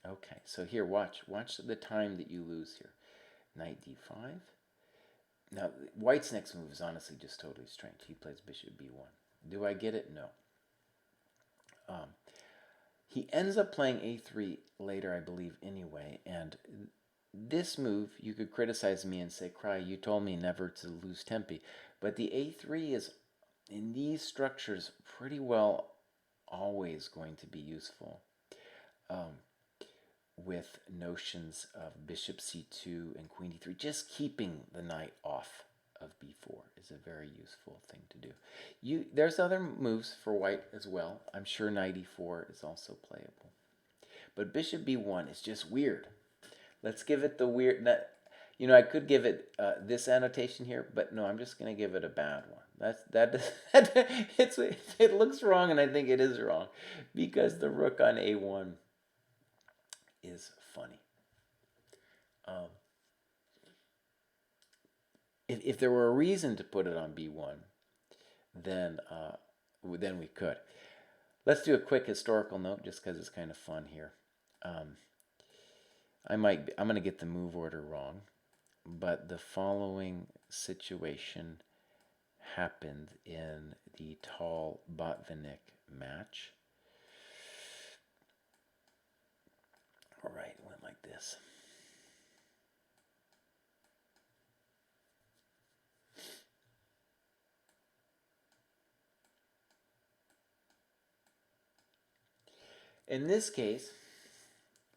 Okay, so here, watch the time that you lose here. Knight d5. Now, white's next move is honestly just totally strange. He plays bishop b1. Do I get it? No. He ends up playing a3 later, I believe, anyway, and this move, you could criticize me and say, Cry, you told me never to lose tempi, but the a3 is, in these structures, pretty well always going to be useful. With notions of bishop c2 and queen d3, just keeping the knight off of b4 is a very useful thing to do. There's other moves for white as well. I'm sure knight e4 is also playable. But bishop b1 is just weird. Let's give it the weird... I could give it this annotation here, but no, I'm just going to give it a bad one. It looks wrong, and I think it is wrong, because the rook on a1 is funny. if there were a reason to put it on b1, then then we could. Let's do a quick historical note just because it's kind of fun here. Um, I'm going to get the move order wrong, but the following situation happened in the Tal Botvinnik match. All right, it went like this. In this case,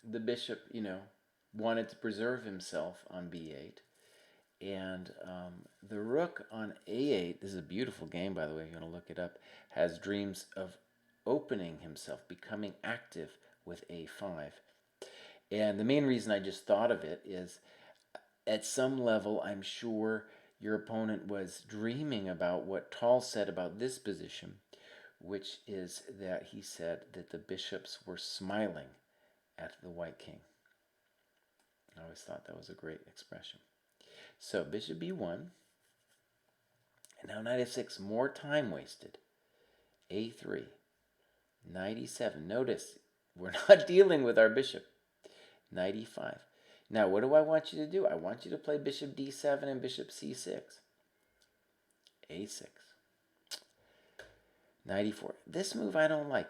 the bishop, wanted to preserve himself on b8. And the rook on a8, this is a beautiful game, by the way, if you want to look it up, has dreams of opening himself, becoming active with a5. And the main reason I just thought of it is, at some level, I'm sure your opponent was dreaming about what Tal said about this position, which is that he said that the bishops were smiling at the white king. I always thought that was a great expression. So bishop b1, and now knight f6, more time wasted. a3, knight e7. Notice, we're not dealing with our bishop. Knight e5. Now, what do I want you to do? I want you to play bishop d7 and bishop c6. a6. Knight e4. This move I don't like.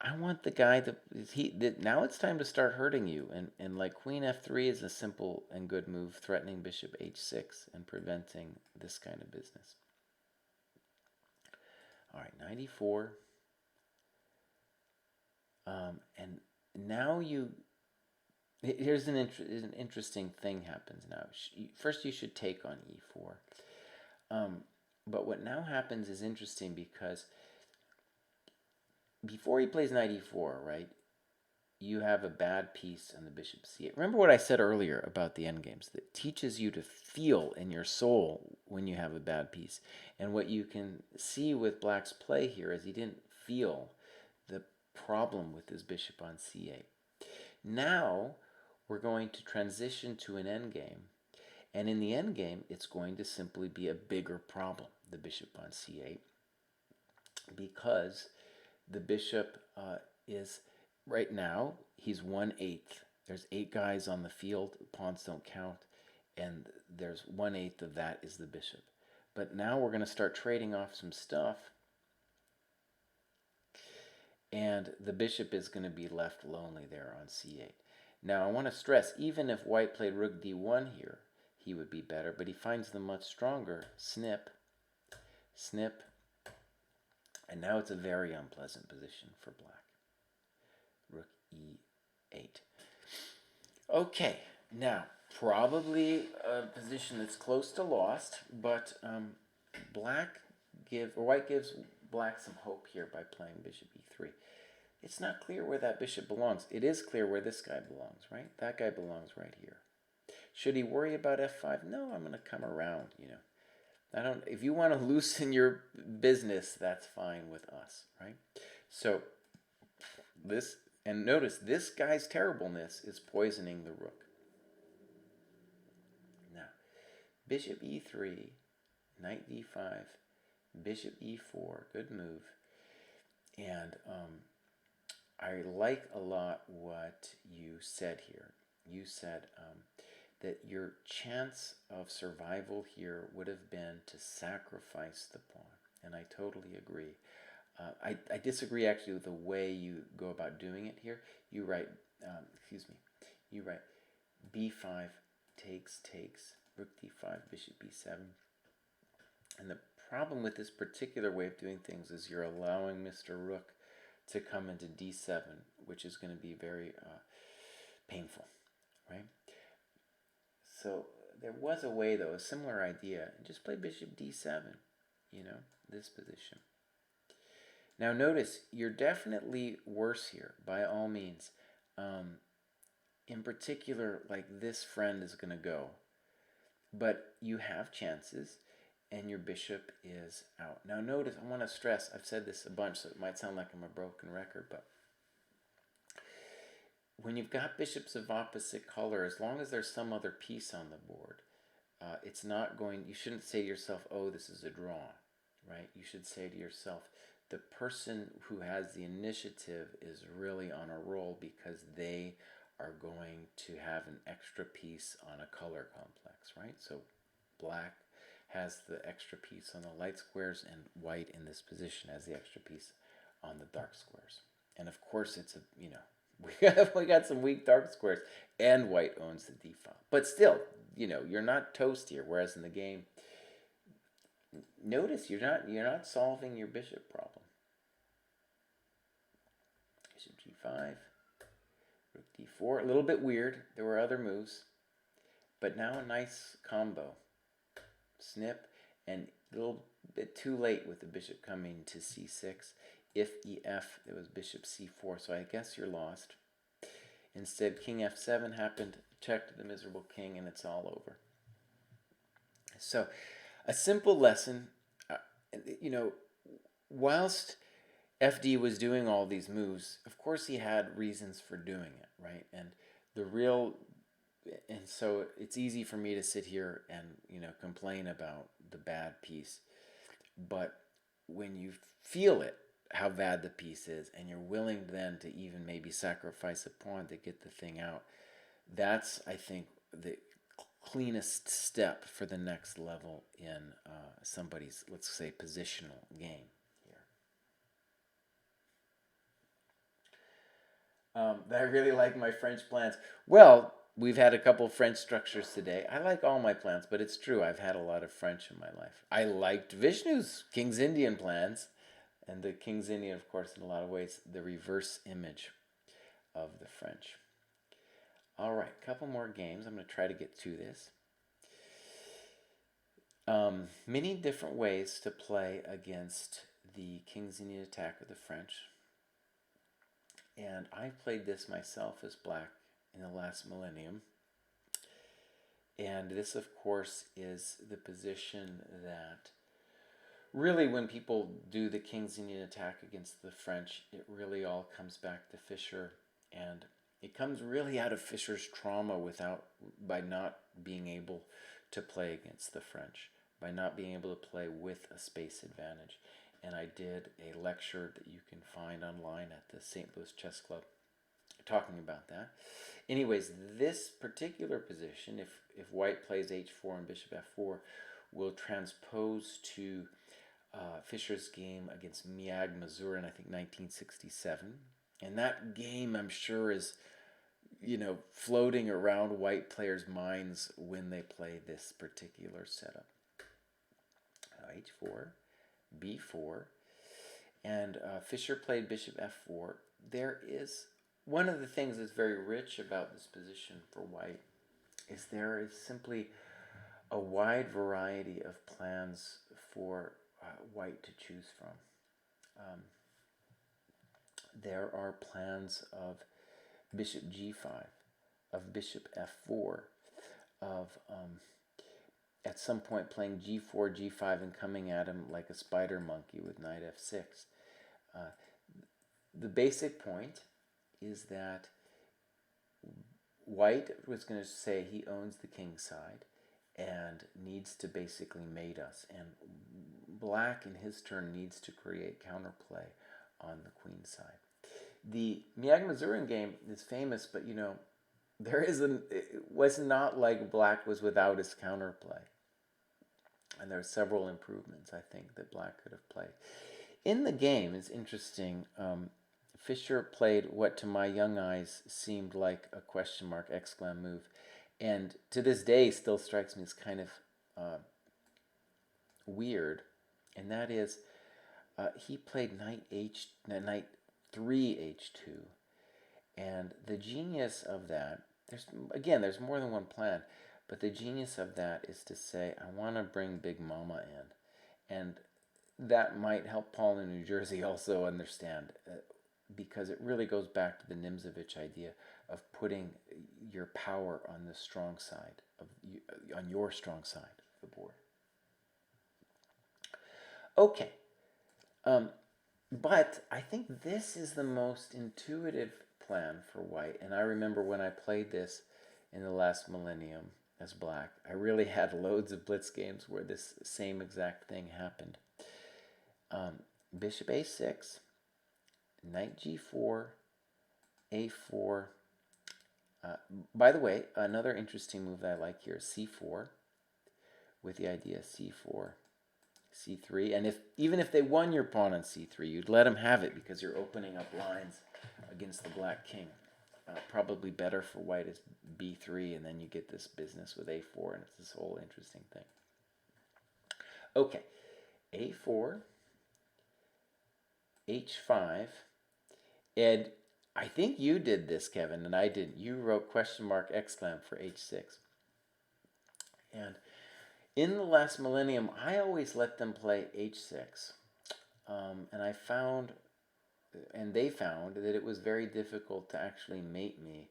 I want the guy that now it's time to start hurting you. And like queen f3 is a simple and good move, threatening bishop h6 and preventing this kind of business. All right, knight e4. And now here's an interesting thing happens now. First, you should take on e4. But what now happens is interesting because before he plays knight e4, right, you have a bad piece on the bishop c8. Remember what I said earlier about the endgames, that teaches you to feel in your soul when you have a bad piece. And what you can see with Black's play here is he didn't feel the problem with his bishop on c8. Now we're going to transition to an endgame. And in the endgame, it's going to simply be a bigger problem, the bishop on c8, because the bishop is, right now, he's 1/8. There's 8 guys on the field, pawns don't count, and there's 1/8 of that is the bishop. But now we're going to start trading off some stuff, and the bishop is going to be left lonely there on c8. Now I want to stress, even if white played rook d1 here, he would be better, but he finds the much stronger snip, snip, and now it's a very unpleasant position for black. Rook e8. Okay, now probably a position that's close to lost, but white gives black some hope here by playing bishop e3. It's not clear where that bishop belongs. It is clear where this guy belongs, right? That guy belongs right here. Should he worry about f5? No, I'm going to come around, If you want to loosen your business, that's fine with us, right? So and notice this guy's terribleness is poisoning the rook. Now, bishop e3, knight d5, bishop e4, good move. And I like a lot what you said here. You said that your chance of survival here would have been to sacrifice the pawn. And I totally agree. I disagree actually with the way you go about doing it here. You write, you write b5 takes, rook d5, bishop b7. And the problem with this particular way of doing things is you're allowing Mr. Rook to come into d7, which is going to be very painful, right? So there was a way, though, a similar idea. Just play bishop d7, this position. Now notice, you're definitely worse here, by all means. In particular, like this friend is going to go. But you have chances, and your bishop is out. Now notice, I want to stress, I've said this a bunch, so it might sound like I'm a broken record, but when you've got bishops of opposite color, as long as there's some other piece on the board, it's not going, you shouldn't say to yourself, oh, this is a draw, right? You should say to yourself, the person who has the initiative is really on a roll because they are going to have an extra piece on a color complex, right? So black has the extra piece on the light squares, and white in this position has the extra piece on the dark squares. And of course, it's a, we got some weak dark squares, and white owns the d file. But still, you're not toast here. Whereas in the game, notice you're not solving your bishop problem. Bishop g5, rook d4. A little bit weird. There were other moves, but now a nice combo. Snip, and a little bit too late with the bishop coming to c6. If ef, there was bishop c4, so I guess you're lost. Instead, king f7 happened, checked the miserable king, and it's all over. So, a simple lesson, whilst FD was doing all these moves, of course he had reasons for doing it, right? And so it's easy for me to sit here and complain about the bad piece, but when you feel it, how bad the piece is, and you're willing then to even maybe sacrifice a pawn to get the thing out, that's, I think, the cleanest step for the next level in somebody's, let's say, positional game here. I really like my French plans. Well, we've had a couple French structures today. I like all my plans, but it's true, I've had a lot of French in my life. I liked Vishnu's King's Indian plans, and the King's Indian, of course, in a lot of ways, the reverse image of the French. All right, a couple more games. I'm going to try to get to this. Many different ways to play against the King's Indian attack of the French. And I played this myself as black in the last millennium. And this, of course, is the position that really, when people do the King's Indian attack against the French, it really all comes back to Fischer, and it comes really out of Fischer's trauma by not being able to play against the French, by not being able to play with a space advantage. And I did a lecture that you can find online at the St. Louis Chess Club talking about that. Anyways, this particular position, if white plays h4 and bishop f4, will transpose to Fischer's game against Miag Mazur in, I think, 1967. And that game, I'm sure, is, floating around white players' minds when they play this particular setup. H4, b4, and Fischer played bishop f4. There is, one of the things that's very rich about this position for white is there is simply a wide variety of plans for white to choose from. There are plans of bishop g5, of bishop f4, of at some point playing g4, g5, and coming at him like a spider monkey with knight f6. The basic point is that white was going to say he owns the king side and needs to basically mate us, and black in his turn needs to create counterplay on the queen side. The Miag-Mazurin game is famous, but it was not like black was without his counterplay. And there are several improvements, I think, that black could have played. In the game, it's interesting, Fischer played what to my young eyes seemed like a question mark exclam move. And to this day still strikes me as kind of weird. And that is, he played knight 3 h2. And the genius of that, there's more than one plan, but the genius of that is to say, I want to bring Big Mama in. And that might help Paul in New Jersey also understand, because it really goes back to the Nimzovich idea of putting your power on the strong side, on your strong side of the board. Okay. But I think this is the most intuitive plan for white. And I remember when I played this in the last millennium, as black. I really had loads of blitz games where this same exact thing happened. Bishop a6, knight g4, a4. By the way, another interesting move that I like here is c4, with the idea c4, c3. And even if they won your pawn on c3, you'd let them have it because you're opening up lines against the black king. Probably better for white is b3, and then you get this business with a4, and it's this whole interesting thing. Okay, a4, h5, and I think you did this, Kevin, and I didn't. You wrote question mark exclam for h6. And in the last millennium, I always let them play h6. And I found, and they found, that it was very difficult to actually mate me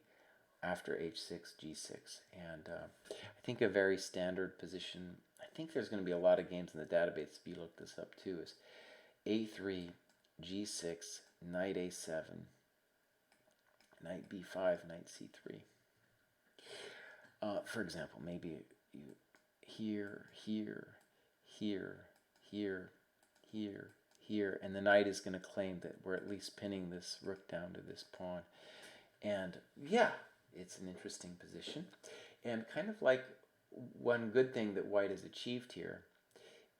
after h6, g6. And I think a very standard position, I think there's going to be a lot of games in the database, if you look this up too, is a3, g6, knight a7, knight b5, knight c3. For example, maybe you here, here, here, here, here, here, and the knight is going to claim that we're at least pinning this rook down to this pawn. And yeah, it's an interesting position. And kind of like one good thing that white has achieved here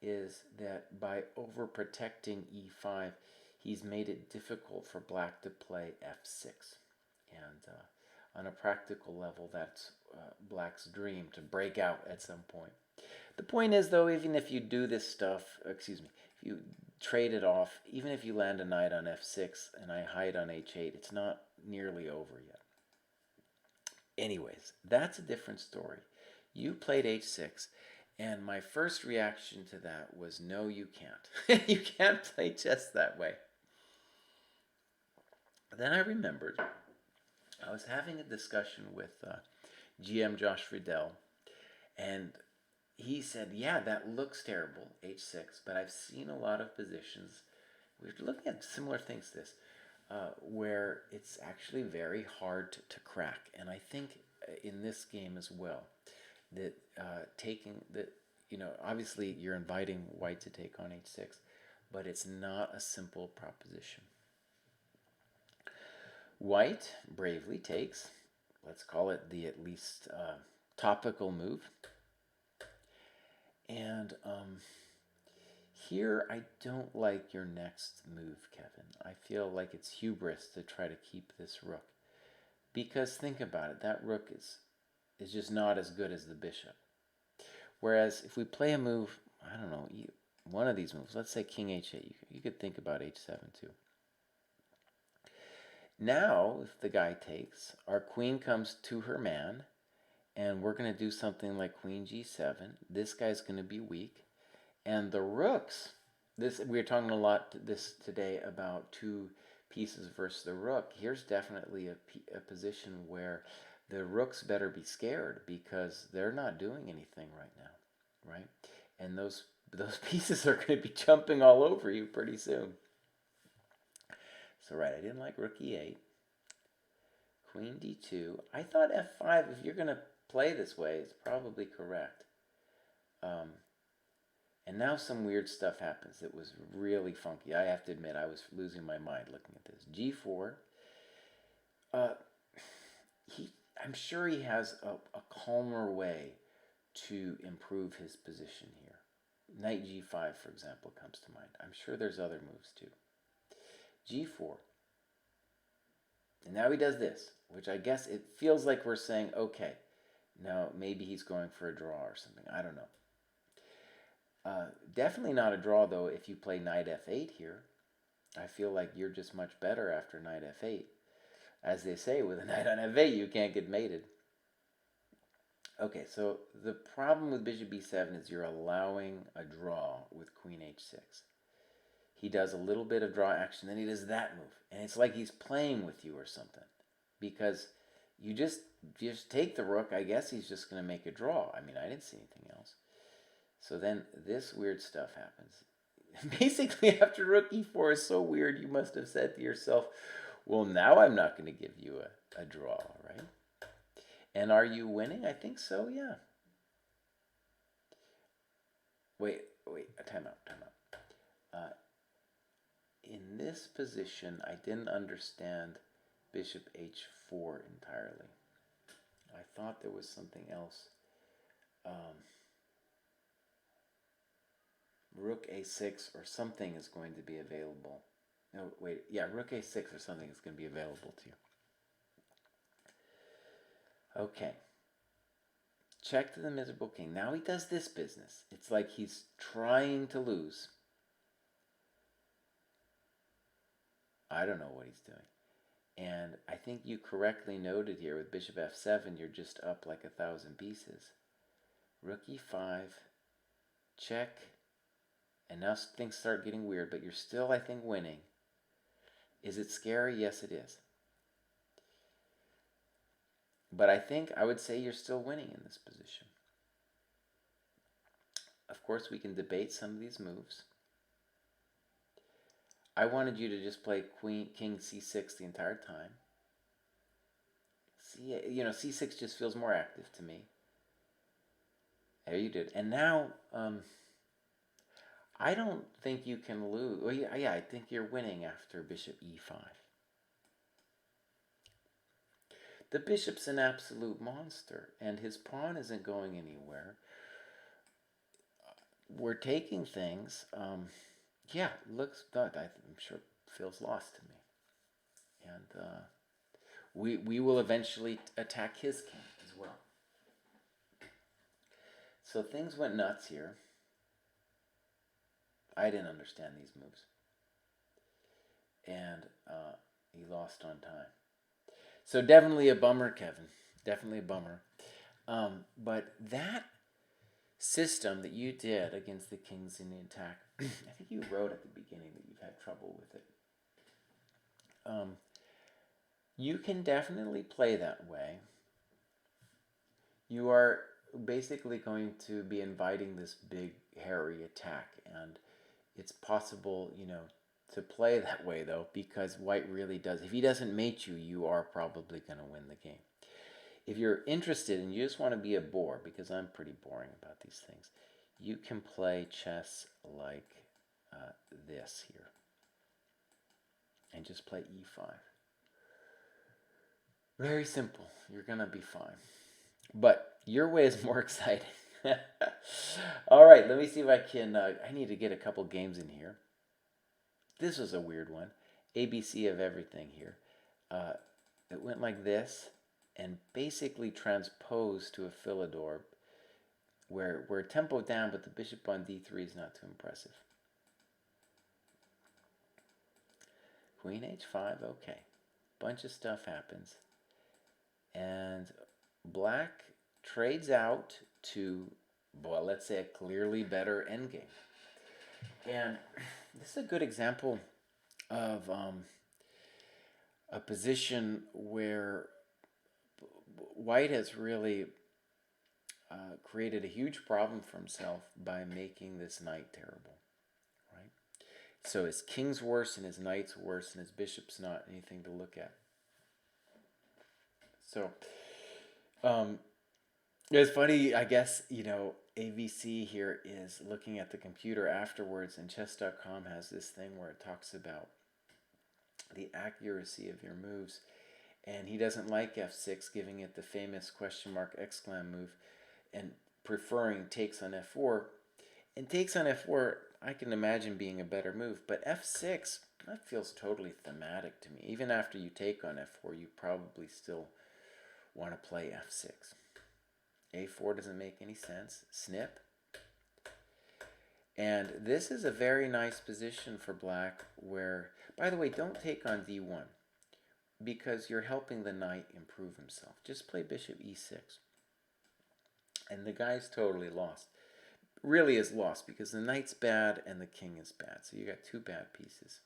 is that by overprotecting e5, he's made it difficult for black to play f6. And on a practical level, that's black's dream, to break out at some point. The point is, though, even if you do this stuff, if you trade it off, even if you land a knight on f6 and I hide on h8, it's not nearly over yet. Anyways, that's a different story. You played h6, and my first reaction to that was, no, you can't. You can't play chess that way. Then I remembered I was having a discussion with GM Josh Friedel, and he said, yeah, that looks terrible, h6, but I've seen a lot of positions, we're looking at similar things to this, where it's actually very hard to crack. And I think in this game as well, that obviously you're inviting white to take on h6, but it's not a simple proposition. White bravely takes, let's call it the at least topical move. And here I don't like your next move, Kevin. I feel like it's hubris to try to keep this rook. Because think about it, that rook is just not as good as the bishop. Whereas if we play a move, I don't know, one of these moves, let's say king h8, you could think about h7 too. Now, if the guy takes, our queen comes to her man, and we're going to do something like queen g7. This guy's going to be weak. And the rooks, we're talking a lot today about two pieces versus the rook. Here's definitely a position where the rooks better be scared, because they're not doing anything right now, right? And those pieces are going to be jumping all over you pretty soon. So right, I didn't like rook e8. Queen d2. I thought f5, if you're going to play this way, it's probably correct. And now some weird stuff happens that was really funky. I have to admit, I was losing my mind looking at this. g4. I'm sure he has a calmer way to improve his position here. Knight g5, for example, comes to mind. I'm sure there's other moves too. g4. And now he does this, which I guess it feels like we're saying, okay, now maybe he's going for a draw or something. I don't know. Definitely not a draw, though, if you play knight f8 here. I feel like you're just much better after knight f8. As they say, with a knight on f8, you can't get mated. Okay, so the problem with bishop b7 is you're allowing a draw with queen h6. He does a little bit of draw action, then he does that move. And it's like he's playing with you or something. Because you just take the rook. I guess he's just going to make a draw. I mean, I didn't see anything else. So then this weird stuff happens. Basically, after rook e4 is so weird, you must have said to yourself, well, now I'm not going to give you a draw, right? And are you winning? I think so, yeah. time out. Uh, in this position, I didn't understand bishop h4 entirely. I thought there was something else. Rook a6 or something is going to be available. No, wait, yeah, rook a6 or something is going to be available to you. Okay. Check to the miserable king. Now he does this business. It's like he's trying to lose. I don't know what he's doing. And I think you correctly noted here with bishop f7, you're just up like 1,000 pieces. Rook e5, check, and now things start getting weird, but you're still, I think, winning. Is it scary? Yes, it is. But I think I would say you're still winning in this position. Of course, we can debate some of these moves. I wanted you to just play king c6 the entire time. C6 just feels more active to me. There you did. And now, I don't think you can lose. Well, yeah, I think you're winning after bishop e5. The bishop's an absolute monster, and his pawn isn't going anywhere. We're taking things. Yeah, looks good. I'm sure feels lost to me. And we will eventually attack his king as well. So things went nuts here. I didn't understand these moves. And he lost on time. So definitely a bummer, Kevin. Definitely a bummer. But that system that you did against the kings in the attack, I think you wrote at the beginning that you've had trouble with it. You can definitely play that way. You are basically going to be inviting this big, hairy attack, and it's possible, to play that way, though, because white really does. If he doesn't mate you, you are probably going to win the game. If you're interested and you just want to be a bore, because I'm pretty boring about these things, you can play chess like this here. And just play e5. Very simple. You're going to be fine. But your way is more exciting. All right, let me see if I can... I need to get a couple games in here. This was a weird one. ABC of everything here. It went like this and basically transposed to a Philidor where we're tempo down, but the bishop on d3 is not too impressive. Queen h5, okay. Bunch of stuff happens. And black trades out to, well, let's say a clearly better endgame. And this is a good example of a position where white has really created a huge problem for himself by making this knight terrible, right? So his king's worse and his knight's worse and his bishop's not anything to look at. So it's funny, I guess, AVC here is looking at the computer afterwards, and chess.com has this thing where it talks about the accuracy of your moves, and he doesn't like f6, giving it the famous question mark exclam move, and preferring takes on f4. And takes on f4, I can imagine being a better move, but f6, that feels totally thematic to me. Even after you take on f4, you probably still want to play f6. a4 doesn't make any sense. Snip. And this is a very nice position for black where, by the way, don't take on d1 because you're helping the knight improve himself. Just play bishop e6. And the guy's totally lost. Really is lost because the knight's bad and the king is bad. So you got two bad pieces.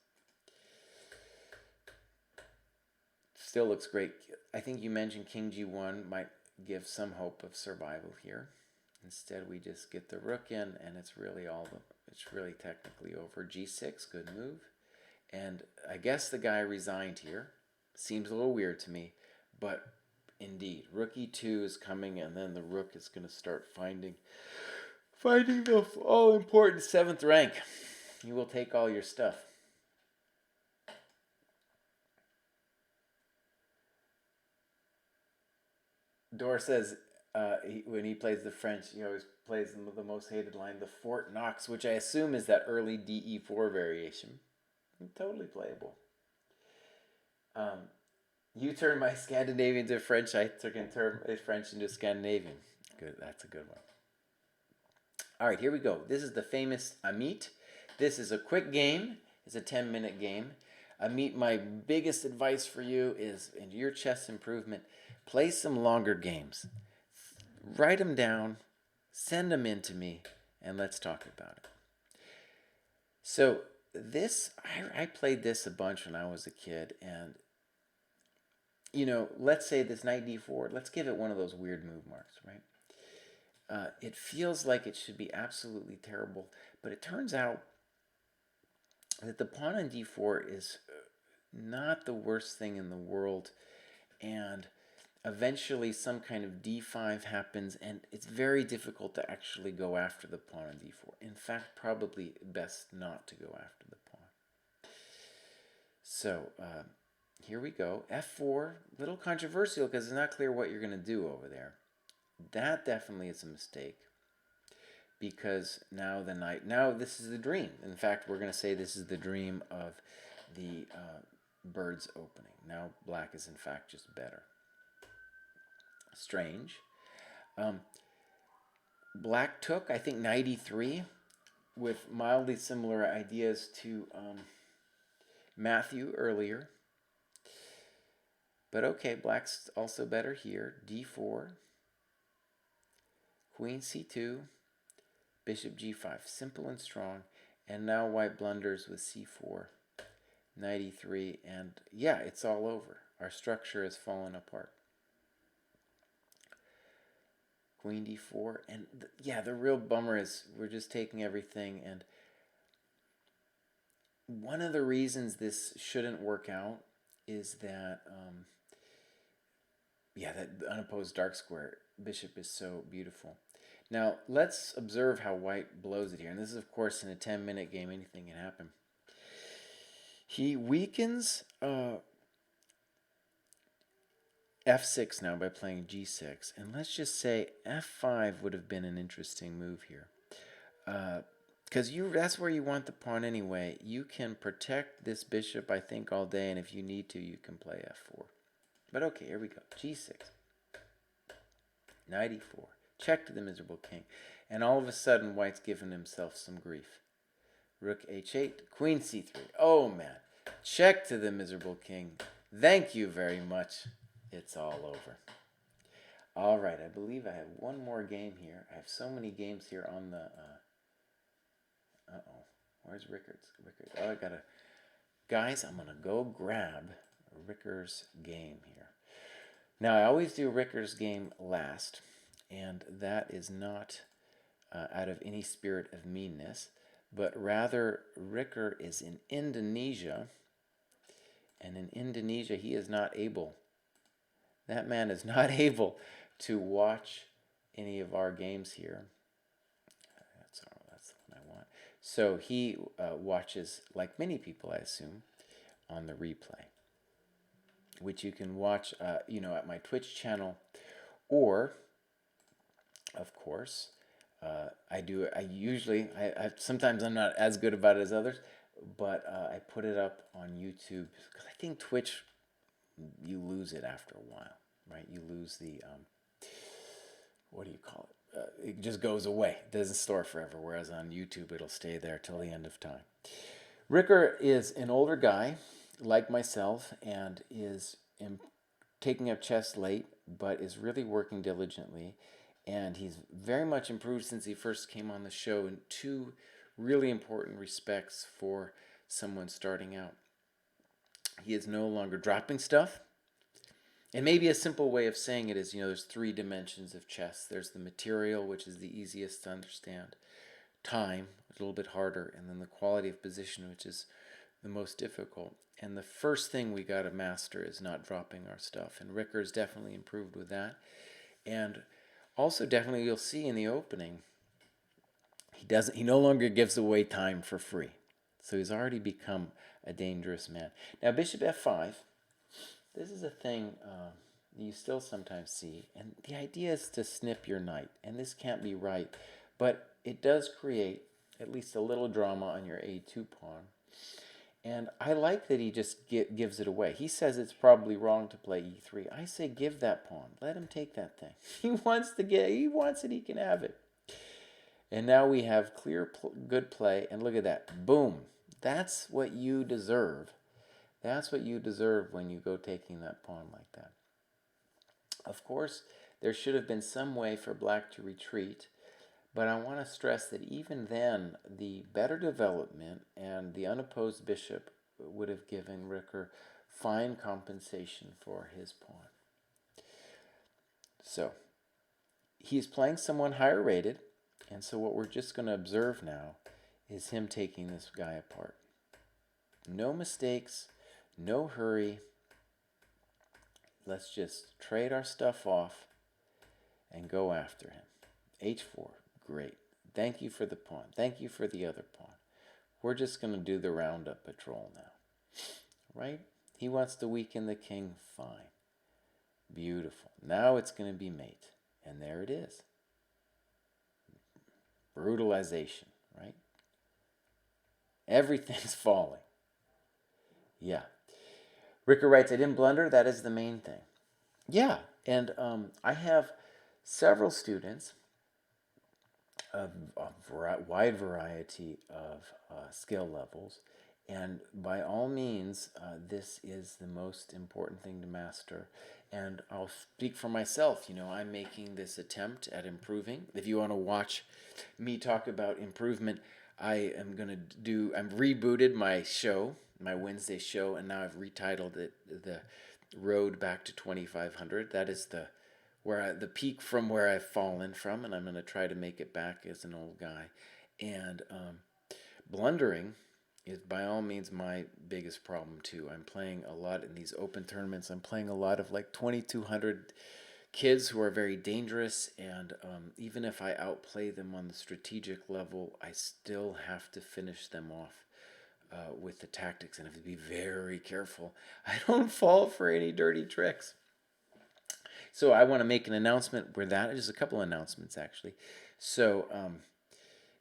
Still looks great. I think you mentioned king g1 might give some hope of survival here. Instead, we just get the rook in, and it's really technically over. g6, good move. And I guess the guy resigned here. Seems a little weird to me, but indeed, rook e2 is coming, and then the rook is going to start finding Finding the all-important seventh rank. You will take all your stuff. Dor says when he plays the French, he always plays the most hated line, the Fort Knox, which I assume is that early DE4 variation. Totally playable. You turn my Scandinavian to French. I can turn French into Scandinavian. Good, that's a good one. All right, here we go. This is the famous Amit. This is a quick game. It's a 10-minute game. Amit, my biggest advice for you is in your chess improvement, play some longer games. Write them down, send them in to me, and let's talk about it. So this, I played this a bunch when I was a kid, and let's say this knight d4, let's give it one of those weird move marks, right? It feels like it should be absolutely terrible, but it turns out that the pawn on d4 is not the worst thing in the world, and eventually some kind of d5 happens, and it's very difficult to actually go after the pawn on d4. In fact, probably best not to go after the pawn. So here we go. f4, little controversial because it's not clear what you're going to do over there. That definitely is a mistake, because now the knight, now this is the dream. In fact, we're going to say this is the dream of the bird's opening. Now black is in fact just better. Strange. Black took, I think, knight e3 with mildly similar ideas to Matthew earlier. But okay, black's also better here. d4, queen c2, bishop g5. Simple and strong. And now white blunders with c4, knight e3, and yeah, it's all over. Our structure has fallen apart. Queen d4, and yeah, the real bummer is we're just taking everything, and one of the reasons this shouldn't work out is that that unopposed dark square bishop is so beautiful. Now let's observe how white blows it here, and this is of course in a 10-minute game, anything can happen. He weakens f6 now by playing g6, and let's just say f5 would have been an interesting move here, because that's where you want the pawn anyway. You can protect this bishop, I think, all day, and if you need to, you can play f4. But okay, here we go. g6, knight e4, check to the miserable king, and all of a sudden white's given himself some grief. Rook h8, queen c3. Oh man, check to the miserable king. Thank you very much. It's all over. All right, I believe I have one more game here. I have so many games here on the... Uh-oh. Where's Rickards? Oh, I gotta... Guys, I'm gonna go grab Rickards' game here. Now, I always do Rickards' game last, and that is not out of any spirit of meanness, but rather Rickard is in Indonesia, and in Indonesia he is not able... That man is not able to watch any of our games here. That's the one I want. So he watches, like many people, I assume, on the replay, which you can watch, at my Twitch channel, or, of course, sometimes I'm not as good about it as others, but I put it up on YouTube because I think Twitch, you lose it after a while, right? You lose the, what do you call it? It just goes away. It doesn't store forever, whereas on YouTube it'll stay there till the end of time. Ricker is an older guy, like myself, and is taking up chess late, but is really working diligently. And he's very much improved since he first came on the show in two really important respects for someone starting out. He is no longer dropping stuff. And maybe a simple way of saying it is, there's three dimensions of chess. There's the material, which is the easiest to understand. Time, a little bit harder. And then the quality of position, which is the most difficult. And the first thing we got to master is not dropping our stuff. And Ricker's definitely improved with that. And also definitely you'll see in the opening He no longer gives away time for free. So he's already become a dangerous man. Now, bishop f5, this is a thing you still sometimes see. And the idea is to snip your knight. And this can't be right. But it does create at least a little drama on your a2 pawn. And I like that he just gives it away. He says it's probably wrong to play e3. I say give that pawn. Let him take that thing. He wants it, he can have it. And now we have clear, good play. And look at that. Boom. That's what you deserve. That's what you deserve when you go taking that pawn like that. Of course, there should have been some way for black to retreat. But I want to stress that even then, the better development and the unopposed bishop would have given Ricker fine compensation for his pawn. So, he's playing someone higher rated, and so what we're just going to observe now is him taking this guy apart. No mistakes, no hurry. Let's just trade our stuff off and go after him. h4. Great. Thank you for the pawn. Thank you for the other pawn. We're just going to do the roundup patrol now. Right? He wants to weaken the king. Fine. Beautiful. Now it's going to be mate. And there it is. Brutalization. Right? Everything's falling. Yeah. Ricker writes, I didn't blunder. That is the main thing. Yeah. And I have several students of a wide variety of skill levels, and by all means this is the most important thing to master. And I'll speak for myself. I'm making this attempt at improving. If you want to watch me talk about improvement, I've rebooted my show, my Wednesday show, and now I've retitled it The Road Back to 2500. That is the peak from where I've fallen from, and I'm going to try to make it back as an old guy. And blundering is by all means my biggest problem too. I'm playing a lot in these open tournaments. I'm playing a lot of like 2,200 kids who are very dangerous, and even if I outplay them on the strategic level, I still have to finish them off with the tactics, and I have to be very careful I don't fall for any dirty tricks. So I want to make an announcement where that is a couple of announcements actually. So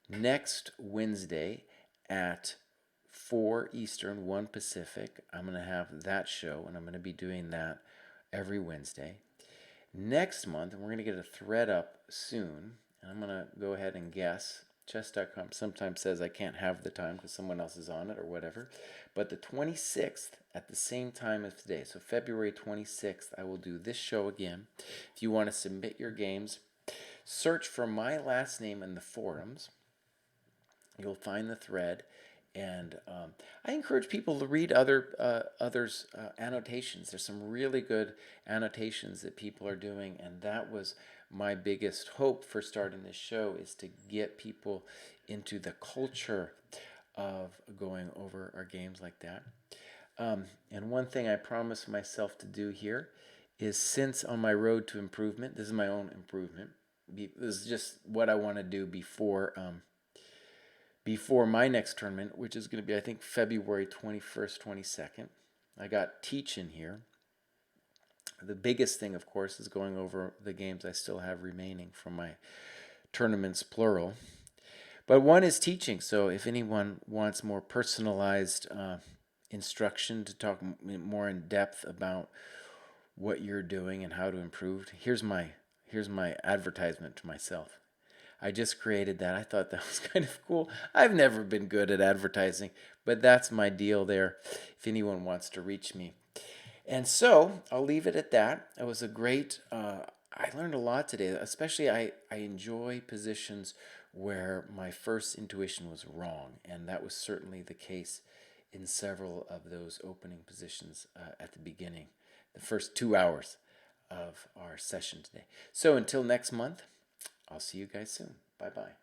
next Wednesday at 4 Eastern, 1 Pacific, I'm going to have that show, and I'm going to be doing that every Wednesday. Next month, and we're going to get a thread up soon, and I'm going to go ahead and guess. Chess.com sometimes says I can't have the time because someone else is on it or whatever. But the 26th, at the same time as today, so February 26th, I will do this show again. If you want to submit your games, search for my last name in the forums. You'll find the thread. And I encourage people to read others' annotations. There's some really good annotations that people are doing, and that was my biggest hope for starting this show, is to get people into the culture of going over our games like that. And one thing I promised myself to do here is, since on my road to improvement, this is my own improvement. This is just what I want to do before my next tournament, which is going to be, I think, February 21st, 22nd. I got Teach in here. The biggest thing, of course, is going over the games I still have remaining from my tournaments, plural. But one is teaching, so if anyone wants more personalized instruction to talk more in depth about what you're doing and how to improve, here's my advertisement to myself. I just created that. I thought that was kind of cool. I've never been good at advertising, but that's my deal there if anyone wants to reach me. And so I'll leave it at that. It was a great, I learned a lot today. Especially I enjoy positions where my first intuition was wrong, and that was certainly the case in several of those opening positions at the beginning, the first 2 hours of our session today. So until next month, I'll see you guys soon. Bye-bye.